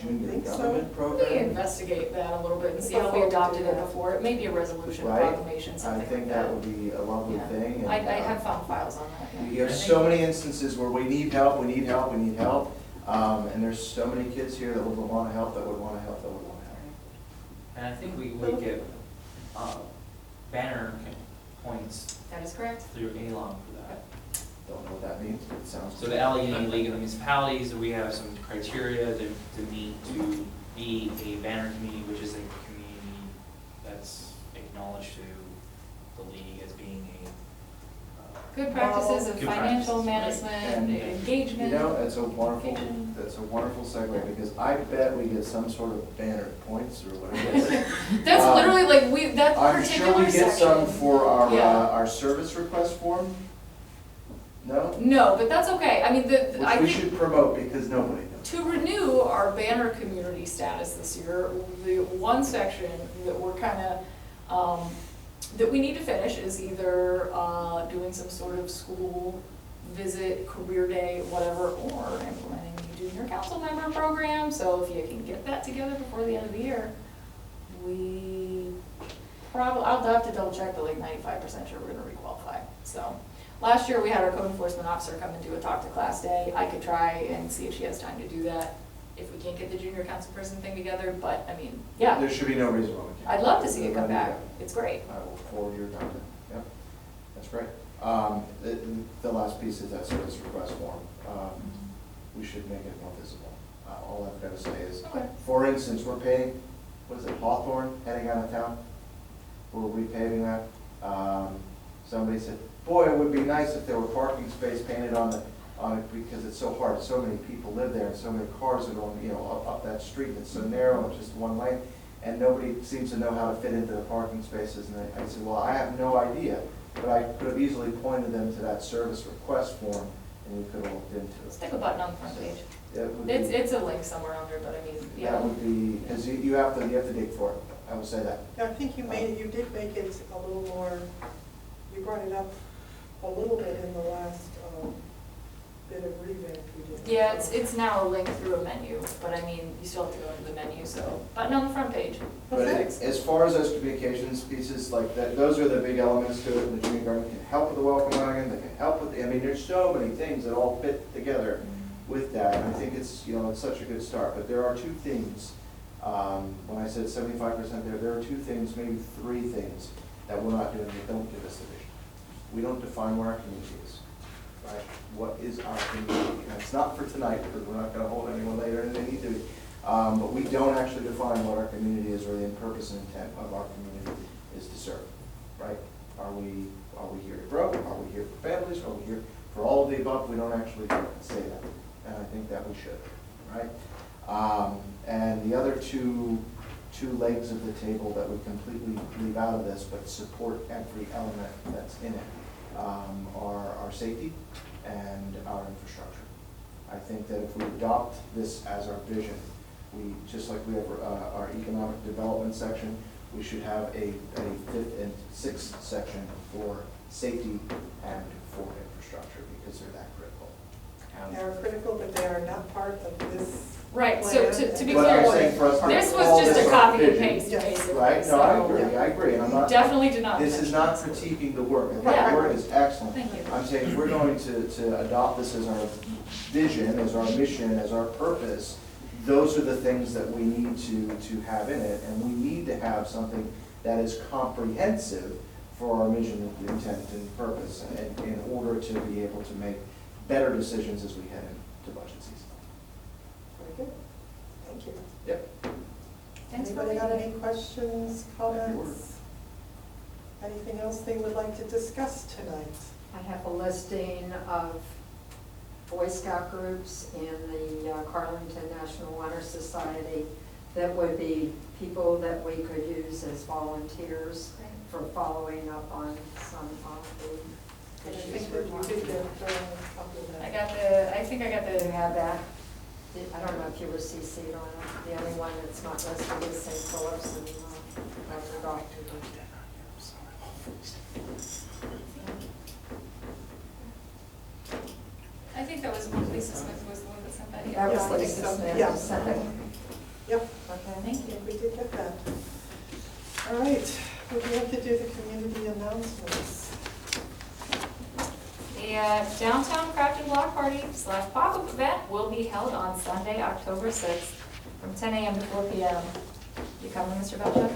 junior government We program? investigate that a little bit and see how we adopted it before. It may be a resolution, Right. proclamation, I something like think that would be a lovely Yeah. thing. And, I have found files on that. yeah. we have so many instances where we need help, we need help, we need help. And there's so many kids here that would want to help, that would want to help, that would want to help. And I think we would get banner points That is correct. through A-Long for that. Don't know what that means, but it sounds. So the LEA League of the Municipalities, we have some criteria to meet to be a banner community, which is a community that's acknowledged to the league as being Good practices of Good financial practices, management, And, engagement. You know, it's a wonderful, Education. that's a wonderful segue, because I bet we get some sort of banner points or whatever it is. That's literally like, that I'm particular sure we get some section. for Yeah. our service request form. No? No, but that's okay. I mean, I Which we think should promote, because nobody knows. to renew our banner community status this year, the one section that we're kind of, that we need to finish is either doing some sort of school visit, career day, whatever, or implementing a junior council member program. So if you can get that together before the end of the year, I'll have to double check, but like 95% sure we're gonna requalify. So last year we had our code enforcement officer come and do a talk to class day. I could try and see if she has time to do that if we can't get the junior council person thing together, but I mean, yeah. There should be no reason why we can't. I'd love to see it come back. It's great. I will forward your content, yep, that's great. The last piece is that service request form. We should make it more visible. All I've got to say is, Okay. for instance, we're paving, what is it, Hawthorne, heading out of town? We're repaving that. Somebody said, boy, it would be nice if there were parking space painted on it, because it's so hard. So many people live there, and so many cars are going, up that street. It's so narrow, it's just one lane, and nobody seems to know how to fit into the parking spaces. And I said, well, I have no idea, but I could have easily pointed them to that service request form, and we could have looked into it. Stick a button on the front page. It would be- It's a link somewhere on there, but I mean, yeah. That would be, because you have to dig for it. I would say that. I think you did make it a little more, you brought it up a little bit in the last bit of revamp you did. Yeah, it's now a link through a menu, but I mean, you still have to go into the menu, so button on the front page. But Okay. as far as those communications pieces, like that, those are the big elements to it. The junior government can help with the welcome wagon, they can help with, there's so many things that all fit together with that. And I think it's, it's such a good start. But there are two things, when I said 75% there are two things, maybe three things that we're not doing that don't give us the vision. We don't define where our community is, right? What is our community? And it's not for tonight, because we're not gonna hold anyone later than they need to be. But we don't actually define what our community is, or the purpose and intent of our community is to serve, right? Are we here to grow? Are we here for families? Are we here for all of the above? We don't actually say that, and I think that we should, right? And the other two legs of the table that we completely leave out of this, but support every element that's in it, are our safety and our infrastructure. I think that if we adopt this as our vision, just like we have our economic development section, we should have a fifth and sixth section for safety and for infrastructure, because they're that critical. They are critical, but they are not part of this. Right, so plan. to be But I'm clear, saying for us to this call was just this a our copy and vision, paste, Yes. basically. Right? No, I agree, and I'm not. Definitely did not. This is not critiquing the work. I think Yeah. the work is excellent. Thank you. I'm saying we're going to adopt this as our vision, as our mission, as our purpose, those are the things that we need to have in it, and we need to have something that is comprehensive for our mission, intent, and purpose, and in order to be able to make better decisions as we head into budget season. Very good. Thank you. Yep. Thanks for Anybody got reading. any questions, comments? Anything else they would like to discuss tonight? I have a listing of Boy Scout groups in the Carlington National Honor Society that would be people that we could use as volunteers for following up on some of the I issues think we're that you talking did get about. a couple of I that. got the, I think I got Do you the, have that? I don't know if you were CC'd on it. The only one that's not listed is St. Philip's and Dr. Doctor. I think that was Lisa Smith was the one that sent that. That was Yeah, I think Lisa so. Smith Yeah. who sent it. Yep, Okay. I Thank you. think we did get that. All right, would you like to do the community announcements? The downtown Crafton Block Party / pop-up event will be held on Sunday, October 6th, from 10 a.m. to 4 p.m. You coming, Mr. Belcher?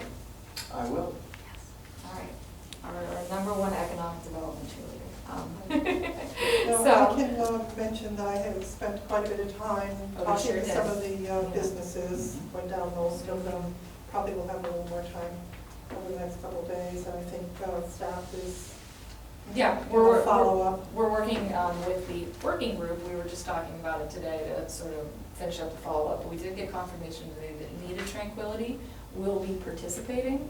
I will. All right, our #1 economic development cheerleader. No, So- I can mention that I have spent quite a bit of time Oh, you talking sure to did. some of the businesses, went down those, probably will have a little more time over the next couple of days, and I think staff is Yeah, will follow up. We're working with the working group, we were just talking about it today to sort of finish up the follow-up. We did get confirmation today that Needed Tranquility will be participating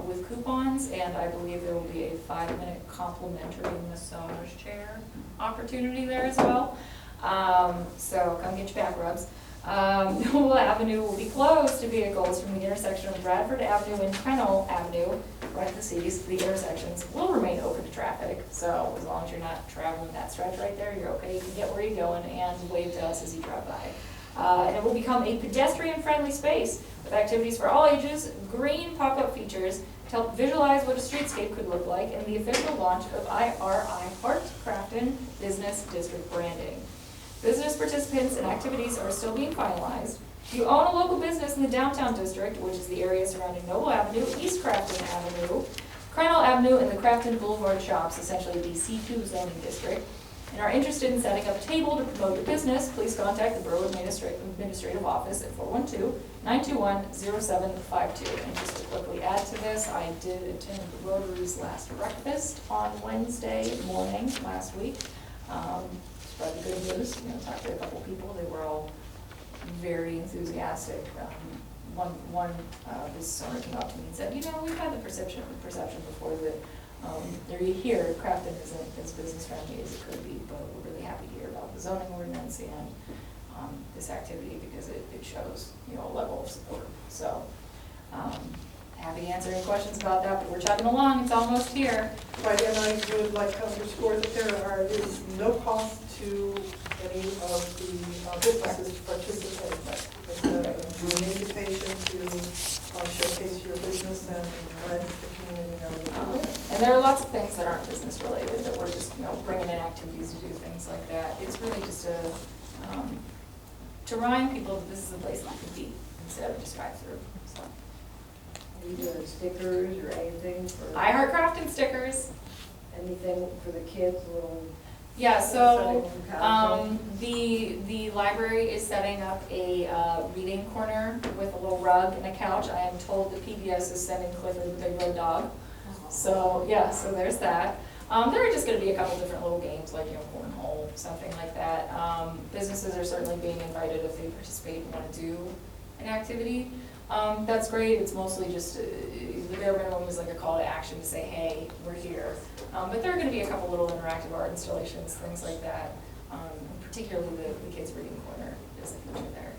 with coupons, and I believe there will be a 5-minute complimentary massage chair opportunity there as well. So come get your back rubs. Newell Avenue will be closed to vehicles from the intersection of Bradford Avenue and Crennel Avenue, parentheses, the intersections will remain open to traffic. So as long as you're not traveling that stretch right there, you're okay. You can get where you're going and wave to us as you drive by. And it will become a pedestrian-friendly space with activities for all ages, green pop-up features to help visualize what a streetscape could look like, and the official launch of IRI Heart Crafton Business District branding. Business participants and activities are still being finalized. If you own a local business in the downtown district, which is the area surrounding Noble Avenue, East Crafton Avenue, Crennel Avenue, and the Crafton Boulevard shops, essentially the C2 zoning district, and are interested in setting up a table to promote your business, please contact the Borough Administrative Office at 412-921-0752. And just to quickly add to this, I did attend the Rotary's last breakfast on Wednesday morning last week. Spread the good news, talked to a couple people, they were all very enthusiastic. One business owner came up to me and said, we've had the perception before that here, Crafton isn't as business friendly as it could be, but we're really happy to hear about the zoning ordinance and this activity because it shows, a level of support. So, happy to answer any questions about that, but we're chugging along, it's almost here. Right, and I would like to underscore that there is no cost to any of the businesses to participate. It's an invitation to showcase your business and let the community know. And there are lots of things that aren't business related, that we're just, bringing in activities to do things like that. It's really just to remind people that this is a place that could be instead of just drive through, so. Are you doing stickers or anything for, I Heart Crafton stickers. anything for the kids, little? Yeah, so, Something the library is setting up a reading corner with a little rug and a couch. I am told the PBS is sending Clifford the Big Red Dog. So, yeah, so there's that. There are just gonna be a couple different little games, like, cornhole, something like that. Businesses are certainly being invited if they participate and wanna do an activity. That's great, it's mostly just, the bare minimum is like a call to action to say, hey, we're here. But there are gonna be a couple little interactive art installations, things like that. Particularly the kids' reading corner is a feature there.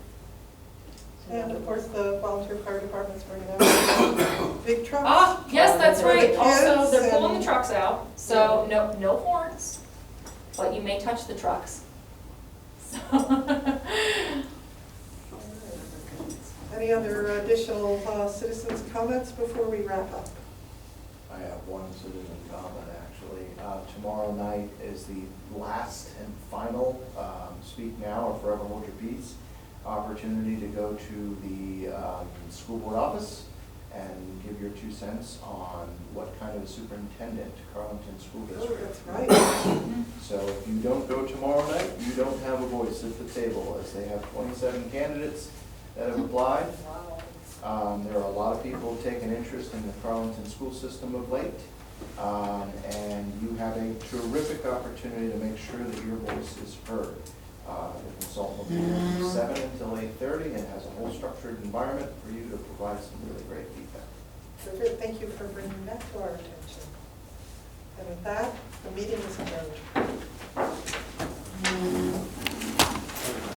And of course, the volunteer fire department's bringing out big trucks. Ah, yes, that's For the right. Also, kids they're pulling and- the trucks out, so no horns, but you may touch the trucks. So Any other additional citizens' comments before we wrap up? I have one citizen comment, actually. Tomorrow night is the last and final Speak Now or Forever Hold Your Peace. opportunity to go to the school board office and give your 2 cents on what kind of a superintendent Carlton School Oh, District. that's right. So if you don't go tomorrow night, you don't have a voice at the table, as they have 27 candidates that have applied. There are a lot of people taking interest in the Carlton school system of late. And you have a terrific opportunity to make sure that your voice is heard. The consultant will be here from 7 until 8:30 and has a whole structured environment for you to provide some really great feedback. Very good. Thank you for bringing that to our attention. And with that, the meeting is adjourned.